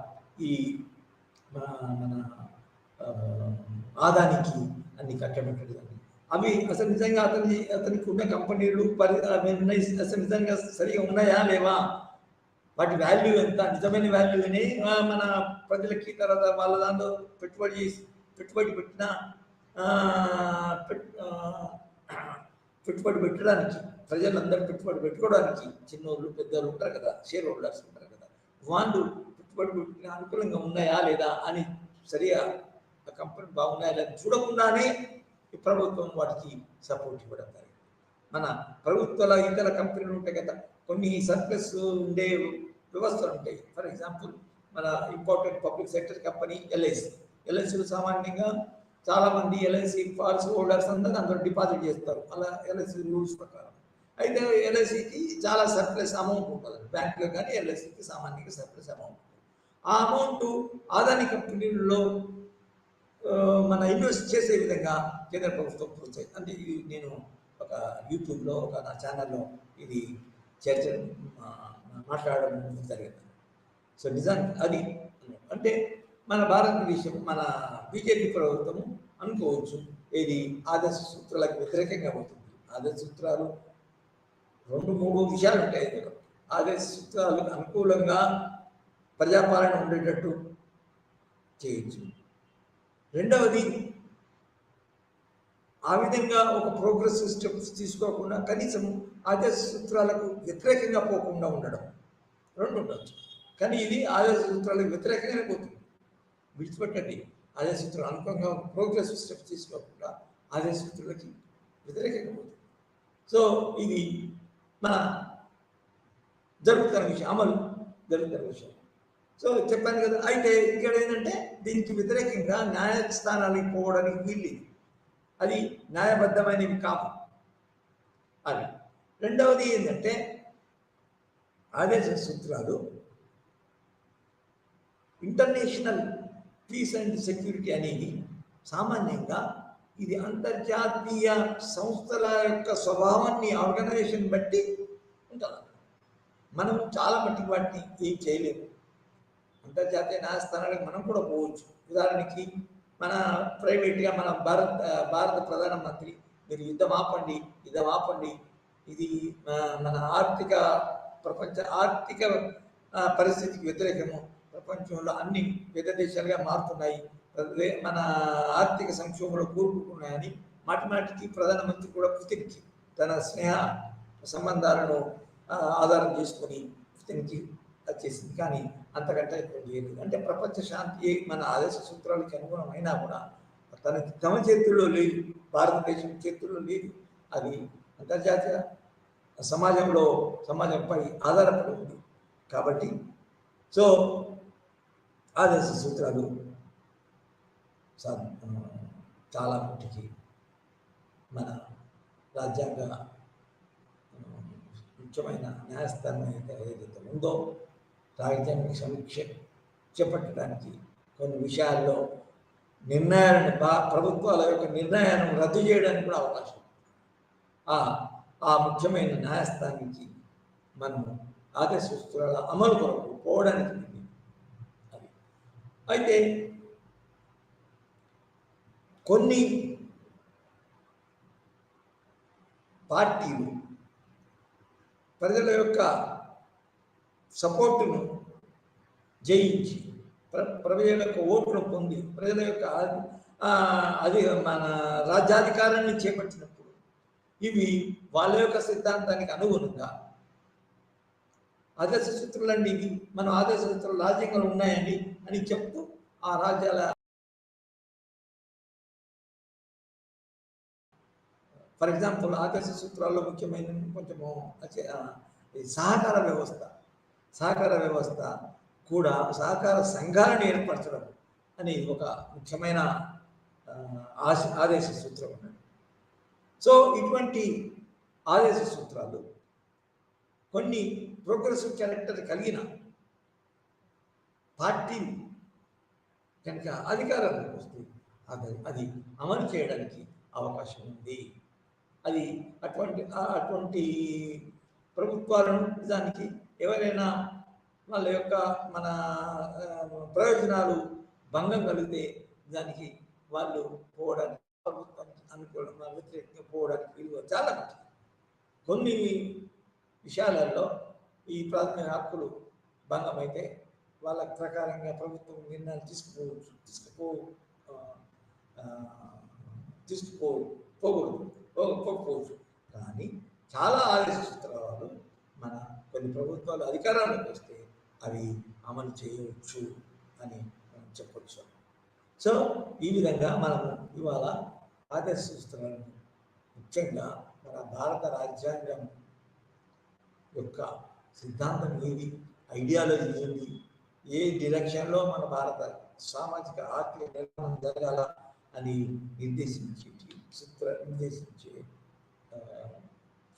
ఈ మన ఆదానికి అన్ని కట్టబెట్టడం, అవి అసలు నిజంగా అతనికి ఉన్న కంపెనీలు అసలు నిజంగా సరిగా ఉన్నాయా లేవా, వాటి వాల్యూ ఎంత, నిజమైన వాల్యూని మన ప్రజలకి తర్వాత వాళ్ళ దాంట్లో పెట్టుబడి పెట్టడానికి ప్రజలందరూ పెట్టుబడి పెట్టుకోవడానికి చిన్నోళ్ళు పెద్దోళ్ళు ఉంటారు కదా, షేర్ హోల్డర్స్ ఉంటారు కదా, వాళ్ళు పెట్టుబడి అనుకూలంగా ఉన్నాయా లేదా అని సరిగా ఆ కంపెనీ బాగున్నాయా లేదా చూడకుండానే ఈ ప్రభుత్వం వాటికి సపోర్ట్ ఇవ్వడం జరిగింది. మన ప్రభుత్వాల ఇతర కంపెనీలు ఉంటాయి కదా, కొన్ని సర్ప్లస్ ఉండే వ్యవస్థలు ఉంటాయి. ఫర్ ఎగ్జాంపుల్ మన ఇంపార్టెంట్ పబ్లిక్ సెక్టర్ కంపెనీ ఎల్ఐసిలు సామాన్యంగా చాలామంది ఎల్ఐసి పాలసీ హోల్డర్స్ అందరూ అందులో డిపాజిట్ చేస్తారు, అలా ఎల్ఐసి రూల్స్ ప్రకారం. అయితే ఎల్ఐసికి చాలా సర్ప్లస్ అమౌంట్ ఉంటుంది బ్యాంకులో, కానీ ఎల్ఐసికి సామాన్యంగా సర్ప్లస్ అమౌంట్ ఉంటుంది. ఆ అమౌంట్ ఆదాని కంపెనీల్లో మన ఇన్వెస్ట్ చేసే విధంగా కేంద్ర ప్రభుత్వం ప్రోత్సహించింది. అంటే ఇది నేను ఒక యూట్యూబ్లో ఒక నా ఛానల్లో ఇది చర్చ మాట్లాడడం జరిగింది. సో నిజానికి అది అంటే మన భారతదేశం, మన బీజేపీ ప్రభుత్వము అనుకోవచ్చు ఇది ఆదర్శ సూత్రాలకు వ్యతిరేకంగా అవుతుంది. ఆదర్శ సూత్రాలు 2-3 విషయాలు ఉంటాయి. ఆదర్శ సూత్రాలకు అనుకూలంగా ప్రజాపాలన ఉండేటట్టు చేయొచ్చు. రెండవది, ఆ విధంగా ఒక ప్రోగ్రెసివ్ స్టెప్స్ తీసుకోకుండా కనీసం ఆదర్శ సూత్రాలకు వ్యతిరేకంగా పోకుండా ఉండడం, 2 ఉండొచ్చు. కానీ ఇది ఆదర్శ సూత్రాలకు వ్యతిరేకంగానే పోతుంది. విడిచిపెట్టండి, ఆదర్శ సూత్రాలు అనుకూలంగా ప్రోగ్రెసివ్ స్టెప్స్ తీసుకోకుండా ఆదర్శ సూత్రాలకి వ్యతిరేకంగా పోతుంది. సో ఇది మన జరుగుతున్న విషయం, అమలు జరుగుతున్న విషయం. సో చెప్పాను కదా. అయితే ఇక్కడ ఏంటంటే దీనికి వ్యతిరేకంగా న్యాయస్థానాలకు పోవడానికి వీల్లేదు, అది న్యాయబద్ధమైనవి కాదు అది. రెండవది ఏంటంటే ఆదేశ సూత్రాలు ఇంటర్నేషనల్ పీస్ అండ్ సెక్యూరిటీ అనేది సామాన్యంగా ఇది అంతర్జాతీయ సంస్థల యొక్క స్వభావాన్ని, ఆర్గనైజేషన్ బట్టి ఉంటుంది. మనం చాలా మట్టికి వాటిని ఏం చేయలేము. అంతర్జాతీయ న్యాయస్థానాలకు మనం కూడా పోవచ్చు. ఉదాహరణకి మన ప్రైవేట్గా మన భారత ప్రధానమంత్రి మీరు యుద్ధం ఆపండి, ఇది మన ప్రపంచ ఆర్థిక పరిస్థితికి వ్యతిరేకము, ప్రపంచంలో అన్ని పెద్ద దేశాలుగా మారుతున్నాయి, మన ఆర్థిక సంక్షోభంలో కూరుకున్నాయని మాటిమాటికి ప్రధానమంత్రి కూడా పుతిన్కి తన స్నేహ సంబంధాలను ఆధారం చేసుకొని పుతిన్కి వచ్చేసింది. కానీ అంతకంటే ఎక్కువ లేదు. అంటే ప్రపంచ శాంతి మన ఆదేశ సూత్రాలకి అనుగుణమైనా కూడా తమ చేతుల్లో లేదు, భారతదేశం చేతుల్లో లేదు. అది అంతర్జాతీయ సమాజంపై ఆధారపడి ఉంది. కాబట్టి సో ఆదేశ సూత్రాలు చాలా మట్టికి మన రాజ్యాంగ ముఖ్యమైన న్యాయస్థానం ఏదైతే ఉందో రాజ్యాంగ సమీక్ష చేపట్టడానికి కొన్ని విషయాల్లో నిర్ణయాలను ప్రభుత్వాల యొక్క నిర్ణయాలను రద్దు చేయడానికి కూడా అవకాశం. ఆ ముఖ్యమైన న్యాయస్థానానికి మనము ఆదేశ సూత్రాల అమలు కొరకు పోవడానికి అది. అయితే కొన్ని పార్టీలు ప్రజల యొక్క సపోర్టును జయించి ప్రజల యొక్క ఓటును పొంది ప్రజల యొక్క అది మన రాజ్యాధికారాన్ని చేపట్టినప్పుడు ఇవి వాళ్ళ యొక్క సిద్ధాంతానికి అనుగుణంగా ఆదర్శ సూత్రాలండి, ఇవి మనం ఆదర్శ సూత్రాలు రాజ్యాంగాలు ఉన్నాయండి అని చెప్తూ ఆ రాజ్యాల ఫర్ ఎగ్జాంపుల్ ఆదర్శ సూత్రాల్లో ముఖ్యమైన కొంచెము సహకార వ్యవస్థ కూడా సహకార సంఘాలను ఏర్పరచడం అనేది ఒక ముఖ్యమైన ఆదేశ సూత్రం ఉన్నది. సో ఇటువంటి ఆదేశ సూత్రాలు కొన్ని ప్రోగ్రెసివ్ క్యారెక్టర్ కలిగిన పార్టీ కనుక అధికారంలోకి వస్తే అది అమలు చేయడానికి అవకాశం ఉంది. అది అటువంటి ప్రభుత్వాలను నిజానికి ఎవరైనా వాళ్ళ యొక్క మన ప్రయోజనాలు భంగం కలిగితే దానికి వాళ్ళు పోవడానికి, ప్రభుత్వానికి అనుకూలంగా వ్యతిరేకంగా పోవడానికి విలువ చాలా మంచిది. కొన్ని విషయాలలో ఈ ప్రాథమిక హక్కులు భంగమైతే వాళ్ళ ప్రకారంగా ప్రభుత్వం నిర్ణయాలు తీసుకోకపోవచ్చు. కానీ చాలా ఆదేశ సూత్రాలు మన కొన్ని ప్రభుత్వాలు అధికారంలోకి వస్తే అవి అమలు చేయవచ్చు అని మనం చెప్పొచ్చు. సో ఈ విధంగా మనము ఇవాళ ఆదర్శ సూత్రాలను ముఖ్యంగా మన భారత రాజ్యాంగం యొక్క సిద్ధాంతం ఏది, ఐడియాలజీ ఏంటి, ఏ డిరెక్షన్లో మన భారత సామాజిక ఆర్థిక నిర్మాణం జరగాల అని నిర్దేశించే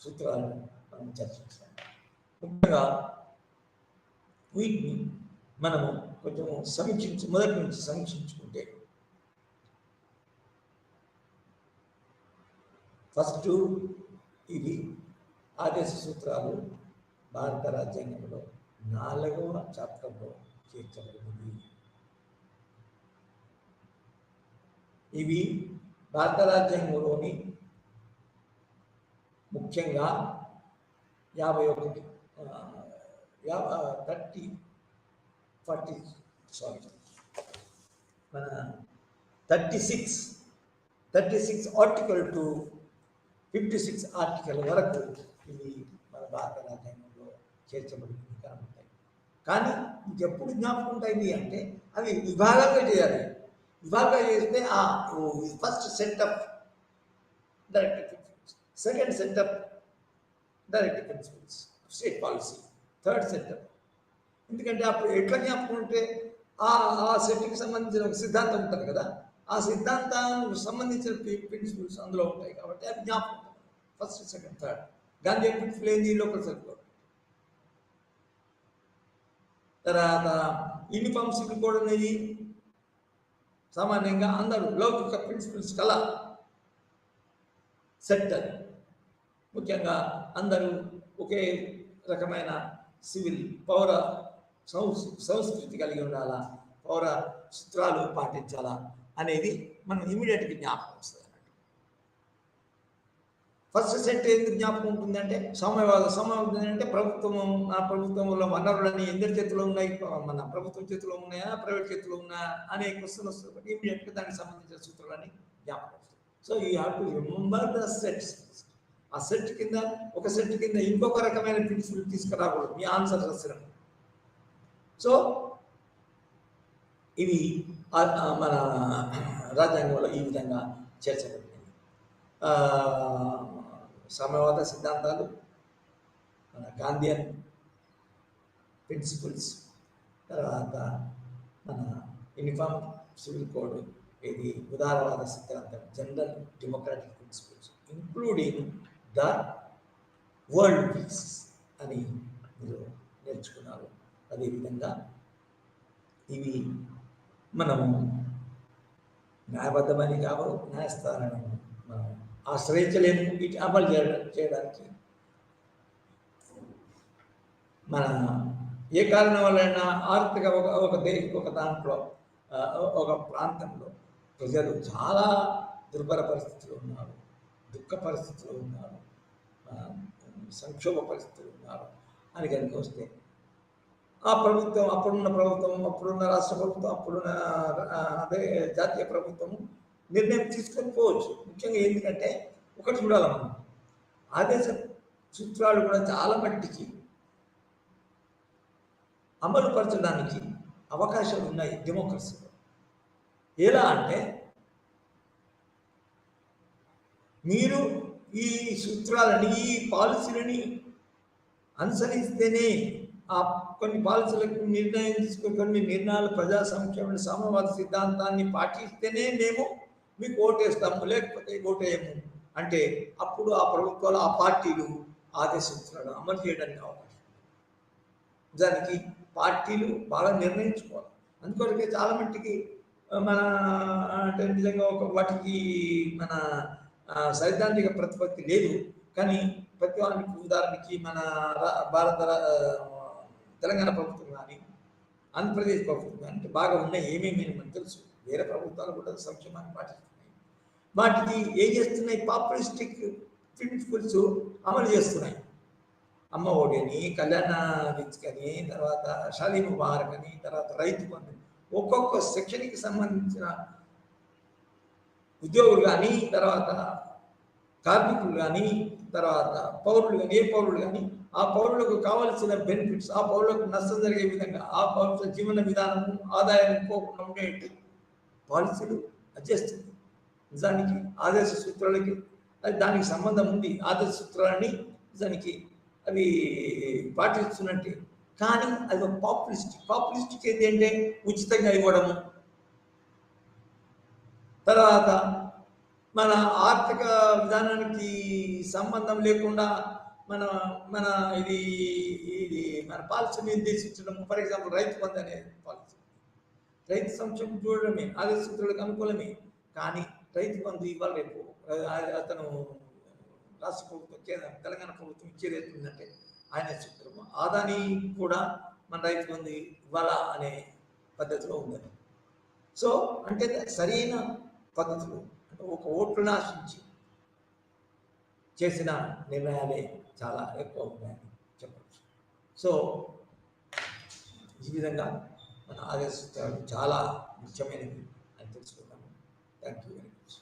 సూత్రాలను మనం చర్చించాం. ముఖ్యంగా వీటిని మనము కొంచెం మొదటి నుంచి సమీక్షించుకుంటే, ఫస్ట్ ఇవి ఆదేశ సూత్రాలు భారత రాజ్యాంగంలో 4వ చాప్టర్లో చేర్చబడింది. ఇవి భారత రాజ్యాంగంలోని ముఖ్యంగా 51 మన 36 ఆర్టికల్ టు 56 ఆర్టికల్ వరకు ఇవి మన భారత రాజ్యాంగంలో చేర్చబడింది కనబడతాయి. కానీ మీకు ఎప్పుడు జ్ఞాపకం ఉంటాయి అంటే అవి విభాగంగా చేయాలి. విభాగంగా చేస్తే first setup directive principles, second setup directive principles state policy, third setup. ఎందుకంటే అప్పుడు ఎట్లా జ్ఞాపకం ఉంటే ఆ సెట్కి సంబంధించిన ఒక సిద్ధాంతం ఉంటుంది కదా, ఆ సిద్ధాంతానికి సంబంధించిన ప్రిన్సిపల్స్ అందులో ఉంటాయి కాబట్టి అది జ్ఞాపకం. First second third. Gandhi principle ఏంది? Local self government. తర్వాత యూనిఫామ్ సివిల్ కోడ్ అనేది సామాన్యంగా అందరూ లౌకిక ప్రిన్సిపల్స్ కల సెట్. అది ముఖ్యంగా అందరూ ఒకే రకమైన సివిల్ పౌర సంస్కృతి కలిగి ఉండాలా, పౌర సూత్రాలు పాటించాలా అనేది మనం ఇమీడియట్గా జ్ఞాపకం వస్తుంది అన్నట్టు. ఫస్ట్ సెట్ ఎందుకు జ్ఞాపకం ఉంటుందంటే సమయవాదం అంటే ప్రభుత్వంలో వనరులని ఎందరి చేతిలో ఉన్నాయి, మన ప్రభుత్వం చేతిలో ఉన్నాయా, ప్రైవేట్ చేతిలో ఉన్నాయా అనే క్వశ్చన్ వస్తుంది. బట్ ఇమీడియట్గా దానికి సంబంధించిన సూత్రాలని జ్ఞాపకం వస్తుంది. So you have to remember the sets. ఆ సెట్ కింద ఒక సెట్ కింద ఇంకొక రకమైన ప్రిన్సిపల్ తీసుకురాకూడదు మీ ఆన్సర్ రాసినప్పుడు. సో ఇవి మన రాజ్యాంగంలో ఈ విధంగా చేర్చబడింది. సామ్యవాద సిద్ధాంతాలు, మన గాంధీయన్ ప్రిన్సిపల్స్, తర్వాత మన యూనిఫామ్ సివిల్ కోడ్, ఇది ఉదారవాద సిద్ధాంతం, general democratic principles including the world peace అని మీరు నేర్చుకున్నారు. అదేవిధంగా ఇవి మనము న్యాయబద్ధమని కావు, న్యాయస్థానాలను మనం ఆశ్రయించలేము. వీటి అమలు చేయడానికి మన ఏ కారణం వల్లైనా ఆర్థిక ఒక దాంట్లో ఒక ప్రాంతంలో ప్రజలు చాలా దుర్భర పరిస్థితులు ఉన్నారు, దుఃఖ పరిస్థితులు ఉన్నారు, సంక్షోభ పరిస్థితులు ఉన్నారు అని కనుక వస్తే ఆ ప్రభుత్వం, అప్పుడున్న రాష్ట్ర ప్రభుత్వం, అప్పుడున్న జాతీయ ప్రభుత్వము నిర్ణయం తీసుకొని పోవచ్చు. ముఖ్యంగా ఎందుకంటే ఒకటి చూడాలి, మనం ఆదేశ సూత్రాలు కూడా చాలా మట్టికి అమలు పరచడానికి అవకాశాలు ఉన్నాయి డెమోక్రసీలో. ఎలా అంటే మీరు ఈ సూత్రాలని, ఈ పాలసీలని అనుసరిస్తేనే, ఆ కొన్ని పాలసీలకు నిర్ణయం తీసుకుని కొన్ని నిర్ణయాలు ప్రజా సంక్షేమ సామ్యవాద సిద్ధాంతాన్ని పాటిస్తేనే మేము మీకు ఓటేస్తాము, లేకపోతే ఓటేయము అంటే అప్పుడు ఆ ప్రభుత్వాలు, ఆ పార్టీలు ఆదేశించడం అమలు చేయడానికి అవకాశం. దానికి పార్టీలు బాగా నిర్ణయించుకోవాలి. అందుకొరకే చాలా మట్టికి మన అంటే నిజంగా వాటికి మన సైద్ధాంతిక ప్రతిపత్తి లేదు. కానీ ప్రతివానికి ఉదాహరణకి మన తెలంగాణ ప్రభుత్వం కానీ, ఆంధ్రప్రదేశ్ ప్రభుత్వం కానీ అంటే బాగా ఉన్నాయి. ఏమేమి మనకు తెలుసు. వేరే ప్రభుత్వాలు కూడా సంక్షేమాన్ని పాటిస్తున్నాయి. వాటికి ఏం చేస్తున్నాయి? పాపులిస్టిక్ ప్రిన్సిపల్స్ అమలు చేస్తున్నాయి. అమ్మ ఒడి అని, కళ్యాణ రిచ్ అని, తర్వాత షాదీ ముబారక్ అని, తర్వాత రైతు బంధు, ఒక్కొక్క సెక్షన్కి సంబంధించిన ఉద్యోగులు కానీ, తర్వాత కార్మికులు కానీ, తర్వాత పౌరులు కానీ ఏ పౌరులు కానీ ఆ పౌరులకు కావాల్సిన బెనిఫిట్స్, ఆ పౌరులకు నష్టం జరిగే విధంగా, ఆ పౌరుల జీవన విధానం ఆదాయం పోకుండా ఉండేట్టు పాలసీలు చేస్తుంది. నిజానికి ఆదేశ సూత్రాలకి అది దానికి సంబంధం ఉంది. ఆదేశ సూత్రాలని నిజానికి అవి పాటిస్తున్నట్టే. కానీ అది ఒక పాపులిస్టిక్ ఏంటంటే ఉచితంగా ఇవ్వడము, తర్వాత మన ఆర్థిక విధానానికి సంబంధం లేకుండా మన మన ఇది ఇది మన policy నిర్దేశించడం. For example Rythu Bandhu అనే పాలసీ, రైతు సంక్షేమం చూడడమే ఆదేశ సూత్రాలకు అనుకూలమే. కానీ రైతు బంధు ఇవ్వాలి రేపు అతను రాష్ట్ర ప్రభుత్వం తెలంగాణ ప్రభుత్వం ఇచ్చేదేంటంటే ఆయన సూత్రము ఆదాని కూడా మన రైతు బంధు ఇవ్వాలా అనే పద్ధతిలో ఉందని. సో అంటే సరైన పద్ధతులు అంటే ఒక ఓట్లను ఆశించి చేసిన నిర్ణయాలే చాలా ఎక్కువ ఉన్నాయని చెప్పచ్చు. సో ఈ విధంగా మన ఆదేశ సూత్రాలు చాలా ముఖ్యమైనవి అని తెలుసుకున్నాము. Thank you very much.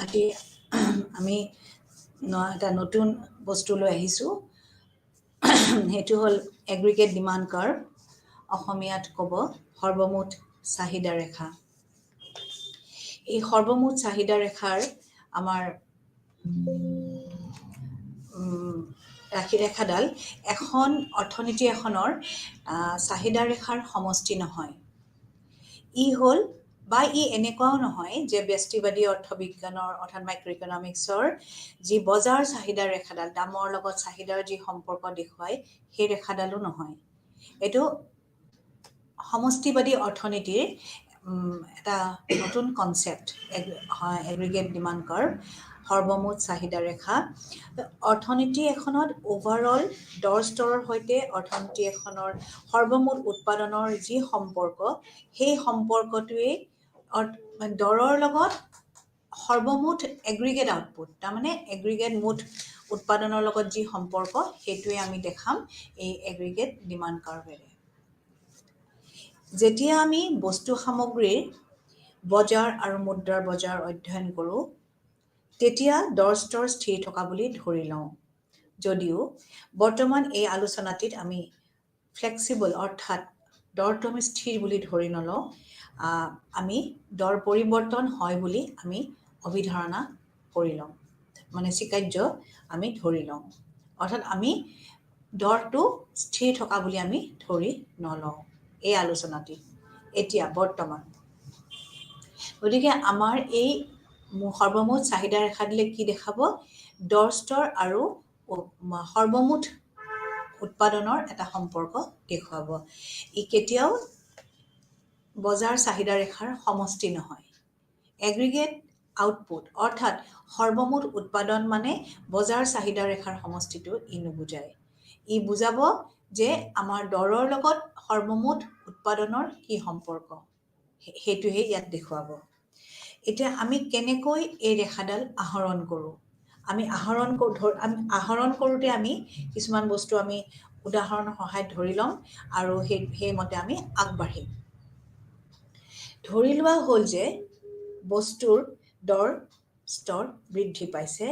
আজি আমি এটা নতুন বস্তু লৈ আহিছোঁ। সেইটো হ'ল এগ্ৰিগেট ডিমাণ্ড কাৰ্ভ, অসমীয়াত ক'ব সৰ্বমুঠ চাহিদা ৰেখা। এই সৰ্বমুঠ চাহিদা ৰেখাৰ আমাৰ ৰেখাডাল এখন অৰ্থনীতি এখনৰ চাহিদা ৰেখাৰ সমষ্টি নহয়। ই হ'ল বা ই এনেকুৱাও নহয় যে ব্যষ্টিবাদী অৰ্থবিজ্ঞানৰ অৰ্থাৎ মাইক্ৰ' ইকনমিক্সৰ যি বজাৰ চাহিদাৰ ৰেখাডাল, দামৰ লগত চাহিদাৰ যি সম্পৰ্ক দেখুৱায় সেই ৰেখাডালো নহয়। এইটো সমষ্টিবাদী অৰ্থনীতিৰ এটা নতুন কনচেপ্ট, এগ্ৰিগেট ডিমাণ্ড কাৰ্ভ, সৰ্বমুঠ চাহিদা ৰেখা। অৰ্থনীতি এখনত অভাৰঅল দৰ স্তৰৰ সৈতে অৰ্থনীতি এখনৰ সৰ্বমুঠ উৎপাদনৰ যি সম্পৰ্ক, সেই সম্পৰ্কটোৱেই দৰৰ লগত সৰ্বমুঠ এগ্ৰিগেট আউটপুট, তাৰমানে এগ্ৰিগেট মুঠ উৎপাদনৰ লগত যি সম্পৰ্ক, সেইটোৱে আমি দেখাম এই এগ্ৰিগেট ডিমাণ্ড কাৰ্ভেৰে। যেতিয়া আমি বস্তু সামগ্ৰীৰ বজাৰ আৰু মুদ্ৰাৰ বজাৰ অধ্যয়ন কৰোঁ, তেতিয়া দৰ স্তৰ স্থিৰ থকা বুলি ধৰি লওঁ। যদিও বৰ্তমান এই আলোচনাটিত আমি ফ্লেক্সিবল অৰ্থাৎ দৰটো আমি স্থিৰ বুলি ধৰি নলওঁ, আমি দৰ পৰিৱৰ্তন হয় বুলি আমি অভিধাৰণা কৰি লওঁ, মানে স্বীকাৰ্য আমি ধৰি লওঁ। অৰ্থাৎ আমি দৰটো স্থিৰ থকা বুলি আমি ধৰি নলওঁ এই আলোচনাটিত এতিয়া বৰ্তমান। গতিকে আমাৰ এই সৰ্বমুঠ চাহিদা ৰেখা দিলে কি দেখাব? দৰ স্তৰ আৰু সৰ্বমুঠ উৎপাদনৰ এটা সম্পৰ্ক দেখুৱাব। ই কেতিয়াও বজাৰ চাহিদা ৰেখাৰ সমষ্টি নহয়। এগ্ৰিগেট আউটপুট অৰ্থাৎ সৰ্বমুঠ উৎপাদন মানে বজাৰ চাহিদা ৰেখাৰ সমষ্টিটো ই নুবুজায়। ই বুজাব যে আমাৰ দৰৰ লগত সৰ্বমুঠ উৎপাদনৰ কি সম্পৰ্ক, সেইটোহে ইয়াত দেখুৱাব। এতিয়া আমি কেনেকৈ এই ৰেখাডাল আহৰণ কৰোঁ? আমি আহৰণ কৰোঁতে আমি কিছুমান বস্তু আমি উদাহৰণৰ সহায়ত ধৰি ল'ম আৰু সেইমতে আমি আগবাঢ়িম। ধৰি লোৱা হ'ল যে বস্তুৰ দৰ স্তৰ বৃদ্ধি পাইছে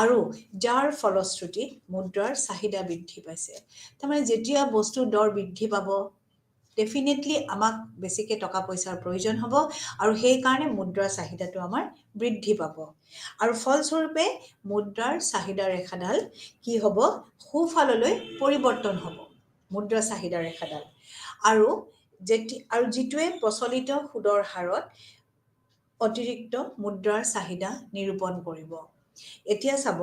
আৰু যাৰ ফলশ্ৰুতিত মুদ্ৰাৰ চাহিদা বৃদ্ধি পাইছে। তাৰমানে যেতিয়া বস্তুৰ দৰ বৃদ্ধি পাব, ডেফিনেটলি আমাক বেছিকৈ টকা পইচাৰ প্ৰয়োজন হ'ব আৰু সেইকাৰণে মুদ্ৰাৰ চাহিদাটো আমাৰ বৃদ্ধি পাব। আৰু ফলস্বৰূপে মুদ্ৰাৰ চাহিদা ৰেখাডাল কি হ'ব? সোঁফাললৈ পৰিৱৰ্তন হ'ব মুদ্ৰা চাহিদা ৰেখাডাল। আৰু যিটোৱে প্ৰচলিত সুদৰ হাৰত অতিৰিক্ত মুদ্ৰাৰ চাহিদা নিৰূপণ কৰিব। এতিয়া চাব,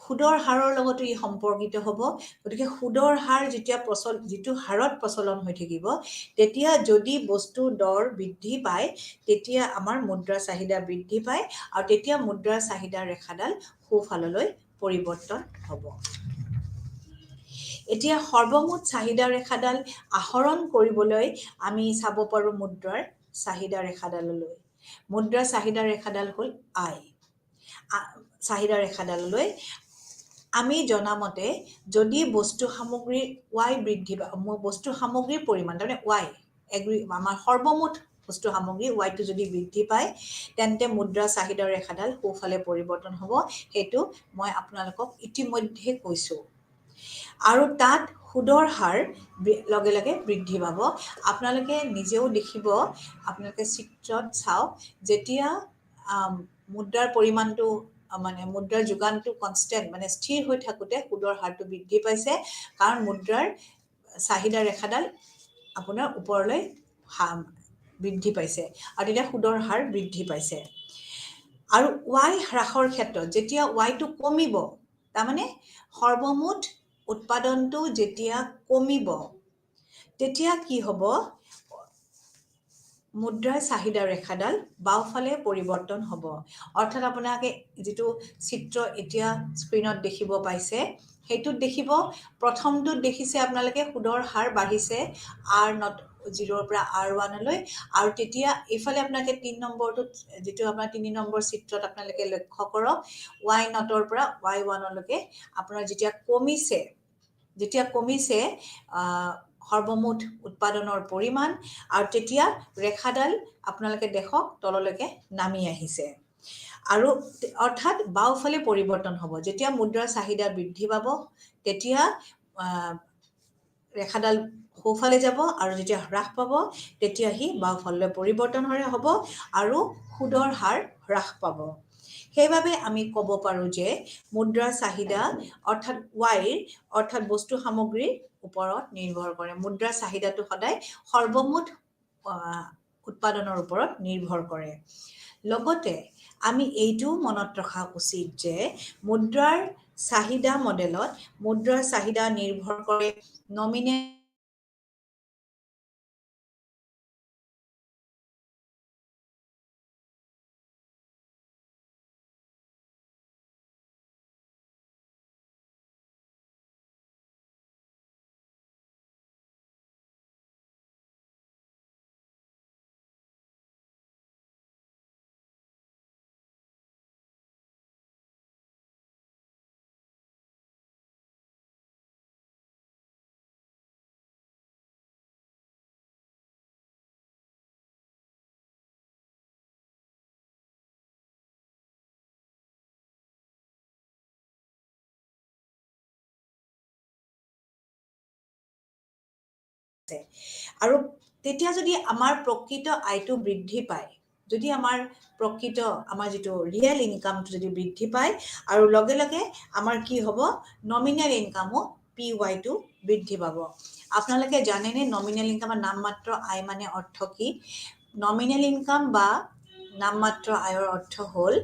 সুদৰ হাৰৰ লগতো ই সম্পৰ্কিত হ'ব। গতিকে সুদৰ হাৰ যিটো হাৰত প্ৰচলন হৈ থাকিব, তেতিয়া যদি বস্তুৰ দৰ বৃদ্ধি পায়, তেতিয়া আমাৰ মুদ্ৰাৰ চাহিদা বৃদ্ধি পায় আৰু তেতিয়া মুদ্ৰাৰ চাহিদা ৰেখাডাল সোঁফাললৈ পৰিৱৰ্তন হ'ব। এতিয়া সৰ্বমুঠ চাহিদা ৰেখাডাল আহৰণ কৰিবলৈ আমি চাব পাৰোঁ মুদ্ৰাৰ চাহিদা ৰেখাডাললৈ। মুদ্ৰাৰ চাহিদা ৰেখাডাল হ'ল চাহিদা ৰেখাডাললৈ আমি জনামতে যদি বস্তু সামগ্ৰীৰ বৃদ্ধি পায়, বস্তু সামগ্ৰীৰ পৰিমাণ তাৰমানে আমাৰ সৰ্বমুঠ বস্তু সামগ্ৰী টো যদি বৃদ্ধি পায়, তেন্তে মুদ্ৰা চাহিদা ৰেখাডাল সোঁফালে পৰিৱৰ্তন হ'ব। সেইটো মই আপোনালোকক ইতিমধ্যে কৈছোঁ। আৰু তাত সুদৰ হাৰ লগে লগে বৃদ্ধি পাব। আপোনালোকে নিজেও দেখিব, আপোনালোকে চিত্ৰত চাওক, যেতিয়া মুদ্ৰাৰ পৰিমাণটো মানে মুদ্ৰাৰ যোগানটো কনষ্টেণ্ট মানে স্থিৰ হৈ থাকোঁতে সুদৰ হাৰটো বৃদ্ধি পাইছে, কাৰণ মুদ্ৰাৰ চাহিদা ৰেখাডাল আপোনাৰ ওপৰলৈ বৃদ্ধি পাইছে আৰু তেতিয়া সুদৰ হাৰ বৃদ্ধি পাইছে। আৰু হ্ৰাসৰ ক্ষেত্ৰত যেতিয়া টো কমিব, তাৰমানে সৰ্বমুঠ উৎপাদনটো যেতিয়া কমিব, তেতিয়া কি হ'ব? মুদ্ৰাৰ চাহিদা ৰেখাডাল বাওঁফালে পৰিৱৰ্তন হ'ব। অৰ্থাৎ আপোনালোকে যিটো চিত্ৰ এতিয়া স্ক্ৰীণত দেখিব পাইছে, সেইটোত দেখিব, প্ৰথমটোত দেখিছে আপোনালোকে সুদৰ হাৰ বাঢ়িছে R0 পৰা R1লৈ, আৰু তেতিয়া এইফালে আপোনালোকে 3 নম্বৰটোত যিটো আপোনাৰ 3 নম্বৰ চিত্ৰত আপোনালোকে লক্ষ্য কৰক, Y0 পৰা Y1লৈকে আপোনাৰ যেতিয়া কমিছে সৰ্বমুঠ উৎপাদনৰ পৰিমাণ, আৰু তেতিয়া ৰেখাডাল আপোনালোকে দেখক তললৈকে নামি আহিছে। আৰু অৰ্থাৎ বাওঁফালে পৰিৱৰ্তন হ'ব। যেতিয়া মুদ্ৰাৰ চাহিদা বৃদ্ধি পাব তেতিয়া ৰেখাডাল সোঁফালে যাব আৰু যেতিয়া হ্ৰাস পাব তেতিয়া সি বাওঁফাললৈ পৰিৱৰ্তন হ'ব আৰু সুদৰ হাৰ হ্ৰাস পাব। সেইবাবে আমি ক'ব পাৰোঁ যে মুদ্ৰাৰ চাহিদা অৰ্থাৎ অৰ্থাৎ বস্তু সামগ্ৰীৰ ওপৰত নিৰ্ভৰ কৰে। মুদ্ৰাৰ চাহিদাটো সদায় সৰ্বমুঠ উৎপাদনৰ ওপৰত নিৰ্ভৰ কৰে। লগতে আমি এইটোও মনত ৰখা উচিত যে মুদ্ৰাৰ চাহিদা মডেলত মুদ্ৰাৰ চাহিদা নিৰ্ভৰ কৰে নমিনেল আৰু তেতিয়া যদি আমাৰ প্ৰকৃত আয়টো বৃদ্ধি পায়, যদি আমাৰ যিটো ৰিয়েল ইনকামটো যদি বৃদ্ধি পায় আৰু লগে লগে আমাৰ কি হ'ব নমিনেল ইনকামো PY টো বৃদ্ধি পাব। আপোনালোকে জানেনে নমিনেল ইনকামৰ নামমাত্ৰ আয় মানে অৰ্থ কি? নমিনেল ইনকাম বা নামমাত্ৰ আয়ৰ অৰ্থ হ'ল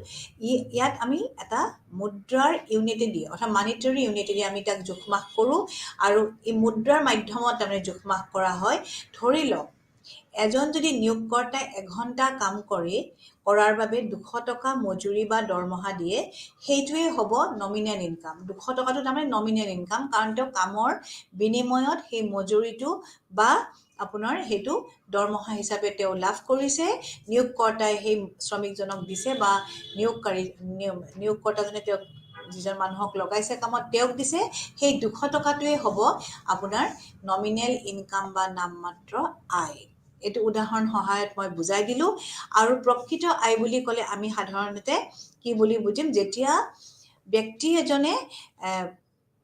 ইয়াত আমি এটা মুদ্ৰাৰ ইউনিটেদি অৰ্থাৎ মানিটাৰী ইউনিটেদি আমি তাক জোখমাখ কৰোঁ আৰু এই মুদ্ৰাৰ মাধ্যমত তাৰমানে জোখমাখ কৰা হয়। ধৰি লওক এজন যদি নিয়োগকৰ্তাই এঘণ্টা কাম কৰাৰ বাবে 200 টকা মজুৰি বা দৰমহা দিয়ে, সেইটোৱে হ'ব নমিনেল ইনকাম। 200 টকাটো তাৰমানে নমিনেল ইনকাম, কাৰণ তেওঁ কামৰ বিনিময়ত সেই মজুৰিটো বা আপোনাৰ সেইটো দৰমহা হিচাপে তেওঁ লাভ কৰিছে, নিয়োগকৰ্তাই সেই শ্ৰমিকজনক দিছে বা নিয়োগকৰ্তাজনে তেওঁক যিজন মানুহক লগাইছে কামত তেওঁক দিছে, সেই 200 টকাটোৱে হ'ব আপোনাৰ নমিনেল ইনকাম বা নামমাত্ৰ আয়। এইটো উদাহৰণ সহায়ত মই বুজাই দিলোঁ। আৰু প্ৰকৃত আয় বুলি ক'লে আমি সাধাৰণতে কি বুলি বুজিম, যেতিয়া ব্যক্তি এজনে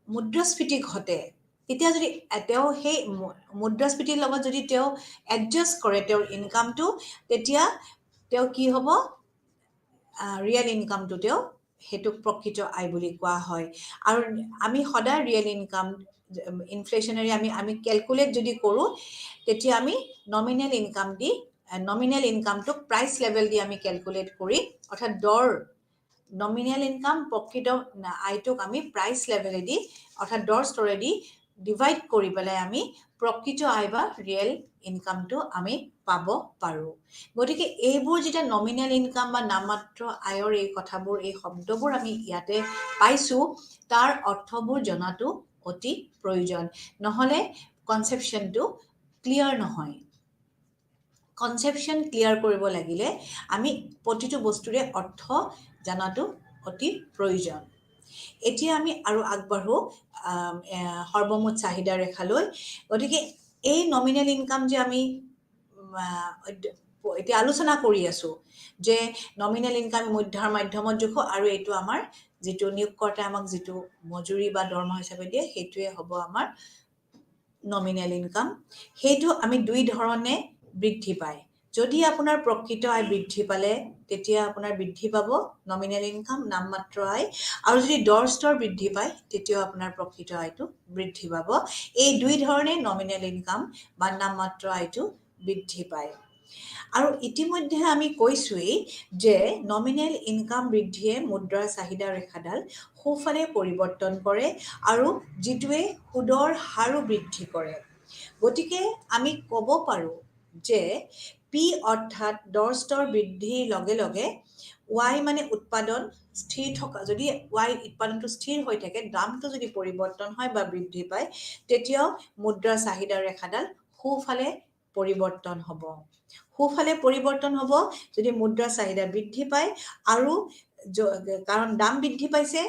মুদ্ৰাস্ফীতি ঘটে তেতিয়া যদি তেওঁ সেই মুদ্ৰাস্ফীতিৰ লগত যদি তেওঁ এডজাষ্ট কৰে তেওঁৰ ইনকামটো, তেতিয়া তেওঁ কি হ'ব ৰিয়েল ইনকামটো তেওঁ সেইটোক প্ৰকৃত আয় বুলি কোৱা হয়। আৰু আমি সদায় ৰিয়েল ইনকাম ইনফ্লেশ্যনেৰী আমি কেলকুলেট যদি কৰোঁ তেতিয়া আমি নমিনেল ইনকামটোক প্ৰাইচ লেভেল দি আমি কেলকুলেট কৰি অৰ্থাৎ নমিনেল ইনকাম প্ৰকৃত আয়টোক আমি প্ৰাইচ লেভেলেদি অৰ্থাৎ স্তৰেদি ডিভাইড কৰি পেলাই আমি প্ৰকৃত আয় বা ৰিয়েল ইনকামটো আমি পাব পাৰোঁ। গতিকে এইবোৰ যেতিয়া নমিনেল ইনকাম বা নামমাত্ৰ আয়ৰ এই কথাবোৰ এই শব্দবোৰ আমি ইয়াতে পাইছোঁ, তাৰ অৰ্থবোৰ জনাটো অতি প্ৰয়োজন, নহ'লে কনচেপশ্যনটো ক্লিয়াৰ নহয়। কনচেপশ্যন ক্লিয়াৰ কৰিব লাগিলে আমি প্ৰতিটো বস্তুৰে অৰ্থ জনাটো অতি প্ৰয়োজন। এতিয়া আমি আৰু আগবাঢ়োঁ সৰ্বমুঠ চাহিদা ৰেখালৈ। গতিকে এই নমিনেল ইনকাম যে আমি এতিয়া আলোচনা কৰি আছোঁ যে নমিনেল ইনকাম মুদ্ৰাৰ মাধ্যমত জোখোঁ আৰু এইটো আমাৰ যিটো নিয়োগকৰ্তাই আমাক যিটো মজুৰি বা দৰমহা হিচাপে দিয়ে সেইটোৱে হ'ব আমাৰ নমিনেল ইনকাম। সেইটো আমি দুই ধৰণে বৃদ্ধি পায়। যদি আপোনাৰ প্ৰকৃত আয় বৃদ্ধি পালে তেতিয়া আপোনাৰ বৃদ্ধি পাব নমিনেল ইনকাম নামমাত্ৰ আয়, আৰু যদি স্তৰ বৃদ্ধি পায় তেতিয়াও আপোনাৰ প্ৰকৃত আয়টো বৃদ্ধি পাব। এই দুই ধৰণে নমিনেল ইনকাম বা নামমাত্ৰ আয়টো বৃদ্ধি পায়। আৰু ইতিমধ্যে আমি কৈছোঁৱেই যে নমিনেল ইনকাম বৃদ্ধিয়ে মুদ্ৰাৰ চাহিদা ৰেখাডাল সোঁফালে পৰিৱৰ্তন কৰে আৰু যিটোৱে সুদৰ হাৰো বৃদ্ধি কৰে। গতিকে আমি ক'ব পাৰোঁ যে P অৰ্থাৎ স্তৰ বৃদ্ধিৰ লগে লগে Y মানে উৎপাদন স্থিৰ থকা, যদি Y উৎপাদনটো স্থিৰ হৈ থাকে, দামটো যদি পৰিৱৰ্তন হয় বা বৃদ্ধি পায়, তেতিয়াও মুদ্ৰাৰ চাহিদা ৰেখাডাল সোঁফালে পৰিৱৰ্তন হ'ব। সোঁফালে পৰিৱৰ্তন হ'ব যদি মুদ্ৰাৰ চাহিদা বৃদ্ধি পায়, আৰু কাৰণ দাম বৃদ্ধি পাইছে,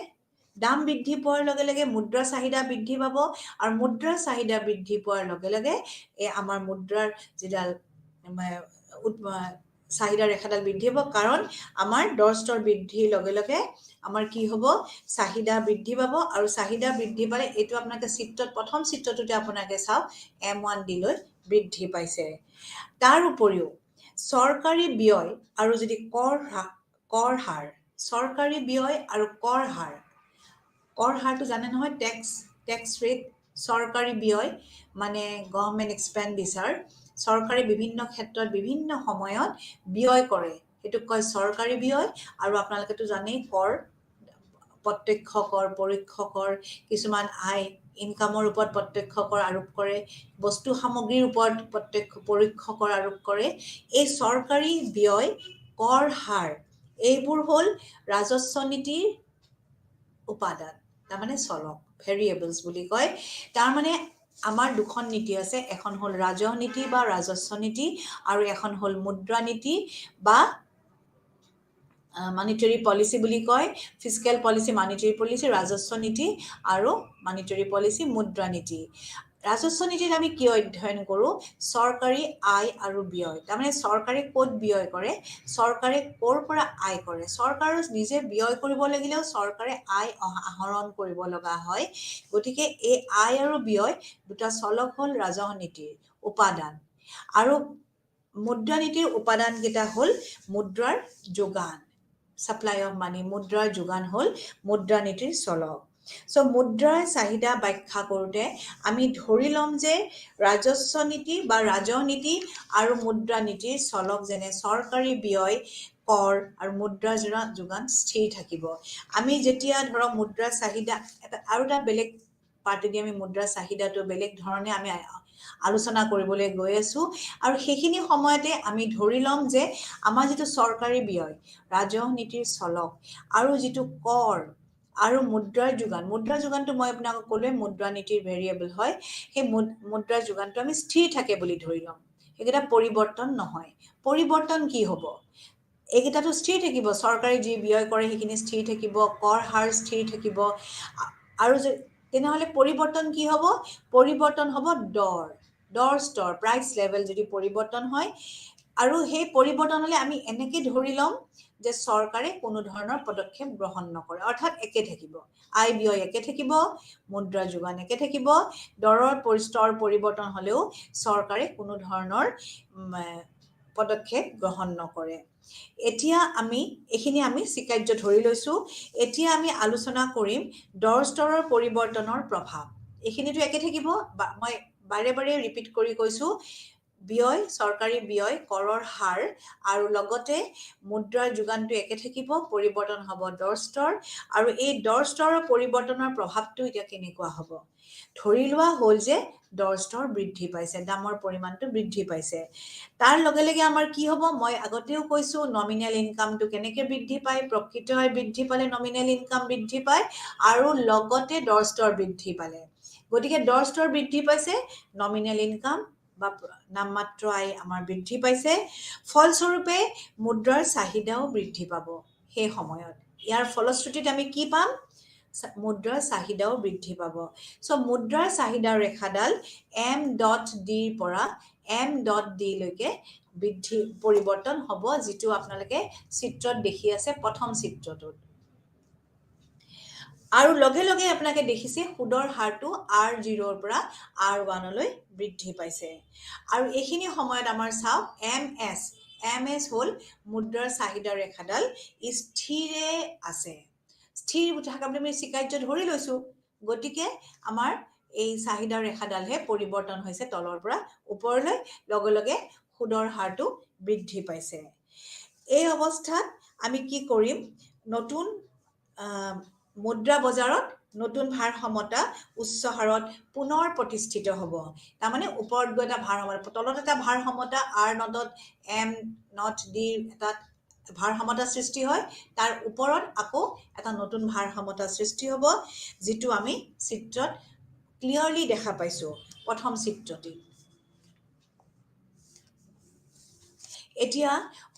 দাম বৃদ্ধি পোৱাৰ লগে লগে মুদ্ৰাৰ চাহিদা বৃদ্ধি পাব, আৰু মুদ্ৰাৰ চাহিদা বৃদ্ধি পোৱাৰ লগে লগে আমাৰ মুদ্ৰাৰ যিডাল চাহিদা ৰেখাডাল বৃদ্ধি হ'ব, কাৰণ আমাৰ দৰ স্তৰ বৃদ্ধিৰ লগে লগে আমাৰ কি হ'ব, চাহিদা বৃদ্ধি পাব। আৰু চাহিদা বৃদ্ধি পালে এইটো আপোনালোকে চিত্ৰত, প্ৰথম চিত্ৰটোতে আপোনালোকে চাওক M1D লৈ বৃদ্ধি পাইছে। তাৰ উপৰিও চৰকাৰী ব্যয় আৰু যদি কৰ হাৰ, চৰকাৰী ব্যয় আৰু কৰ হাৰটো জানে নহয়, টেক্স ৰেট। চৰকাৰী ব্যয় মানে গভৰ্ণমেণ্ট এক্সপেণ্ডিচাৰ, চৰকাৰে বিভিন্ন ক্ষেত্ৰত বিভিন্ন সময়ত ব্যয় কৰে, সেইটোক কয় চৰকাৰী ব্যয়। আৰু আপোনালোকেতো জানেই কৰ, প্ৰত্যক্ষ কৰ, পৰোক্ষ কৰ, কিছুমান ইনকামৰ ওপৰত প্ৰত্যক্ষ কৰ আৰোপ কৰে, বস্তু সামগ্ৰীৰ ওপৰত পৰোক্ষ কৰ আৰোপ কৰে। এই চৰকাৰী ব্যয়, কৰ হাৰ, এইবোৰ হ'ল ৰাজস্ব নীতিৰ উপাদান, তাৰমানে চলক, ভেৰিয়েবলছ বুলি কয়। তাৰমানে আমাৰ দুখন নীতি আছে, এখন হ'ল ৰাজহ নীতি বা ৰাজস্ব নীতি, আৰু এখন হ'ল মুদ্ৰা নীতি বা মানিটাৰী পলিচি বুলি কয়। ফিস্কেল পলিচি, মানিটাৰী পলিচি, ৰাজস্ব নীতি আৰু মানিটাৰী পলিচি, মুদ্ৰা নীতি। ৰাজস্ব নীতিত আমি কি অধ্যয়ন কৰোঁ? চৰকাৰী আয় আৰু ব্যয়। তাৰমানে চৰকাৰে ক'ত ব্যয় কৰে, চৰকাৰে ক'ৰ পৰা আয় কৰে। চৰকাৰৰ নিজে ব্যয় কৰিব লাগিলেও চৰকাৰে আয় আহৰণ কৰিব লগা হয়। গতিকে এই আয় আৰু ব্যয় দুটা চলক হ'ল ৰাজহ নীতিৰ উপাদান। আৰু মুদ্ৰা নীতিৰ উপাদানকেইটা হ'ল মুদ্ৰাৰ যোগান, ছাপ্লাই অফ মানি, মুদ্ৰাৰ যোগান হ'ল মুদ্ৰা নীতিৰ চলক। চ' মুদ্ৰাৰ চাহিদা ব্যাখ্যা কৰোঁতে আমি ধৰি ল'ম যে ৰাজস্ব নীতি বা ৰাজহ নীতি আৰু মুদ্ৰা নীতিৰ চলক যেনে চৰকাৰী ব্যয়, কৰ আৰু মুদ্ৰাৰ যোগান স্থিৰ থাকিব। আমি যেতিয়া ধৰক মুদ্ৰাৰ চাহিদা আৰু এটা বেলেগ পাৰ্টেদি আমি মুদ্ৰাৰ চাহিদাটো বেলেগ ধৰণে আমি আলোচনা কৰিবলৈ গৈ আছোঁ। আৰু সেইখিনি সময়তে আমি ধৰি ল'ম যে আমাৰ যিটো চৰকাৰী ব্যয়, ৰাজহ নীতিৰ চলক, আৰু যিটো কৰ আৰু মুদ্ৰাৰ যোগানটো মই আপোনাক ক'লোৱে মুদ্ৰা নীতিৰ ভেৰিয়েবল হয়। সেই মুদ্ৰাৰ যোগানটো আমি স্থিৰ থাকে বুলি ধৰি ল'ম, সেইকেইটা পৰিৱৰ্তন নহয়। পৰিৱৰ্তন কি হ'ব? এইকেইটাতো স্থিৰ থাকিব, চৰকাৰে যি ব্যয় কৰে সেইখিনি স্থিৰ থাকিব, কৰ হাৰ স্থিৰ থাকিব। আৰু তেনেহ'লে পৰিৱৰ্তন কি হ'ব? পৰিৱৰ্তন হ'ব দৰ স্তৰ, প্ৰাইচ লেভেল যদি পৰিৱৰ্তন হয়। আৰু সেই পৰিৱৰ্তন হ'লে আমি এনেকৈ ধৰি ল'ম যে চৰকাৰে কোনো ধৰণৰ পদক্ষেপ গ্ৰহণ নকৰে, অৰ্থাৎ একে থাকিব, আয় ব্যয় একে থাকিব, মুদ্ৰা যোগান একে থাকিব। দৰৰ স্তৰ পৰিৱৰ্তন হ'লেও চৰকাৰে কোনো ধৰণৰ পদক্ষেপ গ্ৰহণ নকৰে। এতিয়া এইখিনি আমি স্বীকাৰ্য ধৰি লৈছোঁ। এতিয়া আমি আলোচনা কৰিম দৰ স্তৰৰ পৰিৱৰ্তনৰ প্ৰভাৱ। এইখিনিতো একে থাকিব, মই বাৰে বাৰে ৰিপিট কৰি কৈছোঁ, ব্যয়, চৰকাৰী ব্যয়, কৰৰ হাৰ আৰু লগতে মুদ্ৰাৰ যোগানটো একে থাকিব, পৰিৱৰ্তন হ'ব দৰ স্তৰ। আৰু এই দৰ স্তৰৰ পৰিৱৰ্তনৰ প্ৰভাৱটো এতিয়া কেনেকুৱা হ'ব? ধৰি লোৱা হ'ল যে দৰ স্তৰ বৃদ্ধি পাইছে, দামৰ পৰিমাণটো বৃদ্ধি পাইছে। তাৰ লগে লগে আমাৰ কি হ'ব? মই আগতেও কৈছোঁ নমিনেল ইনকামটো কেনেকৈ বৃদ্ধি পায়, প্ৰকৃত আয় বৃদ্ধি পালে নমিনেল ইনকাম বৃদ্ধি পায়, আৰু লগতে দৰ স্তৰ বৃদ্ধি পালে। গতিকে দৰ স্তৰ বৃদ্ধি পাইছে, নমিনেল ইনকাম বা নামমাত্ৰ আয় আমাৰ বৃদ্ধি পাইছে। ফলস্বৰূপে মুদ্ৰাৰ চাহিদাও বৃদ্ধি পাব সেই সময়ত। ইয়াৰ ফলশ্ৰুতিত আমি কি পাম? মুদ্ৰাৰ চাহিদাও বৃদ্ধি পাব। চ' মুদ্ৰাৰ চাহিদাৰ ৰেখাডাল M.D পৰা M.D লৈকে পৰিৱৰ্তন হ'ব, যিটো আপোনালোকে চিত্ৰত দেখি আছে, প্ৰথম চিত্ৰটোত। আৰু লগে লগে আপোনালোকে দেখিছে সুদৰ হাৰটো R0 পৰা R1 লৈ বৃদ্ধি পাইছে। আৰু এইখিনি সময়ত আমাৰ চাওক MS হ'ল মুদ্ৰাৰ চাহিদা ৰেখাডাল স্থিৰে আছে। স্থিৰ থকা বুলি আমি স্বীকাৰ্য ধৰি লৈছোঁ। গতিকে আমাৰ এই চাহিদা ৰেখাডালহে পৰিৱৰ্তন হৈছে তলৰ পৰা ওপৰলৈ, লগে লগে সুদৰ হাৰটো বৃদ্ধি পাইছে। এই অৱস্থাত আমি কি কৰিম? নতুন মুদ্ৰা বজাৰত নতুন ভাৰসমতা উচ্চ হাৰত পুনৰ প্ৰতিষ্ঠিত হ'ব। তাৰমানে ওপৰত গৈ এটা ভাৰসমতা, তলত এটা ভাৰসমতা R.M.D এটা ভাৰসমতা সৃষ্টি হয়, তাৰ ওপৰত আকৌ এটা নতুন ভাৰসমতা সৃষ্টি হ'ব, যিটো আমি চিত্ৰত ক্লিয়াৰলি দেখা পাইছোঁ প্ৰথম চিত্ৰটি। এতিয়া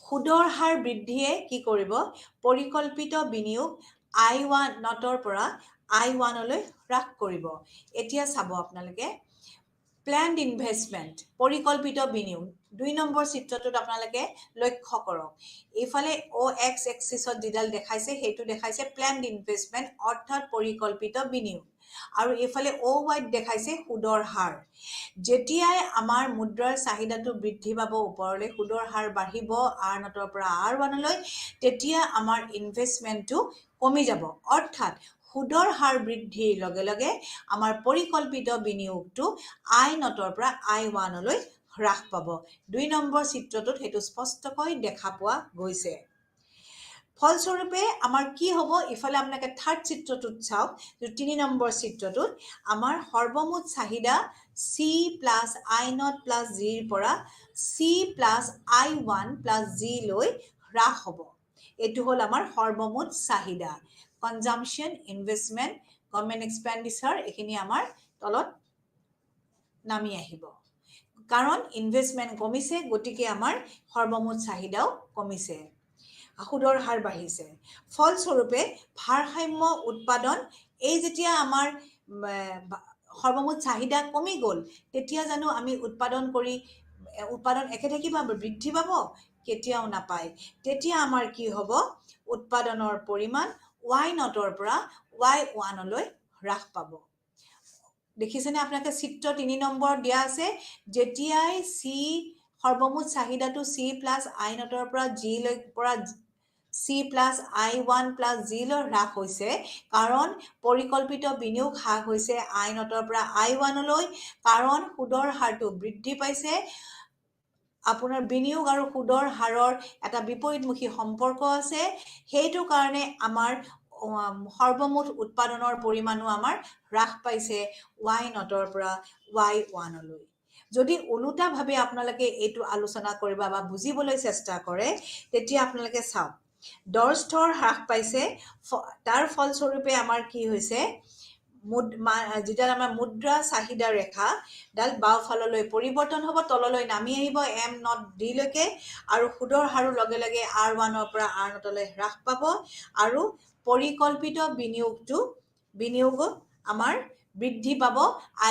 সুদৰ হাৰ বৃদ্ধিয়ে কি কৰিব? পৰিকল্পিত বিনিয়োগ I1 পৰা I1 লৈ হ্ৰাস কৰিব। এতিয়া চাব আপোনালোকে, প্ল্যান্ড ইনভেষ্টমেণ্ট পৰিকল্পিত বিনিয়োগ 2 নম্বৰ চিত্ৰটোত আপোনালোকে লক্ষ্য কৰক এইফালে OX এক্সিছত যিডাল দেখাইছে সেইটো দেখাইছে প্ল্যান্ড ইনভেষ্টমেণ্ট অৰ্থাৎ পৰিকল্পিত বিনিয়োগ আৰু এইফালে OY দেখাইছে সুদৰ হাৰ যেতিয়াই আমাৰ মুদ্ৰাৰ চাহিদাটো বৃদ্ধি পাব ওপৰলৈ সুদৰ হাৰ বাঢ়িব R0 পৰা R1 লৈ তেতিয়া আমাৰ ইনভেষ্টমেণ্টটো কমি যাব অৰ্থাৎ সুদৰ হাৰ বৃদ্ধিৰ লগে লগে আমাৰ পৰিকল্পিত বিনিয়োগটো I0 পৰা I1 লৈ হ্ৰাস পাব 2 নম্বৰ চিত্ৰটোত সেইটো স্পষ্টকৈ দেখা পোৱা গৈছে ফলস্বৰূপে আমাৰ কি হ'ব ইফালে আপোনালোকে থাৰ্ড চিত্ৰটোত চাওক 3 নম্বৰ চিত্ৰটোত আমাৰ সৰ্বমুঠ চাহিদা C plus I0 plus G ৰ পৰা C plus I1 plus G লৈ হ্ৰাস হ'ব এইটো হ'ল আমাৰ সৰ্বমুঠ চাহিদা কনজাম্পশন ইনভেষ্টমেণ্ট গভৰ্ণমেণ্ট এক্সপেণ্ডিচাৰ এইখিনি আমাৰ তলত নামি আহিব কাৰণ ইনভেষ্টমেণ্ট কমিছে গতিকে আমাৰ সৰ্বমুঠ চাহিদাও কমিছে সুদৰ হাৰ বাঢ়িছে ফলস্বৰূপে ভাৰসাম্য উৎপাদন এই যেতিয়া আমাৰ সৰ্বমুঠ চাহিদা কমি গ'ল তেতিয়া জানো আমি উৎপাদন একে থাকিব বৃদ্ধি পাব কেতিয়াও নাপায় তেতিয়া আমাৰ কি হ'ব উৎপাদনৰ পৰিমাণ Y0 পৰা Y1 লৈ হ্ৰাস পাব দেখিছেনে আপোনালোকে চিত্ৰ 3 নম্বৰ দিয়া আছে যেতিয়াই C সৰ্বমুঠ চাহিদাটো C plus I0 পৰা G লৈ পৰা C plus I1 plus G লৈ হ্ৰাস হৈছে কাৰণ পৰিকল্পিত বিনিয়োগ হ্ৰাস হৈছে I0 পৰা I1 লৈ কাৰণ সুদৰ হাৰটো বৃদ্ধি পাইছে আপোনাৰ বিনিয়োগ আৰু সুদৰ হাৰৰ এটা বিপৰীতমুখী সম্পৰ্ক আছে সেইটো কাৰণে আমাৰ সৰ্বমুঠ উৎপাদনৰ পৰিমাণো আমাৰ হ্ৰাস পাইছে Y0 পৰা Y1 লৈ যদি ওলোটাভাৱে আপোনালোকে এইটো আলোচনা কৰিব বা বুজিবলৈ চেষ্টা কৰে তেতিয়া আপোনালোকে চাওক দৰ স্তৰ হ্ৰাস পাইছে তাৰ ফলস্বৰূপে আমাৰ কি হৈছে যিডাল আমাৰ মুদ্ৰা চাহিদা ৰেখা ডাল বাওঁফাললৈ পৰিৱৰ্তন হ'ব তললৈ নামি আহিব M0 D লৈকে আৰু সুদৰ হাৰৰ লগে লগে R1 পৰা R0 লৈ হ্ৰাস পাব আৰু পৰিকল্পিত বিনিয়োগ আমাৰ বৃদ্ধি পাব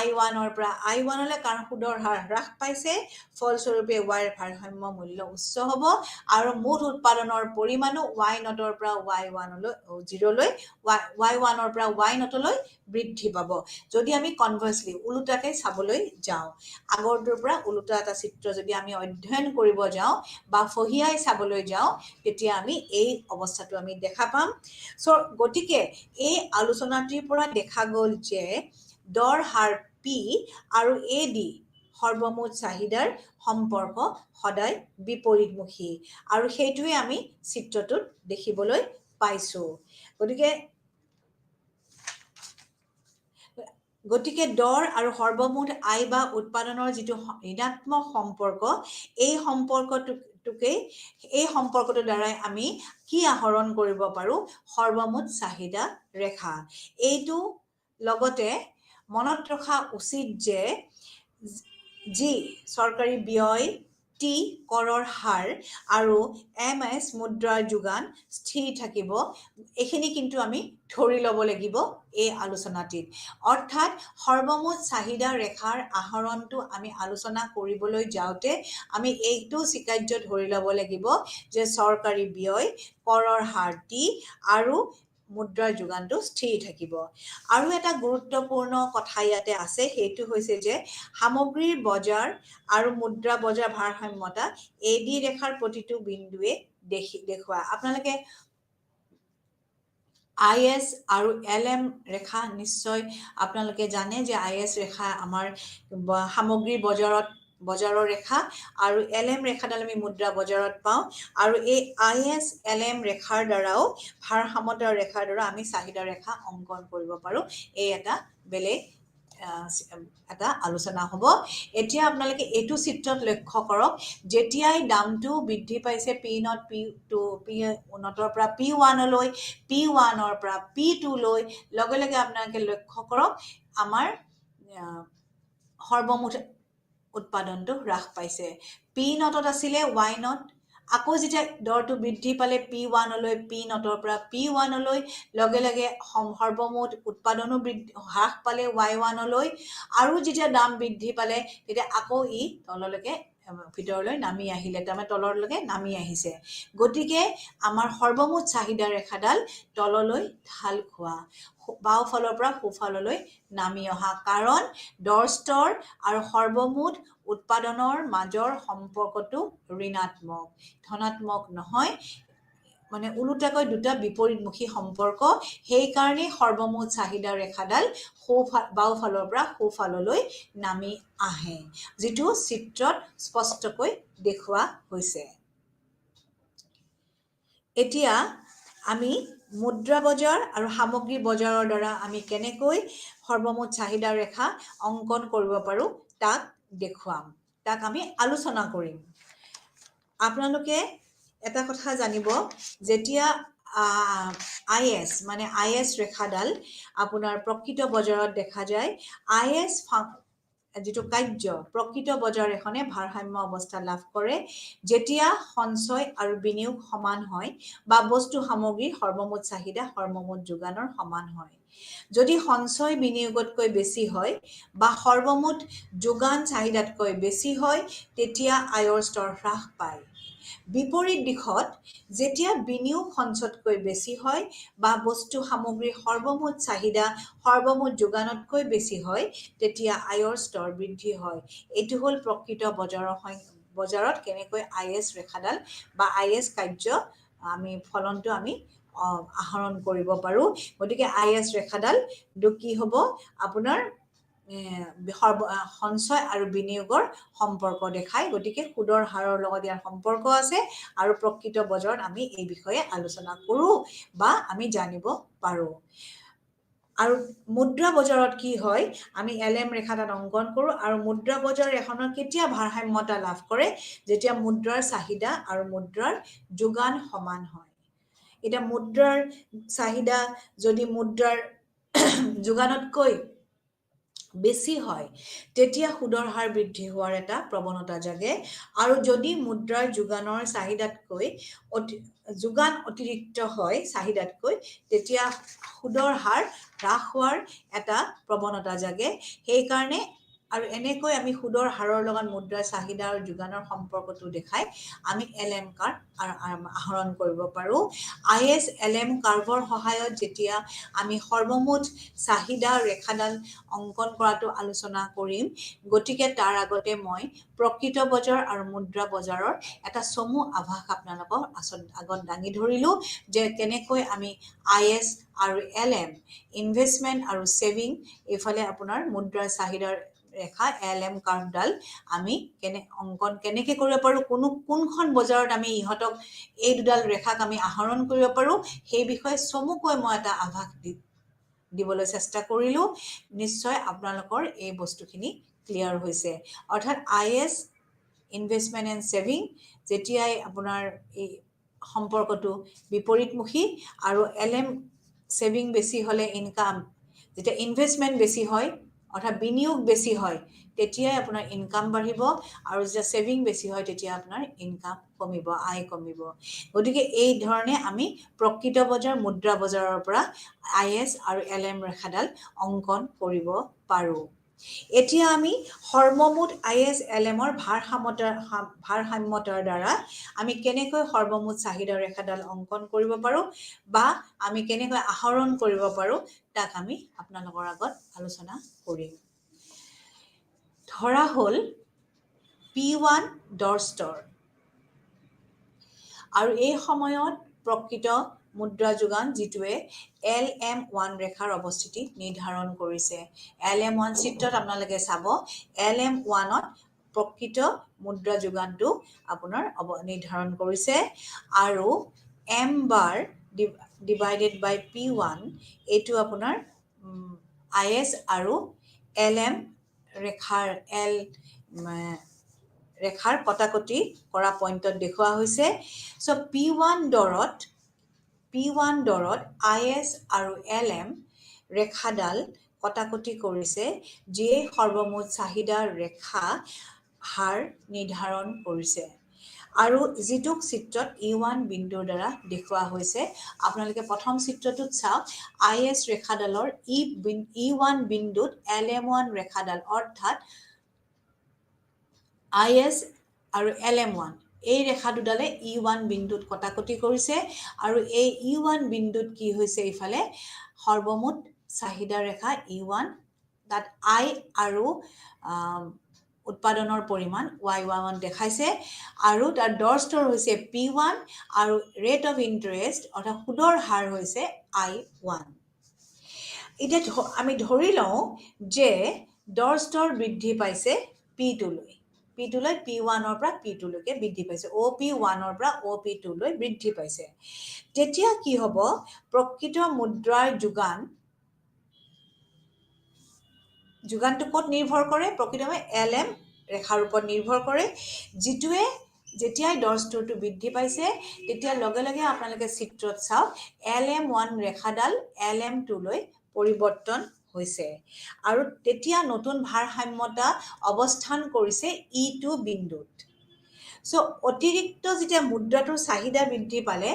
I1 পৰা I1 লৈ কাৰণ সুদৰ হাৰ হ্ৰাস পাইছে ফলস্বৰূপে Y ৰ ভাৰসাম্য মূল্য উচ্চ হ'ব আৰু মুঠ উৎপাদনৰ পৰিমাণো Y0 পৰা Y1 লৈ 0 লৈ Y1 পৰা Y0 লৈ বৃদ্ধি পাব যদি আমি কনভাৰ্সলি উলুটাকৈ চাবলৈ যাওঁ আগৰটোৰ পৰা উলুটা এটা চিত্ৰ যদি আমি অধ্যয়ন কৰিব যাওঁ বা ফহিয়াই চাবলৈ যাওঁ তেতিয়া আমি এই অৱস্থাটো আমি দেখা পাম গতিকে এই আলোচনাটিৰ পৰা দেখা গ'ল যে দৰ হাৰ P আৰু AD সৰ্বমুঠ চাহিদাৰ সম্পৰ্ক সদায় বিপৰীতমুখী আৰু সেইটোৱে আমি চিত্ৰটোত দেখিবলৈ পাইছো গতিকে দৰ আৰু সৰ্বমুঠ আয় বা উৎপাদনৰ যিটো ঋণাত্মক সম্পৰ্ক এই সম্পৰ্কটোৰ দ্বাৰাই আমি কি আহৰণ কৰিব পাৰো সৰ্বমুঠ চাহিদা ৰেখা এইটো লগতে মনত ৰখা উচিত যে যি চৰকাৰী ব্যয় T কৰৰ হাৰ আৰু MS মুদ্ৰাৰ যোগান স্থিৰ থাকিব এইখিনি কিন্তু আমি ধৰি ল'ব লাগিব এই আলোচনাটিত অৰ্থাৎ সৰ্বমুঠ চাহিদা ৰেখাৰ আহৰণটো আমি আলোচনা কৰিবলৈ যাওঁতে আমি এইটো স্বীকাৰ্য ধৰি ল'ব লাগিব যে চৰকাৰী ব্যয় কৰৰ হাৰ T আৰু মুদ্ৰাৰ যোগানটো স্থিৰ থাকিব আৰু এটা গুৰুত্বপূৰ্ণ কথা ইয়াতে আছে সেইটো হৈছে যে সামগ্ৰীৰ বজাৰ আৰু মুদ্ৰা বজাৰ ভাৰসাম্যতা AD ৰেখাৰ প্ৰতিটো বিন্দুৱে দেখুৱায় আপোনালোকে IS আৰু LM ৰেখা নিশ্চয় আপোনালোকে জানে যে IS ৰেখা আমাৰ সামগ্ৰীৰ বজাৰৰ ৰেখা আৰু LM ৰেখাডাল আমি মুদ্ৰা বজাৰত পাওঁ আৰু এই IS LM ৰেখাৰ দ্বাৰাও ভাৰসাম্যতা ৰেখাৰ দ্বাৰা আমি চাহিদা ৰেখা অংকন কৰিব পাৰো এই এটা বেলেগ এটা আলোচনা হ'ব এতিয়া আপোনালোকে এইটো চিত্ৰত লক্ষ্য কৰক যেতিয়াই দামটো বৃদ্ধি পাইছে P0 P2 P0 পৰা P1 লৈ P1 পৰা P2 লৈ লগে লগে আপোনালোকে লক্ষ্য কৰক আমাৰ সৰ্বমুঠ উৎপাদনটো হ্ৰাস পাইছে P0 আছিলে Y0 আকৌ যেতিয়া দৰটো বৃদ্ধি পালে P1 লৈ P0 পৰা P1 লৈ লগে লগে সৰ্বমুঠ উৎপাদনো হ্ৰাস পালে Y1 লৈ আৰু যেতিয়া দাম বৃদ্ধি পালে তেতিয়া আকৌ ই তললৈকে ভিতৰলৈ নামি আহিলে তাৰমানে তললৈকে নামি আহিছে গতিকে আমাৰ সৰ্বমুঠ চাহিদা ৰেখাডাল তললৈ ঢাল খোৱা বাওঁফালৰ পৰা সোঁফাললৈ নামি অহা কাৰণ দৰ স্তৰ আৰু সৰ্বমুঠ উৎপাদনৰ মাজৰ সম্পৰ্কটো ঋণাত্মক ধনাত্মক নহয় মানে ওলোটাকৈ দুটা বিপৰীতমুখী সম্পৰ্ক সেইকাৰণে সৰ্বমুঠ চাহিদা ৰেখাডাল বাওঁফালৰ পৰা সোঁফাললৈ নামি আহে যিটো চিত্ৰত স্পষ্টকৈ দেখুওৱা হৈছে এতিয়া আমি মুদ্ৰা বজাৰ আৰু সামগ্ৰী বজাৰৰ দ্বাৰা আমি কেনেকৈ সৰ্বমুঠ চাহিদা ৰেখা অংকন কৰিব পাৰোঁ তাক দেখুৱাম তাক আমি আলোচনা কৰিম আপোনালোকে এটা কথা জানিব যেতিয়া IS মানে IS ৰেখাডাল আপোনাৰ প্ৰকৃত বজাৰত দেখা যায় IS যিটো কাৰ্য প্ৰকৃত বজাৰ এখনে ভাৰসাম্য অৱস্থা লাভ কৰে যেতিয়া সঞ্চয় আৰু বিনিয়োগ সমান হয় বা বস্তু সামগ্ৰীৰ সৰ্বমুঠ চাহিদা সৰ্বমুঠ যোগানৰ সমান হয় যদি সঞ্চয় বিনিয়োগতকৈ বেছি হয় বা সৰ্বমুঠ যোগান চাহিদাতকৈ বেছি হয় তেতিয়া আয়ৰ স্তৰ হ্ৰাস পায় বিপৰীত দিশত যেতিয়া বিনিয়োগ সঞ্চয়তকৈ বেছি হয় বা বস্তু সামগ্ৰীৰ সৰ্বমুঠ চাহিদা সৰ্বমুঠ যোগানতকৈ বেছি হয় তেতিয়া আয়ৰ স্তৰ বৃদ্ধি হয় এইটো হ'ল প্ৰকৃত বজাৰত কেনেকৈ IS ৰেখাডাল বা IS কাৰ্য আমি ফলনটো আমি আহৰণ কৰিব পাৰোঁ গতিকে IS ৰেখাডাল কি হ'ব আপোনাৰ সঞ্চয় আৰু বিনিয়োগৰ সম্পৰ্ক দেখায় গতিকে সুদৰ হাৰৰ লগত ইয়াৰ সম্পৰ্ক আছে আৰু প্ৰকৃত বজাৰত আমি এই বিষয়ে আলোচনা কৰোঁ বা আমি জানিব পাৰোঁ আৰু মুদ্ৰা বজাৰত কি হয় আমি LM ৰেখাডাল অংকন কৰোঁ আৰু মুদ্ৰা বজাৰ এখনৰ কেতিয়া ভাৰসাম্যতা লাভ কৰে যেতিয়া মুদ্ৰাৰ চাহিদা আৰু মুদ্ৰাৰ যোগান সমান হয় এটা মুদ্ৰাৰ চাহিদা যদি মুদ্ৰাৰ যোগানতকৈ বেছি হয় তেতিয়া সুদৰ হাৰ বৃদ্ধি হোৱাৰ এটা প্ৰৱণতা জাগে আৰু যদি মুদ্ৰাৰ যোগানৰ চাহিদাতকৈ যোগান অতিৰিক্ত হয় চাহিদাতকৈ তেতিয়া সুদৰ হাৰ হ্ৰাস হোৱাৰ এটা প্ৰৱণতা জাগে সেইকাৰণে আৰু এনেকৈ আমি সুদৰ হাৰৰ লগত মুদ্ৰাৰ চাহিদা আৰু যোগানৰ সম্পৰ্কটো দেখাই আমি LM কাৰ্ভ আহৰণ কৰিব পাৰোঁ IS LM কাৰ্ভৰ সহায়ত যেতিয়া আমি সৰ্বমুঠ চাহিদা ৰেখাডাল অংকন কৰাটো আলোচনা কৰিম গতিকে তাৰ আগতে মই প্ৰকৃত বজাৰ আৰু মুদ্ৰা বজাৰৰ এটা চমু আভাস আপোনালোকৰ আগত দাঙি ধৰিলোঁ যে কেনেকৈ আমি IS আৰু LM ইনভেষ্টমেণ্ট আৰু সেভিং এইফালে আপোনাৰ মুদ্ৰাৰ চাহিদাৰ ৰেখা LM কাৰ্ভডাল আমি অংকন কেনেকৈ কৰিব পাৰোঁ কোনখন বজাৰত আমি ইহঁতক এই দুডাল ৰেখাক আমি আহৰণ কৰিব পাৰোঁ সেই বিষয়ে চমুকৈ মই এটা আভাস দিবলৈ চেষ্টা কৰিলোঁ নিশ্চয় আপোনালোকৰ এই বস্তুখিনি ক্লিয়াৰ হৈছে অৰ্থাৎ IS ইনভেষ্টমেণ্ট এণ্ড সেভিং যেতিয়াই আপোনাৰ এই সম্পৰ্কটো বিপৰীতমুখী আৰু LM সেভিং বেছি হ'লে ইনকাম যেতিয়া ইনভেষ্টমেণ্ট বেছি হয় অৰ্থাৎ বিনিয়োগ বেছি হয় তেতিয়াই আপোনাৰ ইনকাম বাঢ়িব আৰু যেতিয়া সেভিং বেছি হয় তেতিয়া আপোনাৰ ইনকাম কমিব আয় কমিব গতিকে এই ধৰণে আমি প্ৰকৃত বজাৰ মুদ্ৰা বজাৰৰ পৰা IS আৰু LM ৰেখাডাল অংকন কৰিব পাৰোঁ এতিয়া আমি সৰ্বমুঠ IS LMৰ ভাৰসাম্যতাৰ দ্বাৰা আমি কেনেকৈ সৰ্বমুঠ চাহিদা ৰেখাডাল অংকন কৰিব পাৰোঁ বা আমি কেনেকৈ আহৰণ কৰিব পাৰোঁ তাক আমি আপোনালোকৰ আগত আলোচনা কৰিম ধৰা হ'ল P1 দৰ স্তৰ আৰু এই সময়ত প্ৰকৃত মুদ্ৰা যোগান যিটোৱে LM1 ৰেখাৰ অৱস্থিতি নিৰ্ধাৰণ কৰিছে LM1 চিত্ৰত আপোনালোকে চাব LM1ত প্ৰকৃত মুদ্ৰা যোগানটো আপোনাৰ নিৰ্ধাৰণ কৰিছে আৰু M বাৰ ডিভাইডেড বাই P1 এইটো আপোনাৰ IS আৰু LM ৰেখাৰ কটাকটি কৰা পইণ্টত দেখুওৱা হৈছে চ' P1 দৰত IS আৰু LM ৰেখাডাল কটাকটি কৰিছে যিয়ে সৰ্বমুঠ চাহিদা ৰেখা হাৰ নিৰ্ধাৰণ কৰিছে আৰু যিটোক চিত্ৰত E1 বিন্দুৰ দ্বাৰা দেখুওৱা হৈছে আপোনালোকে প্ৰথম চিত্ৰটোত চাওক IS ৰেখাডালৰ E1 বিন্দুত LM1 ৰেখাডাল অৰ্থাৎ IS আৰু LM1 এই ৰেখা দুডালে E1 বিন্দুত কটাকটি কৰিছে আৰু এই E1 বিন্দুত কি হৈছে ইফালে সৰ্বমুঠ চাহিদা ৰেখা E1 তাত I আৰু উৎপাদনৰ পৰিমাণ Y1 দেখাইছে আৰু তাৰ দৰ স্তৰ হৈছে P1 আৰু ৰেট অফ ইণ্টাৰেষ্ট অৰ্থাৎ সুদৰ হাৰ হৈছে I1 এতিয়া আমি ধৰি লওঁ যে দৰ স্তৰ বৃদ্ধি পাইছে P2 লৈ P1 পৰা P2 লৈকে বৃদ্ধি পাইছে OP1 পৰা OP2 লৈ বৃদ্ধি পাইছে তেতিয়া কি হ'ব প্ৰকৃত মুদ্ৰাৰ যোগানটো ক'ত নিৰ্ভৰ কৰে প্ৰকৃতভাৱে LM ৰেখাৰ ওপৰত নিৰ্ভৰ কৰে যিটোৱে যেতিয়াই দৰ স্তৰটো বৃদ্ধি পাইছে তেতিয়া লগে লগে আপোনালোকে চিত্ৰত চাওক LM1 ৰেখাডাল LM2 লৈ পৰিৱৰ্তন হৈছে আৰু তেতিয়া নতুন ভাৰসাম্যতা অৱস্থান কৰিছে E2 বিন্দুত সো অতিৰিক্ত যেতিয়া মুদ্ৰাটোৰ চাহিদা বৃদ্ধি পালে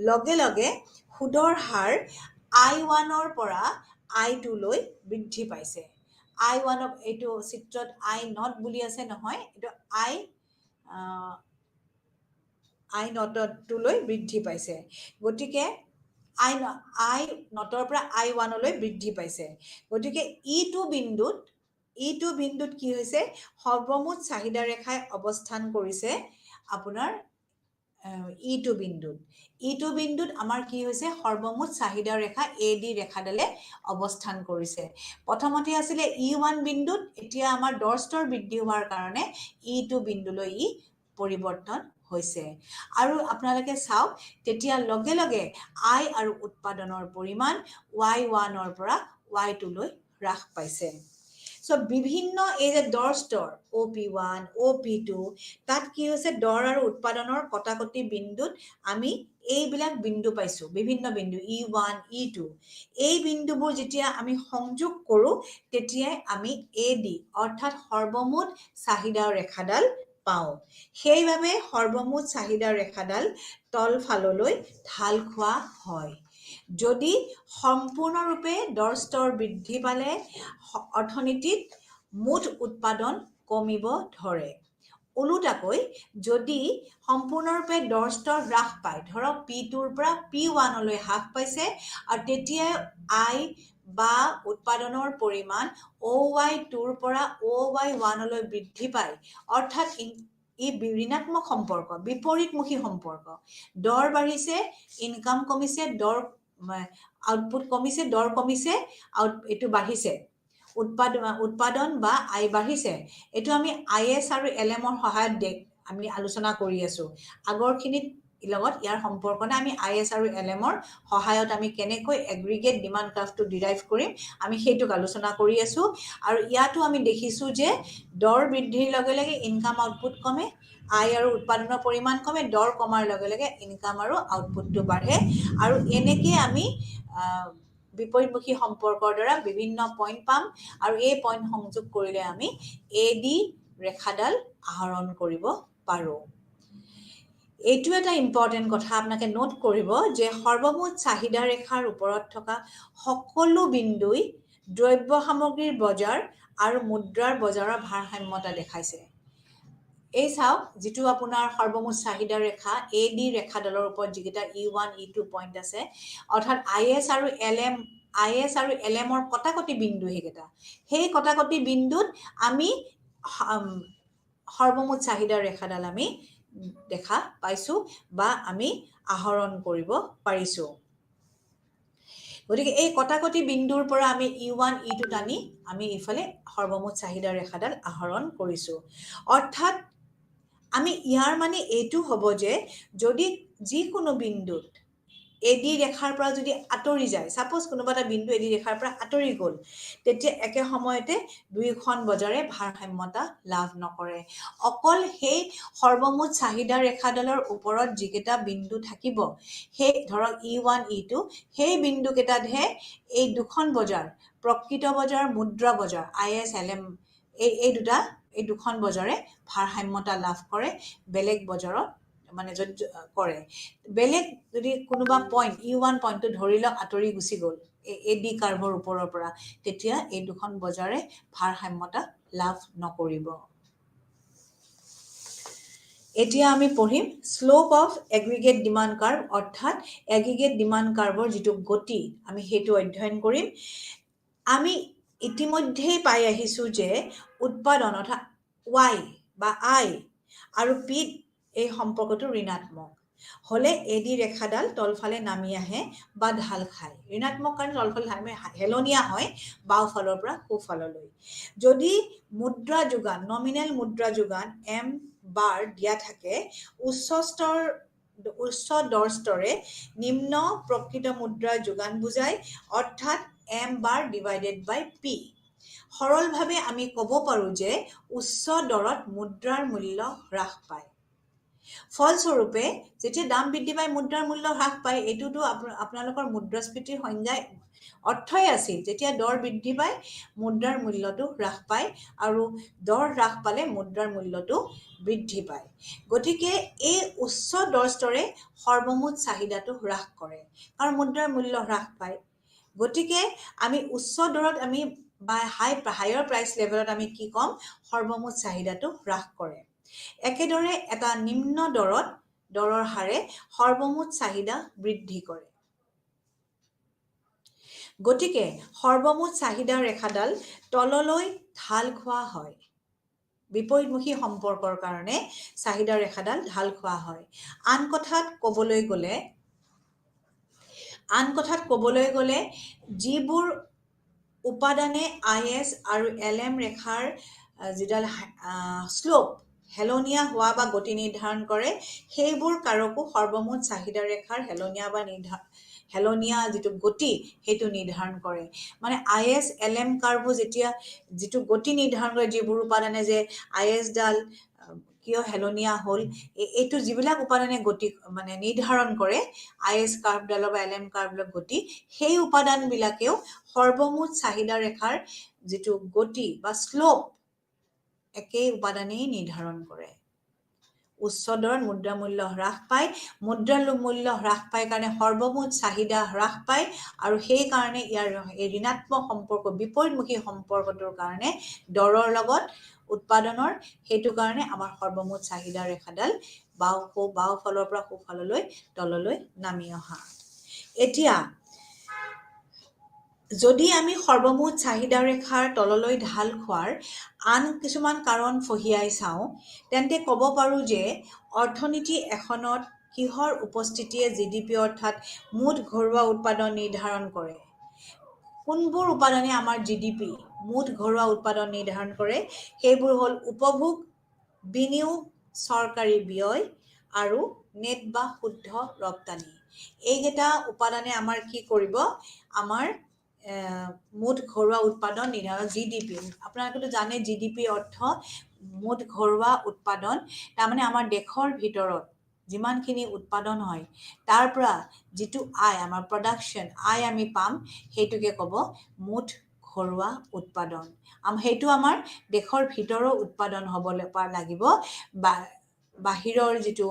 লগে লগে সুদৰ হাৰ I1 পৰা I2 লৈ বৃদ্ধি পাইছে I1 এইটো চিত্ৰত I নট বুলি আছে নহয় এইটো I নটটো লৈ বৃদ্ধি পাইছে গতিকে I নটৰ পৰা I1 লৈ বৃদ্ধি পাইছে গতিকে E2 বিন্দুত কি হৈছে সৰ্বমুঠ চাহিদা ৰেখাই অৱস্থান কৰিছে আপোনাৰ E2 বিন্দুত আমাৰ কি হৈছে সৰ্বমুঠ চাহিদা ৰেখা AD ৰেখাডালে অৱস্থান কৰিছে প্ৰথমতে আছিলে E1 বিন্দুত এতিয়া আমাৰ দৰ স্তৰ বৃদ্ধি হোৱাৰ কাৰণে E2 বিন্দুলৈ ই পৰিৱৰ্তন হৈছে আৰু আপোনালোকে চাওক তেতিয়া লগে লগে I আৰু উৎপাদনৰ পৰিমাণ Y1 পৰা Y2 লৈ হ্ৰাস পাইছে সো বিভিন্ন এই যে দৰ স্তৰ OP1 OP2 তাত কি হৈছে দৰ আৰু উৎপাদনৰ কটাকটি বিন্দুত আমি এইবিলাক বিন্দু পাইছো বিভিন্ন বিন্দু E1 E2 এই বিন্দুবোৰ যেতিয়া আমি সংযোগ কৰো তেতিয়াই আমি AD অৰ্থাৎ সৰ্বমুঠ চাহিদা ৰেখাডাল পাওঁ সেইভাবে সৰ্বমুঠ চাহিদা ৰেখাডাল তলফাললৈ ঢাল খোৱা হয় যদি সম্পূৰ্ণৰূপে দৰ স্তৰ বৃদ্ধি পালে অৰ্থনীতিত মুঠ উৎপাদন কমিব ধৰে ওলোটাকৈ যদি সম্পূৰ্ণৰূপে দৰ স্তৰ হ্ৰাস পায় ধৰক P2 পৰা P1 লৈ হ্ৰাস পাইছে আৰু তেতিয়া I বা উৎপাদনৰ পৰিমাণ OY2 পৰা OY1 লৈ বৃদ্ধি পায় অৰ্থাৎ ই ঋণাত্মক সম্পৰ্ক বিপৰীতমুখী সম্পৰ্ক দৰ বাঢ়িছে ইনকাম কমিছে দৰ আউটপুট কমিছে দৰ কমিছে এইটো বাঢ়িছে উৎপাদন বা আয় বাঢ়িছে এটো আমি IS আৰু LM ৰ সহায়ত আমি আলোচনা কৰি আছো আগৰখিনিত লগত ইয়াৰ সম্পৰ্ক নাই আমি IS আৰু LM ৰ সহায়ত আমি কেনেকৈ এগ্ৰিগেট ডিমান্ড গ্ৰাফটো ডিৰাইভ কৰিম আমি সেইটোক আলোচনা কৰি আছো আৰু ইয়াতো আমি দেখিছো যে দৰ বৃদ্ধিৰ লগে লগে ইনকাম আউটপুট কমে আয় আৰু উৎপাদনৰ পৰিমাণ কমে দৰ কমাৰ লগে লগে ইনকাম আৰু আউটপুটটো বাঢ়ে আৰু এনেকৈ আমি বিপৰীতমুখী সম্পৰ্কৰ দ্বাৰা বিভিন্ন পইণ্ট পাম আৰু এই পইণ্ট সংযোগ কৰিলে আমি AD ৰেখাডাল আহৰণ কৰিব পাৰোঁ এইটো এটা ইম্পৰ্টেণ্ট কথা আপোনাকে নোট কৰিব যে সৰ্বমুঠ চাহিদা ৰেখাৰ ওপৰত থকা সকলো বিন্দুই দ্ৰব্য সামগ্ৰীৰ বজাৰ আৰু মুদ্ৰাৰ বজাৰৰ ভাৰসাম্যতা দেখাইছে এই চাওক যেটো আপোনাৰ সৰ্বমুঠ চাহিদা ৰেখা AD ৰেখাডালৰ ওপৰত যিকেইটা E1 E2 পইণ্ট আছে অৰ্থাৎ IS আৰু LM ৰ কটাকটি বিন্দু হেকেইটা সেই কটাকটি বিন্দুত আমি সৰ্বমুঠ চাহিদা ৰেখাডাল আমি দেখা পাইছো বা আমি আহৰণ কৰিব পাৰিছো গতিকে এই কটাকটি বিন্দুৰ পৰা আমি E1 E2 টানি আমি ইফালে সৰ্বমুঠ চাহিদা ৰেখাডাল আহৰণ কৰিছো অৰ্থাৎ আমি ইয়াৰ মানে এইটো হ'ব যে যদি যিকোনো বিন্দুত AD ৰেখাৰ পৰা যদি আতৰি যায় সাপোজ কোনোবা এটা বিন্দু AD ৰেখাৰ পৰা আতৰি গ'ল তেতিয়া একে সময়তে দুইখন বজাৰে ভাৰসাম্যতা লাভ নকৰে অকল সেই সৰ্বমুঠ চাহিদা ৰেখাডালৰ ওপৰত যিকেইটা বিন্দু থাকিব সেই ধৰক E1 E2 সেই বিন্দু কেইটাতহে এই দুখন বজাৰ প্ৰকৃত বজাৰ মুদ্ৰা বজাৰ IS LM এই দুখন বজাৰে ভাৰসাম্যতা লাভ কৰে বেলেগ বজাৰত মানে কৰে বেলেগ যদি কোনোবা পইণ্ট E1 পইণ্টটো ধৰি লওক আঁতৰি গুচি গ'ল এই ডি কাৰ্ভৰ ওপৰৰ পৰা তেতিয়া এই দুখন বজাৰে ভাৰসাম্যতা লাভ নকৰিব এতিয়া আমি পঢ়িম slope of aggregate demand curve অৰ্থাৎ এগ্ৰিগেট ডিমাণ্ড কাৰ্ভৰ যিটো গতি আমি সেইটো অধ্যয়ন কৰিম আমি ইতিমধ্যেই পাই আহিছোঁ যে উৎপাদন অৰ্থাৎ y বা I আৰু p এই সম্পৰ্কটো ঋণাত্মক হলে এডি ৰেখাডাল তলফালে নামি আহে বা ঢাল খায় ঋণাত্মক কাৰণে তলফালে হেলনীয়া হয় বাওঁফালৰ পৰা সোঁফাললৈ যদি মুদ্ৰা যোগান নমিনেল মুদ্ৰা যোগান m বাৰ দিয়া থাকে উচ্চ দৰ স্তৰে নিম্ন প্ৰকৃত মুদ্ৰা যোগান বুজায় অৰ্থাৎ m বাৰ ডিভাইডেড বাই p সৰলভাৱে আমি ক'ব পাৰোঁ যে উচ্চ দৰত মুদ্ৰাৰ মূল্য হ্ৰাস পায় ফলস্বৰূপে যেতিয়া দাম বৃদ্ধি পায় মুদ্ৰাৰ মূল্য হ্ৰাস পায় এইটোতো আপোনালোকৰ মুদ্ৰাস্ফীতিৰ সংজ্ঞাই অৰ্থই আছিল যেতিয়া দৰ বৃদ্ধি পায় মুদ্ৰাৰ মূল্যটো হ্ৰাস পায় আৰু দৰ হ্ৰাস পালে মুদ্ৰাৰ মূল্যটো বৃদ্ধি পায় গতিকে এই উচ্চ দৰ স্তৰে সৰ্বমুঠ চাহিদাটো হ্ৰাস কৰে কাৰণ মুদ্ৰাৰ মূল্য হ্ৰাস পায় গতিকে আমি উচ্চ দৰত আমি বা হায়াৰ প্ৰাইচ লেভেলত আমি কি ক'ম সৰ্বমুঠ চাহিদাটো হ্ৰাস কৰে একেদৰে এটা নিম্ন দৰৰ হাৰে সৰ্বমুঠ চাহিদা বৃদ্ধি কৰে গতিকে সৰ্বমুঠ চাহিদাৰ ৰেখাডাল তললৈ ঢাল খোৱা হয় বিপৰীতমুখী সম্পৰ্কৰ কাৰণে চাহিদাৰ ৰেখাডাল ঢাল খোৱা হয় আন কথাত ক'বলৈ গ'লে যিবোৰ উপাদানে IS আৰু LM ৰেখাৰ যিডাল শ্লোপ হেলনীয়া হোৱা বা গতি নিৰ্ধাৰণ কৰে সেইবোৰ কাৰকো সৰ্বমুঠ চাহিদা ৰেখাৰ হেলনীয়া যিটো গতি সেইটো নিৰ্ধাৰণ কৰে মানে IS LM কাৰ্ভো যেতিয়া যিটো গতি নিৰ্ধাৰণ কৰে যিবোৰ উপাদানে যে IS ডাল কিয় হেলনীয়া হ'ল এইটো যিবিলাক উপাদানে গতি মানে নিৰ্ধাৰণ কৰে IS কাৰ্ভডালৰ বা LM কাৰ্ভৰ গতি সেই উপাদানবিলাকেও সৰ্বমুঠ চাহিদা ৰেখাৰ যিটো গতি বা শ্লোপ একেই উপাদানেই নিৰ্ধাৰণ কৰে উচ্চ দৰত মুদ্ৰা মূল্য হ্ৰাস পায় মুদ্ৰাৰ মূল্য হ্ৰাস পায় কাৰণে সৰ্বমুঠ চাহিদা হ্ৰাস পায় আৰু সেই কাৰণে ইয়াৰ এই ঋণাত্মক সম্পৰ্ক বিপৰীতমুখী সম্পৰ্কটোৰ কাৰণে দৰৰ লগত উৎপাদনৰ সেইটো কাৰণে আমাৰ সৰ্বমুঠ চাহিদা ৰেখাডাল বাওঁফালৰ পৰা সোঁফাললৈ তললৈ নামি অহা এতিয়া যদি আমি সৰ্বমুঠ চাহিদা ৰেখাৰ তললৈ ঢাল খোৱাৰ আন কিছুমান কাৰণ ফহিয়াই চাওঁ তেন্তে ক'ব পাৰোঁ যে অৰ্থনীতি এখনত কিহৰ উপস্থিতিয়ে GDP অৰ্থাৎ মুঠ ঘৰুৱা উৎপাদন নিৰ্ধাৰণ কৰে কোনবোৰ উপাদানে আমাৰ GDP মুঠ ঘৰুৱা উৎপাদন নিৰ্ধাৰণ কৰে সেইবোৰ হ'ল উপভোগ বিনিয়োগ চৰকাৰী ব্যয় আৰু নেট বা শুদ্ধ ৰপ্তানি এইকেইটা উপাদানে আমাৰ কি কৰিব আমাৰ মুঠ ঘৰুৱা উৎপাদন নিৰ্ধাৰণ GDP আপোনালোকেতো জানে GDP অৰ্থ মুঠ ঘৰুৱা উৎপাদন তাৰমানে আমাৰ দেশৰ ভিতৰত যিমানখিনি উৎপাদন হয় তাৰ পৰা যিটো আয় আমাৰ প্ৰডাকশ্যন আয় আমি পাম সেইটোকে ক'ব মুঠ ঘৰুৱা উৎপাদন সেইটো আমাৰ দেশৰ ভিতৰৰ উৎপাদন হ'বলৈ লাগিব বাহিৰৰ যিটো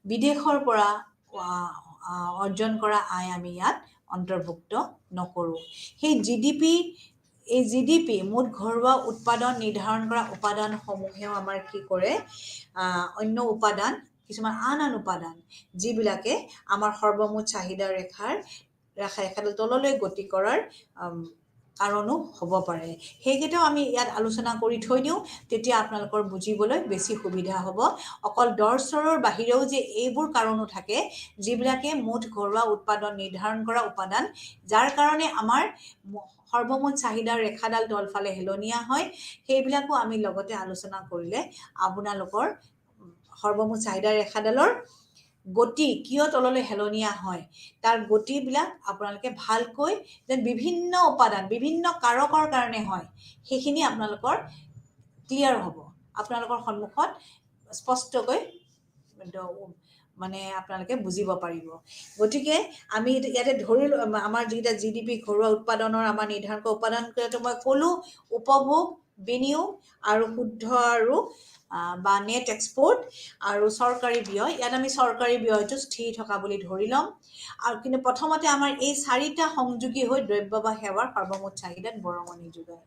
বিদেশৰ পৰা অৰ্জন কৰা আয় আমি ইয়াত অন্তৰ্ভুক্ত নকৰোঁ সেই GDP মুঠ ঘৰুৱা উৎপাদন নিৰ্ধাৰণ কৰা উপাদানসমূহেও আমাৰ কি কৰে অন্য উপাদান কিছুমান আন উপাদান যিবিলাকে আমাৰ সৰ্বমুঠ চাহিদা ৰেখাডাল তললৈ গতি কৰাৰ কাৰণো হ'ব পাৰে সেইকেইটাও আমি ইয়াত আলোচনা কৰি থৈ দিওঁ তেতিয়া আপোনালোকৰ বুজিবলৈ বেছি সুবিধা হ'ব অকল দৰ স্তৰৰ বাহিৰেও যে এইবোৰ কাৰণো থাকে যিবিলাকে মুঠ ঘৰুৱা উৎপাদন নিৰ্ধাৰণ কৰা উপাদান যাৰ কাৰণে আমাৰ সৰ্বমুঠ চাহিদাৰ ৰেখাডাল তলফালে হেলনীয়া হয় সেইবিলাকো আমি লগতে আলোচনা কৰিলে আপোনালোকৰ সৰ্বমুঠ চাহিদাৰ ৰেখাডালৰ গতি কিয় তললৈ হেলনীয়া হয় তাৰ গতিবিলাক আপোনালোকে ভালকৈ যেন বিভিন্ন উপাদান বিভিন্ন কাৰকৰ কাৰণে হয় সেইখিনি আপোনালোকৰ ক্লিয়াৰ হ'ব আপোনালোকৰ সন্মুখত স্পষ্টকৈ মানে আপোনালোকে বুজিব পাৰিব গতিকে আমি ইয়াতে ধৰিলো আমাৰ যিটা GDP ঘৰুৱা উৎপাদনৰ আমাৰ নিৰ্ধাৰণ কৰা উপাদান মই ক'লো উপভোগ বিনিয়োগ আৰু শুদ্ধ আৰু বা নেট এক্সপোৰ্ট আৰু চৰকাৰী ব্যয়, ইয়াত আমি চৰকাৰী ব্যয়টো স্থিৰ থকা বুলি ধৰি ল'ম। আৰু কিন্তু প্ৰথমতে আমাৰ এই 4টা সংযোগী হৈ দ্ৰব্য বা সেৱাৰ সৰ্বমুঠ চাহিদাত বৰঙণি যোগায়।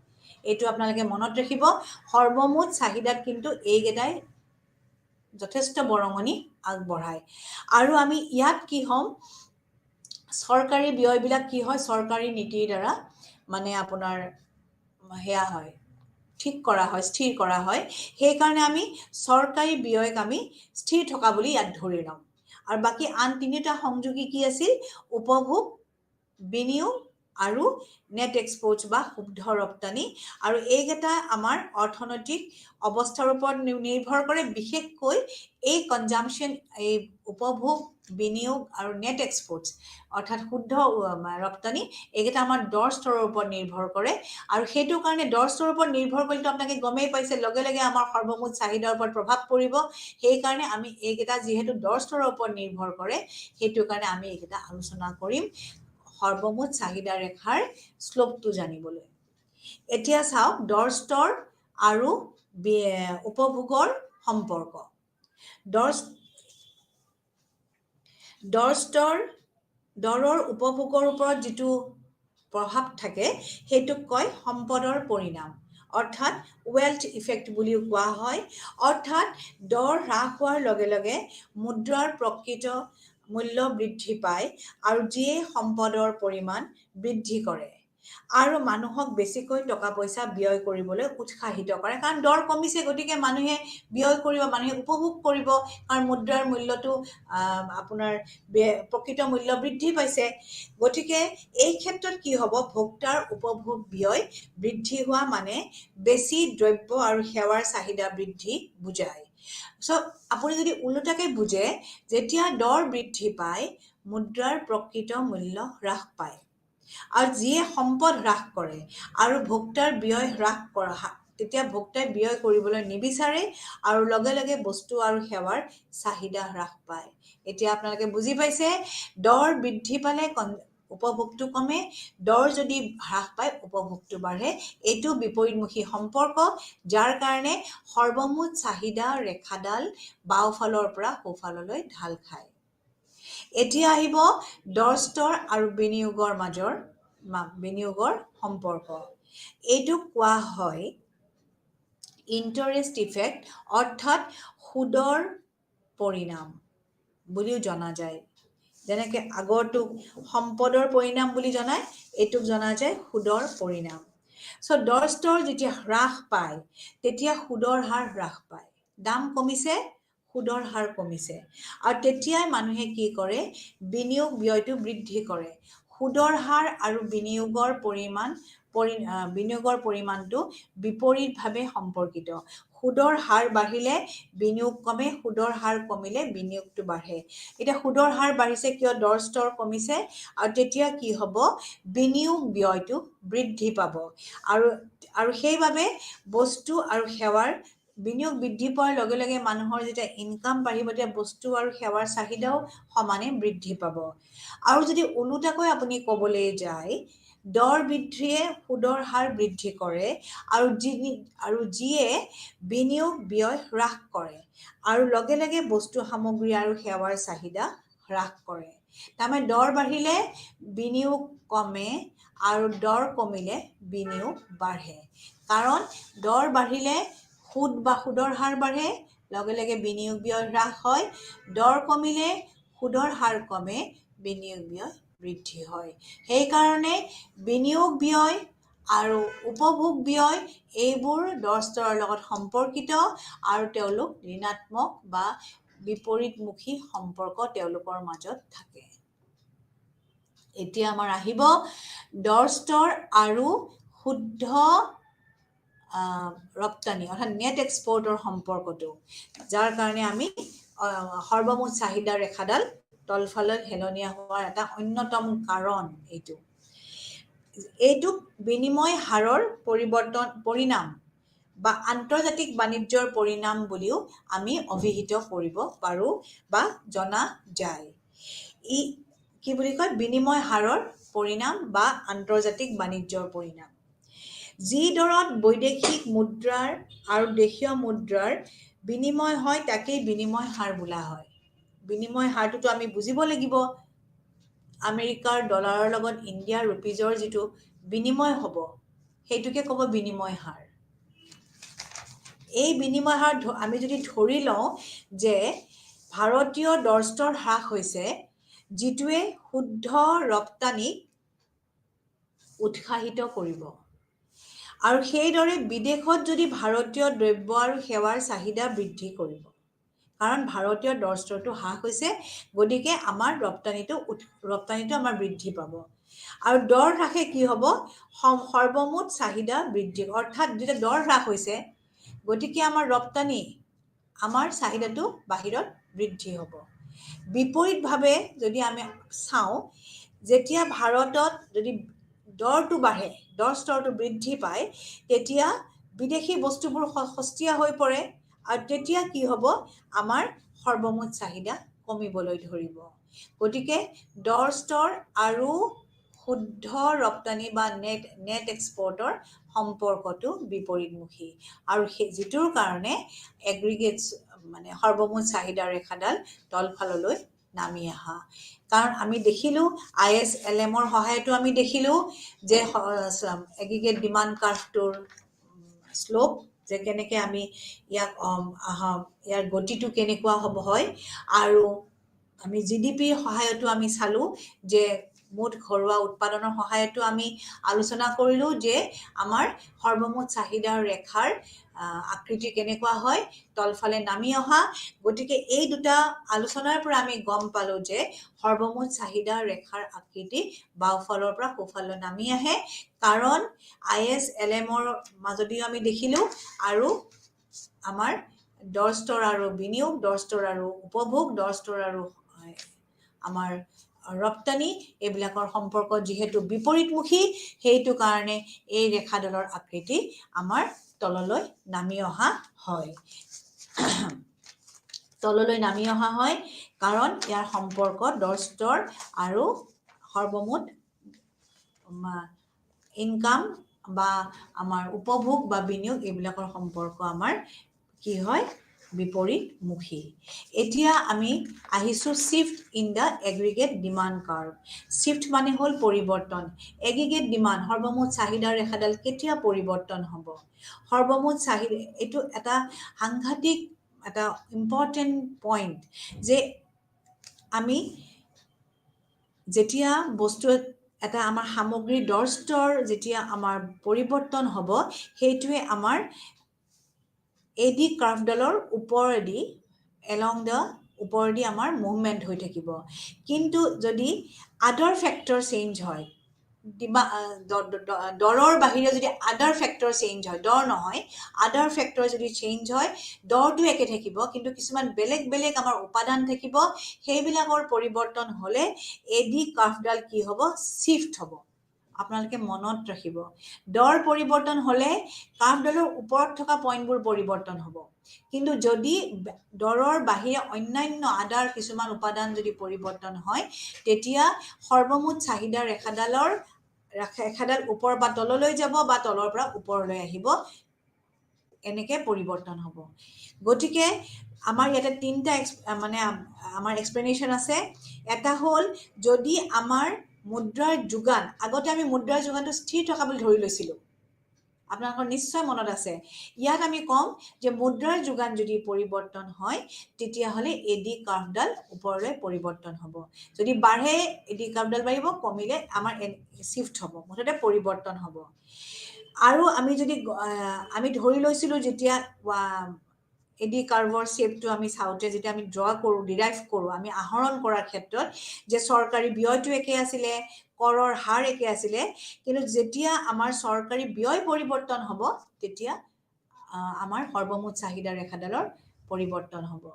এইটো আপোনালোকে মনত ৰাখিব, সৰ্বমুঠ চাহিদাত কিন্তু এইকেইটাই যথেষ্ট বৰঙণি আগবঢ়ায়। আৰু আমি ইয়াত কি হ'ম, চৰকাৰী ব্যয়বিলাক কি হয়, চৰকাৰী নীতিৰ দ্বাৰা মানে আপোনাৰ সেয়া হয়, ঠিক কৰা হয়, স্থিৰ কৰা হয়। সেইকাৰণে আমি চৰকাৰী ব্যয়ক আমি স্থিৰ থকা বুলি ইয়াত ধৰি ল'ম। আৰু বাকী আন 3টা সংযোগী কি আছিল, উপভোগ, বিনিয়োগ আৰু নেট এক্সপোৰ্টছ বা শুদ্ধ ৰপ্তানি। আৰু এইকেইটা আমাৰ অৰ্থনৈতিক অৱস্থাৰ ওপৰত নিৰ্ভৰ কৰে, বিশেষকৈ এই কনজাম্পশ্যন, এই উপভোগ, বিনিয়োগ আৰু নেট এক্সপোৰ্টছ অৰ্থাৎ শুদ্ধ ৰপ্তানি, এইকেইটা আমাৰ দৰ স্তৰৰ ওপৰত নিৰ্ভৰ কৰে। আৰু সেইটো কাৰণে দৰ স্তৰৰ ওপৰত নিৰ্ভৰ কৰিলেতো আপোনালোকে গমেই পাইছে, লগে লগে আমাৰ সৰ্বমুঠ চাহিদাৰ ওপৰত প্ৰভাৱ পৰিব। সেইকাৰণে আমি এইকেইটা যিহেতু দৰ স্তৰৰ ওপৰত নিৰ্ভৰ কৰে, সেইটো কাৰণে আমি এইকেইটা আলোচনা কৰিম সৰ্বমুঠ চাহিদা ৰেখাৰ শ্লোপটো জানিবলৈ। এতিয়া চাওক দৰ স্তৰ আৰু উপভোগৰ সম্পৰ্ক। দৰ স্তৰ, দৰৰ উপভোগৰ ওপৰত যিটো প্ৰভাৱ থাকে সেইটোক কয় সম্পদৰ পৰিণাম, অৰ্থাৎ ৱেলথ ইফেক্ট বুলিও কোৱা হয়। অৰ্থাৎ দৰ হ্ৰাস হোৱাৰ লগে লগে মুদ্ৰাৰ প্ৰকৃত মূল্য বৃদ্ধি পায়, আৰু যিয়ে সম্পদৰ পৰিমাণ বৃদ্ধি কৰে আৰু মানুহক বেছিকৈ টকা পইচা ব্যয় কৰিবলৈ উৎসাহিত কৰে। কাৰণ দৰ কমিছে, গতিকে মানুহে ব্যয় কৰিব, মানুহে উপভোগ কৰিব, কাৰণ মুদ্ৰাৰ মূল্যটো আপোনাৰ প্ৰকৃত মূল্য বৃদ্ধি পাইছে। গতিকে এই ক্ষেত্ৰত কি হ'ব, ভোক্তাৰ উপভোগ ব্যয় বৃদ্ধি হোৱা মানে বেছি দ্ৰব্য আৰু সেৱাৰ চাহিদা বৃদ্ধি বুজায়। আপুনি যদি ওলোটাকে বুজে, যেতিয়া দৰ বৃদ্ধি পায় মুদ্ৰাৰ প্ৰকৃত মূল্য হ্ৰাস পায়, আৰু যিয়ে সম্পদ হ্ৰাস কৰে আৰু ভোক্তাৰ ব্যয় হ্ৰাস কৰা, তেতিয়া ভোক্তাই ব্যয় কৰিবলৈ নিবিচাৰে আৰু লগে লগে বস্তু আৰু সেৱাৰ চাহিদা হ্ৰাস পায়। এতিয়া আপোনালোকে বুজি পাইছে, দৰ বৃদ্ধি পালে উপভোগটো কমে, দৰ যদি হ্ৰাস পায় উপভোগটো বাঢ়ে। এইটো বিপৰীতমুখী সম্পৰ্ক, যাৰ কাৰণে সৰ্বমুঠ চাহিদা ৰেখাডাল বাওঁফালৰ পৰা সোঁফাললৈ ঢাল খায়। এতিয়া আহিব দৰ স্তৰ আৰু বিনিয়োগৰ সম্পৰ্ক। এইটো কোৱা হয় ইণ্টাৰেষ্ট ইফেক্ট, অৰ্থাৎ সুদৰ পৰিণাম বুলিও জনা যায়। যেনেকৈ আগৰটোক সম্পদৰ পৰিণাম বুলি জনায়, এইটোক জনা যায় সুদৰ পৰিণাম। দৰ স্তৰ যেতিয়া হ্ৰাস পায় তেতিয়া সুদৰ হাৰ হ্ৰাস পায়, দাম কমিছে, সুদৰ হাৰ কমিছে, আৰু তেতিয়াই মানুহে কি কৰে, বিনিয়োগ ব্যয়টো বৃদ্ধি কৰে। সুদৰ হাৰ আৰু বিনিয়োগৰ পৰিমাণটো বিপৰীতভাৱে সম্পৰ্কিত। সুদৰ হাৰ বাঢ়িলে বিনিয়োগ কমে, সুদৰ হাৰ কমিলে বিনিয়োগটো বাঢ়ে। এতিয়া সুদৰ হাৰ বাঢ়িছে কিয়, দৰ স্তৰ কমিছে, আৰু তেতিয়া কি হ'ব, বিনিয়োগ ব্যয়টো বৃদ্ধি পাব। আৰু সেইবাবে বস্তু আৰু সেৱাৰ বিনিয়োগ বৃদ্ধি পোৱাৰ লগে লগে মানুহৰ যেতিয়া ইনকাম বাঢ়িব, তেতিয়া বস্তু আৰু সেৱাৰ চাহিদাও সমানে বৃদ্ধি পাব। আৰু যদি ওলোটাকৈ আপুনি ক'বলৈ যায়, দৰ বৃদ্ধিয়ে সুদৰ হাৰ বৃদ্ধি কৰে, আৰু যিয়ে বিনিয়োগ ব্যয় হ্ৰাস কৰে, আৰু লগে লগে বস্তু সামগ্ৰী আৰু সেৱাৰ চাহিদা হ্ৰাস কৰে। তাৰমানে দৰ বাঢ়িলে বিনিয়োগ কমে আৰু দৰ কমিলে বিনিয়োগ বাঢ়ে। কাৰণ দৰ বাঢ়িলে সুদৰ হাৰ বাঢ়ে, লগে লগে বিনিয়োগ ব্যয় হ্ৰাস হয়, দৰ কমিলে সুদৰ হাৰ কমে, বিনিয়োগ ব্যয় বৃদ্ধি হয়। সেইকাৰণে বিনিয়োগ ব্যয় আৰু উপভোগ ব্যয় এইবোৰ দৰ স্তৰৰ লগত সম্পৰ্কিত, আৰু তেওঁলোক ঋণাত্মক বা বিপৰীতমুখী সম্পৰ্ক তেওঁলোকৰ মাজত থাকে। এতিয়া আমাৰ আহিব দৰ স্তৰ আৰু শুদ্ধ ৰপ্তানি, অৰ্থাৎ নেট এক্সপৰ্টৰ সম্পৰ্কটো, যাৰ কাৰণে আমি সৰ্বমুঠ চাহিদা ৰেখাডাল তলফালে হেলনীয়া হোৱাৰ এটা অন্যতম কাৰণ এইটোক বিনিময় হাৰৰ পৰিণাম বা আন্তৰ্জাতিক বাণিজ্যৰ পৰিণাম বুলিও আমি অভিহিত কৰিব পাৰোঁ বা জনা যায়। কি বুলি কয়, বিনিময় হাৰৰ পৰিণাম বা আন্তৰ্জাতিক বাণিজ্যৰ পৰিণাম। যি দৰত বৈদেশিক মুদ্ৰাৰ আৰু দেশীয় মুদ্ৰাৰ বিনিময় হয় তাকেই বিনিময় হাৰ বোলা হয়। বিনিময় হাৰটোতো আমি বুজিব লাগিব। আমেৰিকাৰ ডলাৰৰ লগত ইণ্ডিয়াৰ ৰুপিজৰ যিটো বিনিময় হ'ব সেইটোকে ক'ব বিনিময় হাৰ। এই বিনিময় হাৰ আমি যদি ধৰি লওঁ যে ভাৰতীয় ডলাৰৰ হ্ৰাস হৈছে, যিটোৱে শুদ্ধ ৰপ্তানিক উৎসাহিত কৰিব, আৰু সেইদৰে বিদেশত যদি ভাৰতীয় দ্ৰব্য আৰু সেৱাৰ চাহিদা বৃদ্ধি কৰিব। কাৰণ ভাৰতীয় ডলাৰটো হ্ৰাস হৈছে, গতিকে আমাৰ ৰপ্তানিটো আমাৰ বৃদ্ধি পাব। আৰু দৰ হ্ৰাসে কি হ'ব? সৰ্বমুঠ চাহিদা বৃদ্ধি, অৰ্থাৎ যেতিয়া দৰ হ্ৰাস হৈছে, গতিকে আমাৰ ৰপ্তানি, আমাৰ চাহিদাটো বাহিৰত বৃদ্ধি হ'ব। বিপৰীতভাৱে যদি আমি চাওঁ, যেতিয়া ভাৰতত যদি দৰটো বাঢ়ে, দৰ স্তৰটো বৃদ্ধি পায়, তেতিয়া বিদেশী বস্তুবোৰ সস্তীয়া হৈ পৰে, আৰু তেতিয়া কি হ'ব? আমাৰ সৰ্বমুঠ চাহিদা কমিবলৈ ধৰিব। গতিকে দৰ স্তৰ আৰু শুদ্ধ ৰপ্তানি বা নেট এক্সপৰ্টৰ সম্পৰ্কটো বিপৰীতমুখী, আৰু যিটোৰ কাৰণে এগ্ৰিগেটছ মানে সৰ্বমুঠ চাহিদাৰ ৰেখাডাল তলফাললৈ নামি অহা। কাৰণ আমি দেখিলোঁ ISLMৰ সহায়তো আমি দেখিলোঁ যে এগ্ৰিগেট ডিমাণ্ড কাৰ্ভটোৰ শ্লোপ, যে কেনেকৈ আমি ইয়াৰ গতিটো কেনেকুৱা হ'ব হয়। আৰু আমি GDPৰ সহায়তো আমি চালোঁ যে মুঠ ঘৰুৱা উৎপাদনৰ সহায়তো আমি আলোচনা কৰিলোঁ যে আমাৰ সৰ্বমুঠ চাহিদাৰ ৰেখাৰ আকৃতি কেনেকুৱা হয়, তলফালে নামি অহা। গতিকে এই দুটা আলোচনাৰ পৰা আমি গম পালোঁ যে সৰ্বমুঠ চাহিদাৰ ৰেখাৰ আকৃতি বাওঁফালৰ পৰা সোঁফাললৈ নামি আহে, কাৰণ ISLMৰ মাজতেও আমি দেখিলোঁ, আৰু আমাৰ দৰ স্তৰ আৰু বিনিয়োগ, দৰ স্তৰ আৰু উপভোগ, দৰ স্তৰ আৰু আমাৰ ৰপ্তানি, এইবিলাকৰ সম্পৰ্ক যিহেতু বিপৰীতমুখী, সেইটো কাৰণে এই ৰেখাডালৰ আকৃতি আমাৰ তললৈ নামি অহা হয়। তললৈ নামি অহা হয় কাৰণ ইয়াৰ সম্পৰ্ক দৰ স্তৰ আৰু সৰ্বমুঠ ইনকাম বা আমাৰ উপভোগ বা বিনিয়োগ, এইবিলাকৰ সম্পৰ্ক আমাৰ কি হয়? বিপৰীতমুখী। এতিয়া আমি আহিছোঁ shift in the aggregate demand curve. Shift মানে হ'ল পৰিৱৰ্তন। এগ্ৰিগেট ডিমাণ্ড, সৰ্বমুঠ চাহিদাৰ ৰেখাডাল কেতিয়া পৰিৱৰ্তন হ'ব? সৰ্বমুঠ চাহিদা, এইটো এটা সাংঘাতিক এটা ইম্পৰ্টেণ্ট পইণ্ট, যে আমি যেতিয়া বস্তু এটা আমাৰ সামগ্ৰীৰ দৰ স্তৰ যেতিয়া আমাৰ পৰিৱৰ্তন হ'ব, সেইটোৱে আমাৰ AD কাৰ্ভডালৰ ওপৰেদি ওপৰেদি আমাৰ মুভমেণ্ট হৈ থাকিব। কিন্তু যদি আদাৰ ফেক্টৰ চেঞ্জ হয়, দৰৰ বাহিৰে যদি আদাৰ ফেক্টৰ চেঞ্জ হয়, দৰ নহয় আদাৰ ফেক্টৰ যদি চেঞ্জ হয়, দৰটো একে থাকিব, কিন্তু কিছুমান বেলেগ বেলেগ আমাৰ উপাদান থাকিব, সেইবিলাকৰ পৰিৱৰ্তন হ'লে AD কাৰ্ভডাল কি হ'ব? শ্বিফ্ট হ'ব। আপোনালোকে মনত ৰাখিব, দৰ পৰিৱৰ্তন হ'লে কাৰ্ভডালৰ ওপৰত থকা পইণ্টবোৰ পৰিৱৰ্তন হ'ব, কিন্তু যদি দৰৰ বাহিৰে অন্যান্য আদাৰ কিছুমান উপাদান যদি পৰিৱৰ্তন হয়, তেতিয়া সৰ্বমুঠ চাহিদাৰ ৰেখাডাল ওপৰ বা তললৈ যাব বা তলৰ পৰা ওপৰলৈ আহিব, এনেকৈ পৰিৱৰ্তন হ'ব। গতিকে আমাৰ ইয়াতে তিনিটা আমাৰ এক্সপ্লেনেশ্যন আছে। এটা হ'ল, যদি আমাৰ মুদ্ৰাৰ যোগান, আগতে আমি মুদ্ৰাৰ যোগানটো স্থিৰ থকা বুলি ধৰি লৈছিলোঁ, আপোনালোকৰ নিশ্চয় মনত আছে। ইয়াত আমি ক'ম যে মুদ্ৰাৰ যোগান যদি পৰিৱৰ্তন হয়, তেতিয়াহ'লে AD কাৰ্ভডাল ওপৰলৈ পৰিৱৰ্তন হ'ব। যদি বাঢ়ে AD কাৰ্ভডাল বাঢ়িব, কমিলে আমাৰ শ্বিফ্ট হ'ব, মুঠতে পৰিৱৰ্তন হ'ব। আৰু আমি ধৰি লৈছিলোঁ যেতিয়া AD কাৰ্ভৰ শ্বেপটো আমি চাওঁতে, যেতিয়া আমি ডিৰাইভ কৰোঁ, আমি আহৰণ কৰাৰ ক্ষেত্ৰত, যে চৰকাৰী ব্যয়টো একে আছিলে, কৰৰ হাৰ একে আছিলে, কিন্তু যেতিয়া আমাৰ চৰকাৰী ব্যয় পৰিৱৰ্তন হ'ব, তেতিয়া আমাৰ সৰ্বমুঠ চাহিদা ৰেখাডালৰ পৰিৱৰ্তন হ'ব।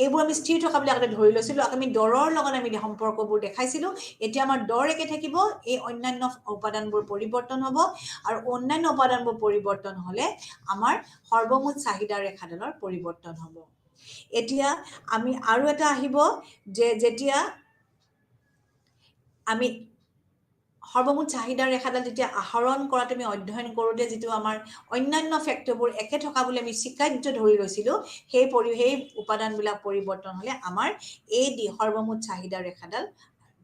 এইবোৰ আমি স্থিৰ থকা বুলি আগতে ধৰি লৈছিলোঁ, আমি দৰৰ লগত আমি সম্পৰ্কবোৰ দেখাইছিলোঁ। এতিয়া আমাৰ দৰ একে থাকিব, এই অন্যান্য উপাদানবোৰ পৰিৱৰ্তন হ'ব, আৰু অন্যান্য উপাদানবোৰ পৰিৱৰ্তন হ'লে আমাৰ সৰ্বমুঠ চাহিদা ৰেখাডালৰ পৰিৱৰ্তন হ'ব। এতিয়া আমি আৰু এটা আহিব, যে যেতিয়া আমি সৰ্বমুঠ চাহিদাৰ ৰেখাডাল যেতিয়া আহৰণ কৰাত আমি অধ্যয়ন কৰোঁতে যিটো আমাৰ অন্যান্য ফেক্টৰবোৰ একে থকা বুলি আমি স্বীকাৰ্য ধৰি লৈছিলোঁ, সেই উপাদানবিলাক পৰিৱৰ্তন হ'লে আমাৰ সৰ্বমুঠ চাহিদাৰ ৰেখাডাল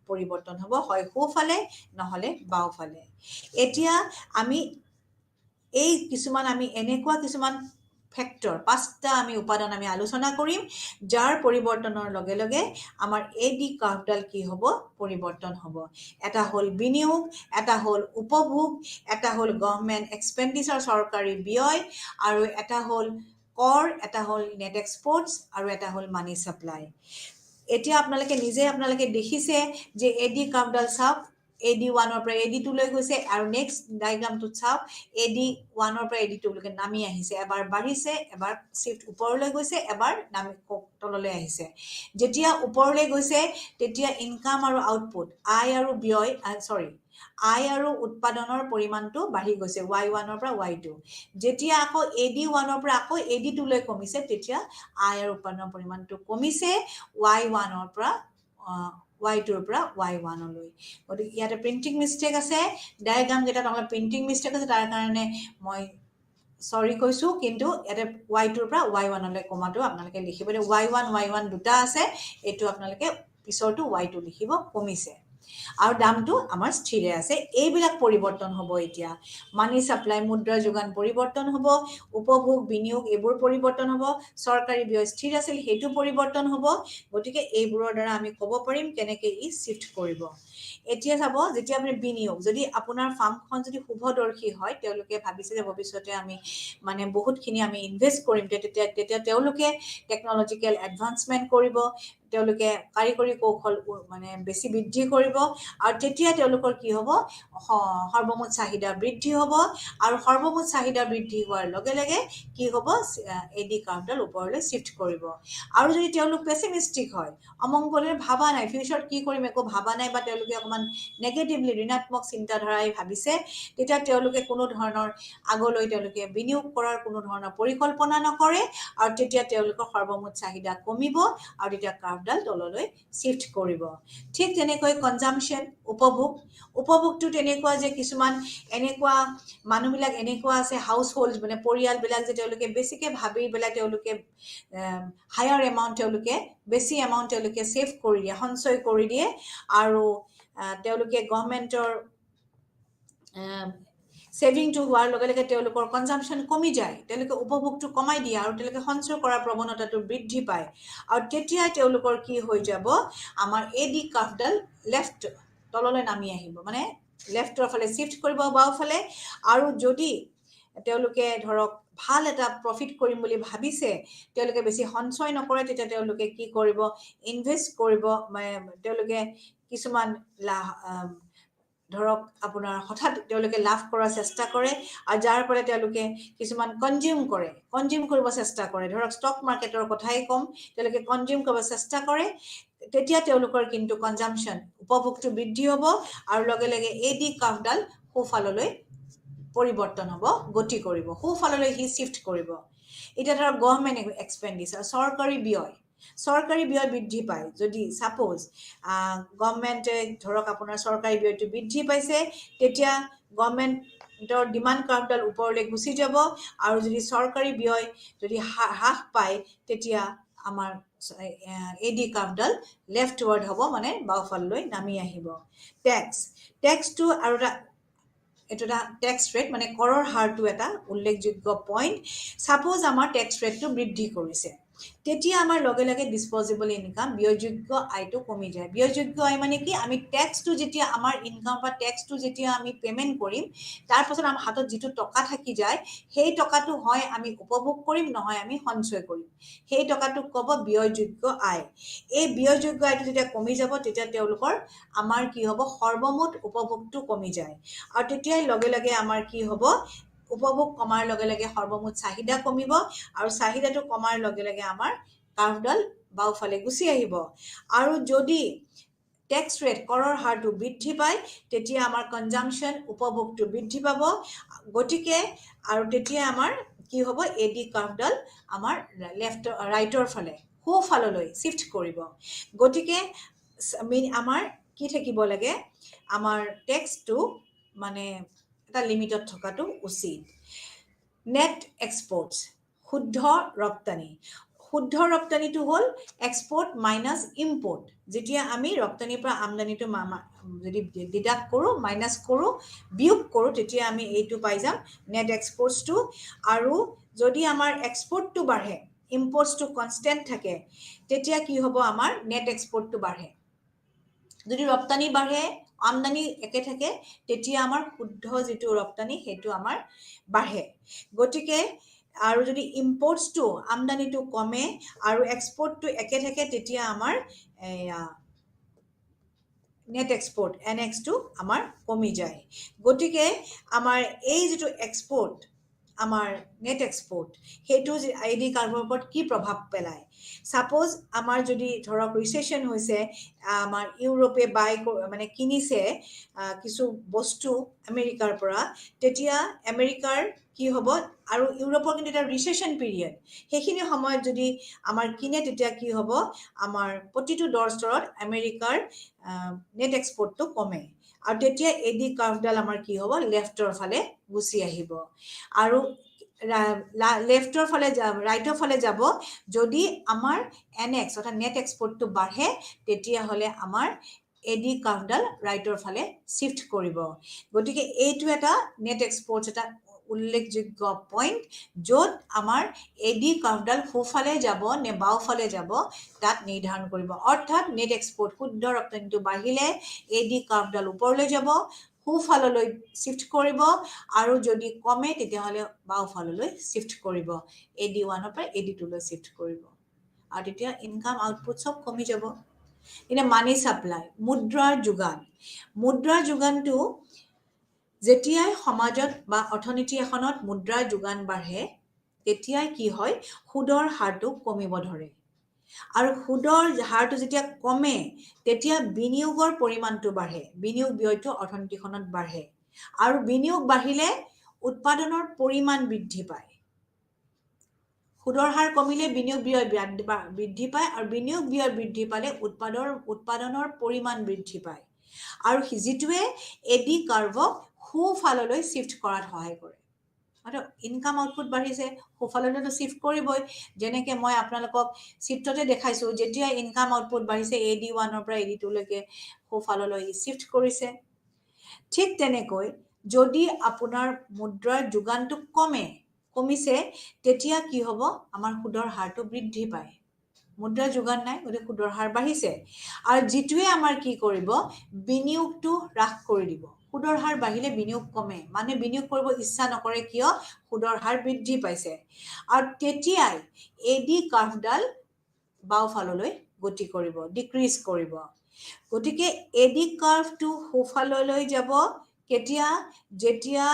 পৰিৱৰ্তন হ'ব, হয় সোঁফালে নহ'লে বাওঁফালে। এতিয়া আমি এনেকুৱা কিছুমান ফেক্টৰ 5টা আমি উপাদান আমি আলোচনা কৰিম, যাৰ পৰিৱৰ্তনৰ লগে লগে আমাৰ কাৰ্ভডাল কি হ'ব, পৰিৱৰ্তন হ'ব। এটা হ'ল বিনিয়োগ, এটা হ'ল উপভোগ, এটা হ'ল গভৰ্ণমেণ্ট এক্সপেণ্ডিচাৰ, চৰকাৰী ব্যয়, আৰু এটা হ'ল কৰ, এটা হ'ল নেট এক্সপৰ্টছ, আৰু এটা হ'ল মানি ছাপ্লাই। এতিয়া আপোনালোকে দেখিছে যে কাৰ্ভডাল চাওক, AD1 পৰা AD2 লৈ গৈছে, আৰু নেক্সট ডায়াগ্ৰামটোত চাওক AD1 পৰা AD2 লৈকে নামি আহিছে, এবাৰ বাঢ়িছে, এবাৰ শিফ্ট ওপৰলৈ গৈছে, এবাৰ নামি তললৈ আহিছে। যেতিয়া ওপৰলৈ গৈছে তেতিয়া ইনকাম আৰু আউটপুট, আয় আৰু উৎপাদনৰ পৰিমাণটো বাঢ়ি গৈছে Y1 পৰা Y2। যেতিয়া আকৌ AD1 পৰা আকৌ AD2 লৈ কমিছে, তেতিয়া আয় আৰু উৎপাদনৰ পৰিমাণটো কমিছে Y1 পৰা Y2 পৰা Y1 লৈ। গতিকে ইয়াতে প্ৰিণ্টিং মিষ্টেক আছে, ডায়েগ্ৰাম কেইটাত আমাৰ প্ৰিণ্টিং মিষ্টেক আছে, তাৰ কাৰণে মই চৰি কৈছোঁ, কিন্তু ইয়াতে Y2 পৰা Y1 লৈ কমাটো আপোনালোকে লিখিব। Y1 দুটা আছে, এইটো আপোনালোকে পিছৰটো Y2 লিখিব, কমিছে। আৰু দামটো আমাৰ স্থিৰে আছে। এইবিলাক পৰিৱৰ্তন হ'ব। এতিয়া মানি ছাপ্লাই, মুদ্ৰা যোগান পৰিৱৰ্তন হ'ব, উপভোগ বিনিয়োগ এইবোৰ পৰিৱৰ্তন হ'ব, চৰকাৰী ব্যয় স্থিৰ আছিল সেইটো পৰিৱৰ্তন হ'ব। গতিকে এইবোৰৰ দ্বাৰা আমি ক'ব পাৰিম কেনেকৈ শিফ্ট কৰিব। এতিয়া চাব, যেতিয়া আপুনি বিনিয়োগ, যদি আপোনাৰ ফাৰ্মখন যদি শুভদৰ্শী হয়, তেওঁলোকে ভাবিছে যে ভৱিষ্যতে আমি বহুতখিনি আমি ইনভেষ্ট কৰিম, তেতিয়া তেওঁলোকে টেকনলজিকেল এডভান্সমেণ্ট কৰিব, তেওঁলোকে কাৰিকৰী কৌশল বেছি বৃদ্ধি কৰিব, আৰু তেতিয়া তেওঁলোকৰ কি হ'ব, সৰ্বমুঠ চাহিদা বৃদ্ধি হ'ব, আৰু সৰ্বমুঠ চাহিদা বৃদ্ধি হোৱাৰ লগে লগে কি হ'ব, কাৰ্ভডাল ওপৰলৈ শিফ্ট কৰিব। আৰু যদি তেওঁলোক পেচিমিষ্টিক হয়, অমংগলেৰে ভাবা নাই, ফিউচাৰত কি কৰিম একো ভাবা নাই, বা তেওঁলোকে অকণমান নেগেটিভলি ঋণাত্মক চিন্তাধাৰাই ভাবিছে, তেতিয়া তেওঁলোকে কোনো ধৰণৰ আগলৈ তেওঁলোকে বিনিয়োগ কৰাৰ কোনো ধৰণৰ পৰিকল্পনা নকৰে, আৰু তেতিয়া তেওঁলোকৰ সৰ্বমুঠ চাহিদা কমিব, আৰু তেতিয়া কাৰ্ভডাল তললৈ শিফ্ট কৰিব। ঠিক তেনেকৈ কনজাম্পশ্যন, উপভোগটো তেনেকুৱা যে কিছুমান এনেকুৱা মানুহবিলাক এনেকুৱা আছে, হাউচ হোল্ড পৰিয়ালবিলাক যে তেওঁলোকে বেছিকৈ ভাবি পেলাই তেওঁলোকে হায়াৰ এমাউণ্ট, বেছি এমাউণ্ট তেওঁলোকে ছেভ কৰি দিয়ে, সঞ্চয় কৰি দিয়ে, আৰু তেওঁলোকে গভৰ্ণমেণ্টৰ ছেভিংটো হোৱাৰ লগে লগে তেওঁলোকৰ কনজাম্পশ্যন কমি যায়, তেওঁলোকে উপভোগটো কমাই দিয়ে, আৰু তেওঁলোকে সঞ্চয় কৰাৰ প্ৰৱণতাটো বৃদ্ধি পায়, আৰু তেতিয়া তেওঁলোকৰ কি হৈ যাব, আমাৰ কাৰ্ভডাল লেফ্ট তললৈ নামি আহিব, লেফ্টৰ ফালে শিফ্ট কৰিব, বাওঁফালে। আৰু যদি তেওঁলোকে ধৰক ভাল এটা প্ৰফিট কৰিম বুলি ভাবিছে, তেওঁলোকে বেছি সঞ্চয় নকৰে, তেতিয়া তেওঁলোকে কি কৰিব, ইনভেষ্ট কৰিব, তেওঁলোকে কিছুমান ধৰক আপোনাৰ হঠাৎ তেওঁলোকে লাভ কৰাৰ চেষ্টা কৰে, আৰু যাৰ পৰা তেওঁলোকে কিছুমান কনজিউম কৰিব চেষ্টা কৰে, ধৰক ষ্টক মাৰ্কেটৰ কথাই ক'ম, তেওঁলোকে কনজিউম কৰিব চেষ্টা কৰে, তেতিয়া তেওঁলোকৰ কিন্তু কনজাম্পশ্যন, উপভোগটো বৃদ্ধি হ'ব, আৰু লগে লগে কাৰ্ভডাল সোঁফাললৈ পৰিৱৰ্তন হ'ব, গতি কৰিব, সোঁফাললৈ শিফ্ট কৰিব। এতিয়া ধৰক গভৰ্ণমেণ্ট এক্সপেণ্ডিচাৰ, চৰকাৰী ব্যয় বৃদ্ধি পায়। যদি ছাপ'জ গভৰ্ণমেণ্টে ধৰক আপোনাৰ চৰকাৰী ব্যয়টো বৃদ্ধি পাইছে, তেতিয়া গভৰ্ণমেণ্টৰ ডিমাণ্ড কাৰ্ভডাল ওপৰলৈ গুচি যাব, আৰু যদি চৰকাৰী ব্যয় যদি হ্ৰাস পায়, তেতিয়া আমাৰ কাৰ্ভডাল লেফ্টৱাৰ্ড হ'ব, বাওঁফাললৈ নামি আহিব। টেক্সটো আৰু এইটো এটা টেক্স ৰেট, কৰৰ হাৰটো এটা উল্লেখযোগ্য পইণ্ট। ছাপ'জ আমাৰ টেক্স ৰেটটো বৃদ্ধি কৰিছে, তেতিয়া আমাৰ লগে লগে ডিছপ'জেবল ইনকাম, ব্যয়যোগ্য আয়টো কমি যায়। ব্যয়যোগ্য আয় কি, আমি টেক্সটো যেতিয়া আমাৰ ইনকাম বা টেক্সটো যেতিয়া আমি পে'মেণ্ট কৰিম, তাৰপাছত আমাৰ হাতত যিটো টকা থাকি যায়, সেই টকাটো হয় আমি উপভোগ কৰিম, নহয় আমি সঞ্চয় কৰিম। সেই টকাটোক ক'ব ব্যয়যোগ্য আয়। এই ব্যয়যোগ্য আয়টো যেতিয়া কমি যাব, তেতিয়া তেওঁলোকৰ আমাৰ কি হ'ব, সৰ্বমুঠ উপভোগটো কমি যায়, আৰু তেতিয়াই লগে লগে আমাৰ কি হ'ব, উপভোগ কমাৰ লগে লগে সৰ্বমুঠ চাহিদা কমিব, আৰু চাহিদাটো কমাৰ লগে লগে আমাৰ কাৰ্ভডাল বাওঁফালে গুচি আহিব। আৰু যদি টেক্স ৰেট, কৰৰ হাৰটো বৃদ্ধি পায়, তেতিয়া আমাৰ কনজাম্পশ্যন, উপভোগটো বৃদ্ধি পাব, গতিকে আৰু তেতিয়া আমাৰ কি হ'ব, কাৰ্ভডাল আমাৰ ৰাইটৰ ফালে, সোঁফাললৈ শিফ্ট কৰিব। গতিকে আমাৰ কি থাকিব লাগে আমাৰ টেক্সটো মানে এটা লিমিটত থকাটো উচিত নেট এক্সপৰ্টছ শুদ্ধ ৰপ্তানি শুদ্ধ ৰপ্তানিটো হ'ল এক্সপৰ্ট মাইনাছ ইম্পৰ্ট যেতিয়া আমি ৰপ্তানিৰ পৰা আমদানিটো যদি ডিডাক্ট কৰোঁ মাইনাছ কৰোঁ বিয়োগ কৰোঁ তেতিয়া আমি এইটো পাই যাম নেট এক্সপৰ্টছটো আৰু যদি আমাৰ এক্সপৰ্টটো বাঢ়ে ইম্পৰ্টছটো কনষ্টেণ্ট থাকে তেতিয়া কি হ'ব আমাৰ নেট এক্সপৰ্টটো বাঢ়ে যদি ৰপ্তানি বাঢ়ে আমদানি একে থাকে তেতিয়া আমাৰ শুদ্ধ যিটো ৰপ্তানি সেইটো আমাৰ বাঢ়ে গতিকে আৰু যদি ইম্পৰ্টছটো আমদানিটো কমে আৰু এক্সপৰ্টটো একে থাকে তেতিয়া আমাৰ নেট এক্সপৰ্ট NX টো আমাৰ কমি যায় গতিকে আমাৰ এই যিটো এক্সপৰ্ট আমাৰ নেট এক্সপৰ্ট সেইটো আইডি কাৰ্ভৰ ওপৰত কি প্ৰভাৱ পেলায় সাপোজ আমাৰ যদি ধৰক ৰিসেশন হৈছে আমাৰ ইউৰোপে বাই মানে কিনিছে কিছু বস্তু আমেৰিকাৰ পৰা তেতিয়া আমেৰিকাৰ কি হ'ব আৰু ইউৰোপৰ কিন্তু এটা ৰিসেশন পিৰিয়ড সেইখিনি সময়ত যদি আমাৰ কিনে তেতিয়া কি হ'ব আমাৰ প্ৰতিটো দৰ স্তৰত আমেৰিকাৰ নেট এক্সপৰ্টটো কমে আৰু তেতিয়া এডি কাৰ্ভডাল আমাৰ কি হ'ব লেফ্টৰ ফালে গুচি আহিব আৰু লেফ্টৰ ফালে ৰাইটৰ ফালে যাব যদি আমাৰ NX অৰ্থাৎ নেট এক্সপৰ্টটো বাঢ়ে তেতিয়াহ'লে আমাৰ এডি কাৰ্ভডাল ৰাইটৰ ফালে শিফ্ট কৰিব গতিকে এইটো এটা নেট এক্সপৰ্টছ এটা উল্লেখযোগ্য পইণ্ট য'ত আমাৰ এডি কাৰ্ভডাল সোঁফালে যাব নে বাওঁফালে যাব তাত নিৰ্ধাৰণ কৰিব অৰ্থাৎ নেট এক্সপৰ্ট শুদ্ধ ৰপ্তানিটো বাঢ়িলে এডি কাৰ্ভডাল ওপৰলৈ যাব সোঁফাললৈ শিফ্ট কৰিব আৰু যদি কমে তেতিয়াহ'লে বাওঁফাললৈ শিফ্ট কৰিব AD1 পৰা AD2লৈ শিফ্ট কৰিব আৰু তেতিয়া ইনকাম আউটপুট চব কমি যাব এতিয়া মানি সাপ্লাই মুদ্ৰাৰ যোগানটো যেতিয়াই সমাজত বা অৰ্থনীতি এখনত মুদ্ৰাৰ যোগান বাঢ়ে তেতিয়াই কি হয় সুদৰ হাৰটো কমিব ধৰে আৰু সুদৰ হাৰটো যেতিয়া কমে তেতিয়া বিনিয়োগৰ পৰিমাণটো বাঢ়ে বিনিয়োগ ব্যয়টো অৰ্থনীতিখনত বাঢ়ে আৰু বিনিয়োগ বাঢ়িলে উৎপাদনৰ পৰিমাণ বৃদ্ধি পায় সুদৰ হাৰ কমিলে বিনিয়োগ ব্যয় বৃদ্ধি পায় আৰু বিনিয়োগ ব্যয় বৃদ্ধি পালে উৎপাদনৰ পৰিমাণ বৃদ্ধি পায় আৰু যিটোৱে এডি কাৰ্ভক সোঁফাললৈ শিফ্ট কৰাত সহায় কৰে অৰ্থাৎ ইনকাম আউটপুট বাঢ়িছে সোঁফাললৈতো শিফ্ট কৰিবই যেনেকৈ মই আপোনালোকক চিত্ৰতে দেখাইছোঁ যেতিয়া ইনকাম আউটপুট বাঢ়িছে AD1 পৰা AD2লৈকে সোঁফাললৈ শিফ্ট কৰিছে ঠিক তেনেকৈ যদি আপোনাৰ মুদ্ৰাৰ যোগানটো কমিছে তেতিয়া কি হ'ব আমাৰ সুদৰ হাৰটো বৃদ্ধি পায় মুদ্ৰাৰ যোগান নাই গতিকে সুদৰ হাৰ বাঢ়িছে আৰু যিটোৱে আমাৰ কি কৰিব বিনিয়োগটো হ্ৰাস কৰি দিব সুদৰ হাৰ বাঢ়িলে বিনিয়োগ কমে মানে বিনিয়োগ কৰিব ইচ্ছা নকৰে কিয় সুদৰ হাৰ বৃদ্ধি পাইছে আৰু তেতিয়াই এডি কাৰ্ভডাল বাওঁফাললৈ গতি কৰিব ডিক্ৰিজ কৰিব গতিকে এডি কাৰ্ভটো সোঁফাললৈ যাব যেতিয়া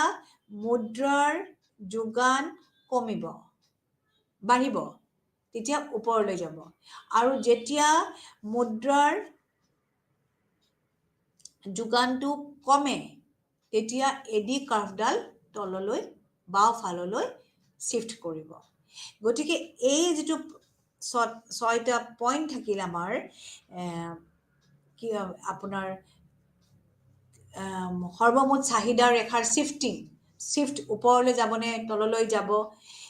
মুদ্ৰাৰ যোগান কমিব বাঢ়িব তেতিয়া ওপৰলৈ যাব আৰু যেতিয়া মুদ্ৰাৰ যোগানটো কমে তেতিয়া এডি কাৰ্ভডাল তললৈ বাওঁফাললৈ শিফ্ট কৰিব গতিকে এই যিটো ছয়টা পইণ্ট থাকিল আমাৰ কি আপোনাৰ সৰ্বমুঠ চাহিদা ৰেখাৰ শিফ্ট ওপৰলৈ যাবনে তললৈ যাব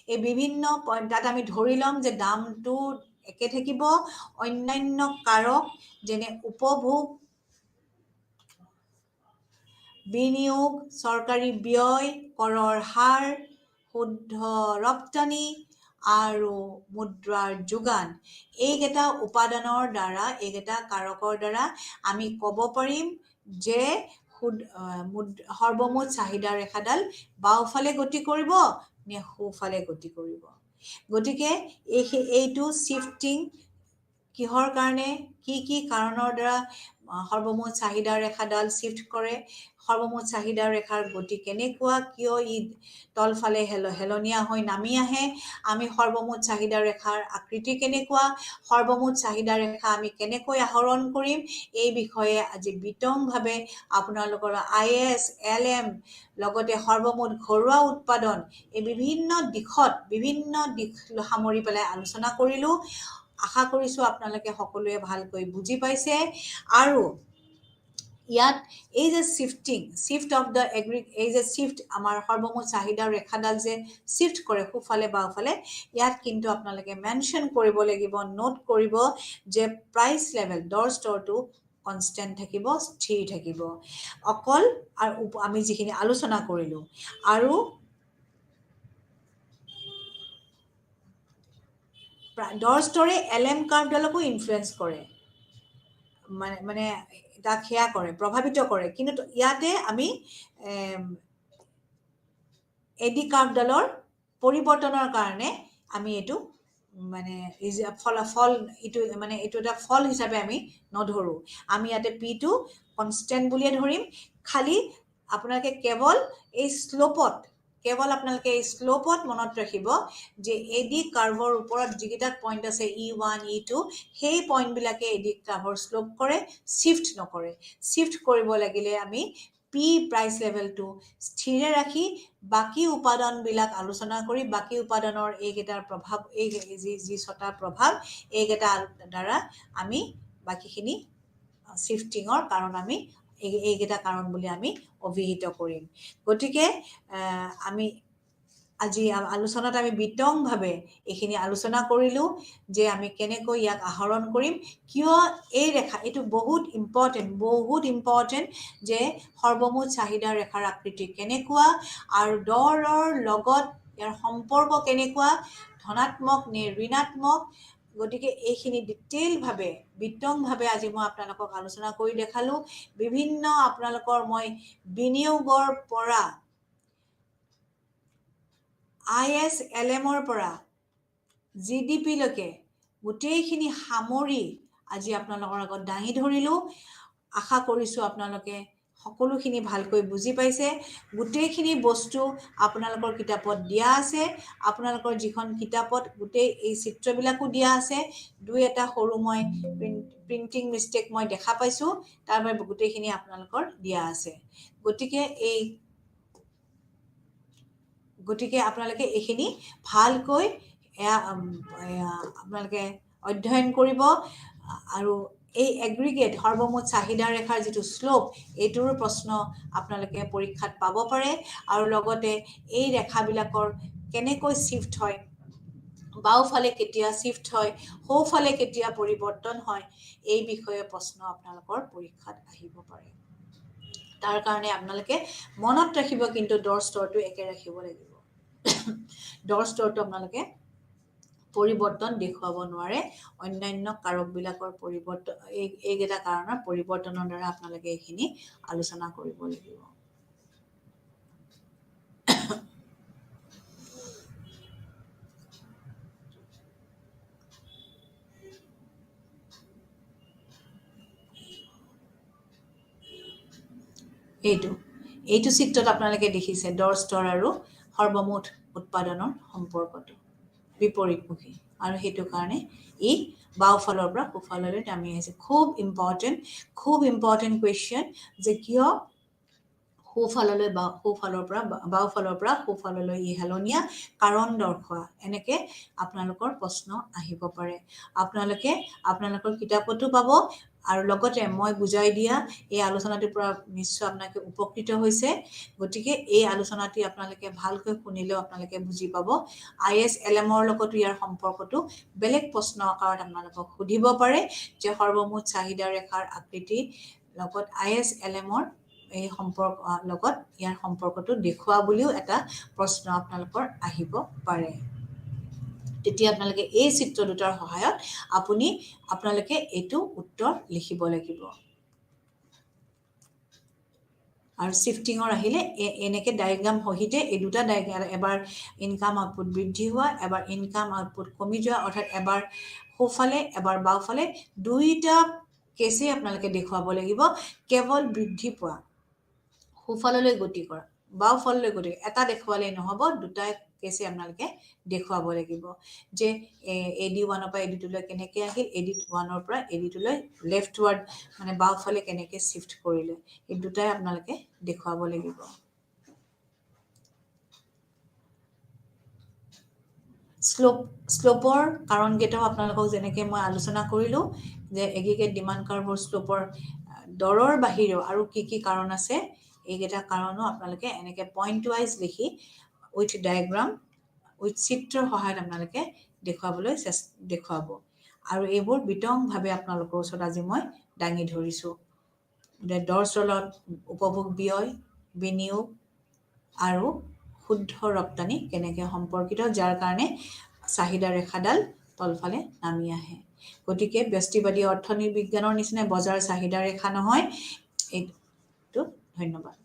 এই বিভিন্ন পইণ্ট তাত আমি ধৰি ল'ম যে দামটো একে থাকিব অন্যান্য কাৰক যেনে উপভোগ বিনিয়োগ চৰকাৰী ব্যয় কৰৰ হাৰ শুদ্ধ ৰপ্তানি আৰু মুদ্ৰাৰ যোগান এইকেইটা উপাদানৰ দ্বাৰা এইকেইটা কাৰকৰ দ্বাৰা আমি ক'ব পাৰিম যে সৰ্বমুঠ চাহিদা ৰেখাডাল বাওঁফালে গতি কৰিব নে সোঁফালে গতি কৰিব গতিকে এইটো শিফটিং কিহৰ কাৰণে কি কাৰণৰ দ্বাৰা সৰ্বমুঠ চাহিদা ৰেখাডাল শিফ্ট কৰে সৰ্বমুঠ চাহিদা ৰেখাৰ গতি কেনেকুৱা কিয় ই তলফালে হেলনীয়া হৈ নামি আহে আমি সৰ্বমুঠ চাহিদা ৰেখাৰ আকৃতি কেনেকুৱা সৰ্বমুঠ চাহিদা ৰেখা আমি কেনেকৈ আহৰণ কৰিম এই বিষয়ে আজি বিতংভাৱে আপোনালোকৰ IAS LM লগতে সৰ্বমুঠ ঘৰুৱা উৎপাদন এই বিভিন্ন দিশ সামৰি পেলাই আলোচনা কৰিলোঁ আশা কৰিছোঁ আপোনালোকে সকলোৱে ভালকৈ বুজি পাইছে আৰু ইয়াত এই যে শিফট অফ দ্য এই যে শিফট আমাৰ সৰ্বমুঠ চাহিদাৰ ৰেখাডাল যে শিফট কৰে সোঁফালে বাওঁফালে, ইয়াত কিন্তু আপোনালোকে মেনশ্যন কৰিব লাগিব, নোট কৰিব যে প্ৰাইচ লেভেল দৰ স্তৰটো কনষ্টেণ্ট থাকিব, স্থিৰ থাকিব। অকল আৰু আমি যিখিনি আলোচনা কৰিলোঁ আৰু দৰ স্তৰে LM কাৰ্ভডালকো ইনফ্লুৱেঞ্চ কৰে, মানে তাক সেয়া কৰে, প্ৰভাৱিত কৰে। কিন্তু ইয়াতে আমি এডি কাৰ্ভডালৰ পৰিৱৰ্তনৰ কাৰণে আমি এইটো মানে ফল এইটো মানে এইটো এটা ফল হিচাপে আমি নধৰোঁ। আমি ইয়াতে পিটো কনষ্টেণ্ট বুলিয়ে ধৰিম। খালি আপোনালোকে কেৱল আপোনালোকে এই শ্লোপত মনত ৰাখিব যে এডি কাৰ্ভৰ ওপৰত যিকেইটা পইণ্ট আছে E1 E2 সেই পইণ্টবিলাকে এডি কাৰ্ভৰ শ্লোপ কৰে, শিফ্ট নকৰে। শিফ্ট কৰিব লাগিলে আমি পি প্ৰাইচ লেভেলটো স্থিৰে ৰাখি বাকী উপাদানবিলাক আলোচনা কৰি বাকী উপাদানৰ এইকেইটাৰ প্ৰভাৱ যি ছটা প্ৰভাৱ এইকেইটা দ্বাৰা আমি বাকীখিনি শিফটিঙৰ কাৰণ আমি এইকেইটা কাৰণ বুলি আমি অভিহিত কৰিম। গতিকে আমি আজি আলোচনাত আমি বিতংভাৱে এইখিনি আলোচনা কৰিলোঁ যে আমি কেনেকৈ ইয়াক আহৰণ কৰিম। কিয় এই ৰেখা এইটো বহুত ইম্পৰ্টেণ্ট যে সৰ্বমুঠ চাহিদা ৰেখাৰ আকৃতি কেনেকুৱা আৰু দৰৰ লগত ইয়াৰ সম্পৰ্ক কেনেকুৱা, ধনাত্মক নে ঋণাত্মক। গতিকে এইখিনি ডিটেইলভাৱে বিতংভাৱে আজি মই আপোনালোকক আলোচনা কৰি দেখালোঁ। বিভিন্ন আপোনালোকৰ মই বিনিয়োগৰ পৰা ISLMৰ পৰা GDPলৈকে গোটেইখিনি সামৰি আজি আপোনালোকৰ আগত দাঙি ধৰিলোঁ। আশা কৰিছোঁ আপোনালোকে সকলোখিনি ভালকৈ বুজি পাইছে। গোটেইখিনি বস্তু আপোনালোকৰ কিতাপত দিয়া আছে। আপোনালোকৰ যিখন কিতাপত গোটেই এই চিত্ৰবিলাকো দিয়া আছে। দুই এটা সৰু মই প্ৰিণ্টিং মিষ্টেক মই দেখা পাইছোঁ, তাৰ বাবে গোটেইখিনি আপোনালোকৰ দিয়া আছে। গতিকে আপোনালোকে এইখিনি ভালকৈ আপোনালোকে অধ্যয়ন কৰিব আৰু এই এগ্ৰিগেট সৰ্বমুঠ চাহিদা ৰেখাৰ যিটো শ্লোপ এইটোৰো প্ৰশ্ন আপোনালোকে পৰীক্ষাত পাব পাৰে আৰু লগতে এই ৰেখাবিলাকৰ কেনেকৈ শিফ্ট হয়, বাওঁফালে কেতিয়া শিফ্ট হয়, সোঁফালে কেতিয়া পৰিৱৰ্তন হয়, এই বিষয়ে প্ৰশ্ন আপোনালোকৰ পৰীক্ষাত আহিব পাৰে। তাৰ কাৰণে আপোনালোকে মনত ৰাখিব, কিন্তু দৰ স্তৰটো একে ৰাখিব লাগিব। দৰ স্তৰটো আপোনালোকে পৰিৱৰ্তন দেখুৱাব নোৱাৰে। অন্যান্য কাৰকবিলাকৰ পৰিৱৰ্তন এইকেইটা কাৰণৰ পৰিৱৰ্তনৰ দ্বাৰা আপোনালোকে এইখিনি আলোচনা কৰিব লাগিব। এইটো চিত্ৰত আপোনালোকে দেখিছে দৰ স্তৰ আৰু সৰ্বমুঠ উৎপাদনৰ সম্পৰ্কটো বিপৰীতমুখী, আৰু সেইটো কাৰণে ই বাওঁফালৰ পৰা সোঁফাললৈ নামি আহিছে। খুব ইম্পৰ্টেণ্ট কুৱেশ্যন যে কিয় বাওঁফালৰ পৰা সোঁফাললৈ ই হেলনীয়া, কাৰণ দৰ্শোৱা। এনেকে আপোনালোকৰ প্ৰশ্ন আহিব পাৰে। আপোনালোকে আপোনালোকৰ কিতাপতো পাব আৰু লগতে মই বুজাই দিয়া এই আলোচনাটোৰ পৰা নিশ্চয় আপোনালোকে উপকৃত হৈছে। গতিকে এই আলোচনাটি আপোনালোকে ভালকৈ শুনিলেও আপোনালোকে বুজি পাব। ISLMৰ লগতো ইয়াৰ সম্পৰ্কটো বেলেগ প্ৰশ্ন আকাৰত আপোনালোকক সুধিব পাৰে যে সৰ্বমুঠ চাহিদা ৰেখাৰ আকৃতিৰ লগত ISLMৰ এই লগত ইয়াৰ সম্পৰ্কটো দেখুওৱা বুলিও এটা প্ৰশ্ন আপোনালোকৰ আহিব পাৰে। তেতিয়া আপোনালোকে এই চিত্ৰ দুটাৰ সহায়ত আপোনালোকে এইটো উত্তৰ লিখিব লাগিব। আৰু শিফটিঙৰ আহিলে এনেকৈ ডায়েগ্ৰাম সহিতে এই দুটা ডায়েগ্ৰাম, এবাৰ ইনকাম আউটপুট বৃদ্ধি হোৱা, এবাৰ ইনকাম আউটপুট কমি যোৱা, অৰ্থাৎ এবাৰ সোঁফালে এবাৰ বাওঁফালে, দুইটা কেছেই আপোনালোকে দেখুৱাব লাগিব। কেৱল বৃদ্ধি পোৱা, সোঁফাললৈ গতি কৰা, বাওঁফাললৈ গতি কৰা, এটা দেখুৱালেই নহ'ব, দুটা কেছেই আপোনালোকে দেখুৱাব লাগিব যে AD1 পৰা AD2 লৈ কেনেকৈ আহিল, AD1 পৰা AD2 লৈ লেফ্টৱাৰ্ড মানে বাওঁফালে কেনেকৈ শিফ্ট কৰিলে, এই দুটাই আপোনালোকে দেখুৱাব লাগিব। শ্লোপৰ কাৰণকেইটাও আপোনালোকক যেনেকৈ মই আলোচনা কৰিলোঁ যে এগ্ৰিগেট ডিমাণ্ড কাৰ্ভৰ শ্লোপৰ দৰৰ বাহিৰেও আৰু কি কি কাৰণ আছে এইকেইটা কাৰণো আপোনালোকে এনেকৈ পইণ্ট ৱাইজ লিখি উইথ ডায়েগ্ৰাম উইথ চিত্ৰৰ সহায়ত আপোনালোকে দেখুৱাব আৰু এইবোৰ বিতংভাৱে আপোনালোকৰ ওচৰত আজি মই দাঙি ধৰিছোঁ দৰচলত উপভোগ ব্যয় বিনিয়োগ আৰু শুদ্ধ ৰপ্তানি কেনেকৈ সম্পৰ্কিত যাৰ কাৰণে চাহিদা ৰেখাডাল তলফালে নামি আহে গতিকে ব্যষ্টিবাদী অৰ্থনীতি বিজ্ঞানৰ নিচিনা বজাৰ চাহিদা ৰেখা নহয় এইটো ধন্যবাদ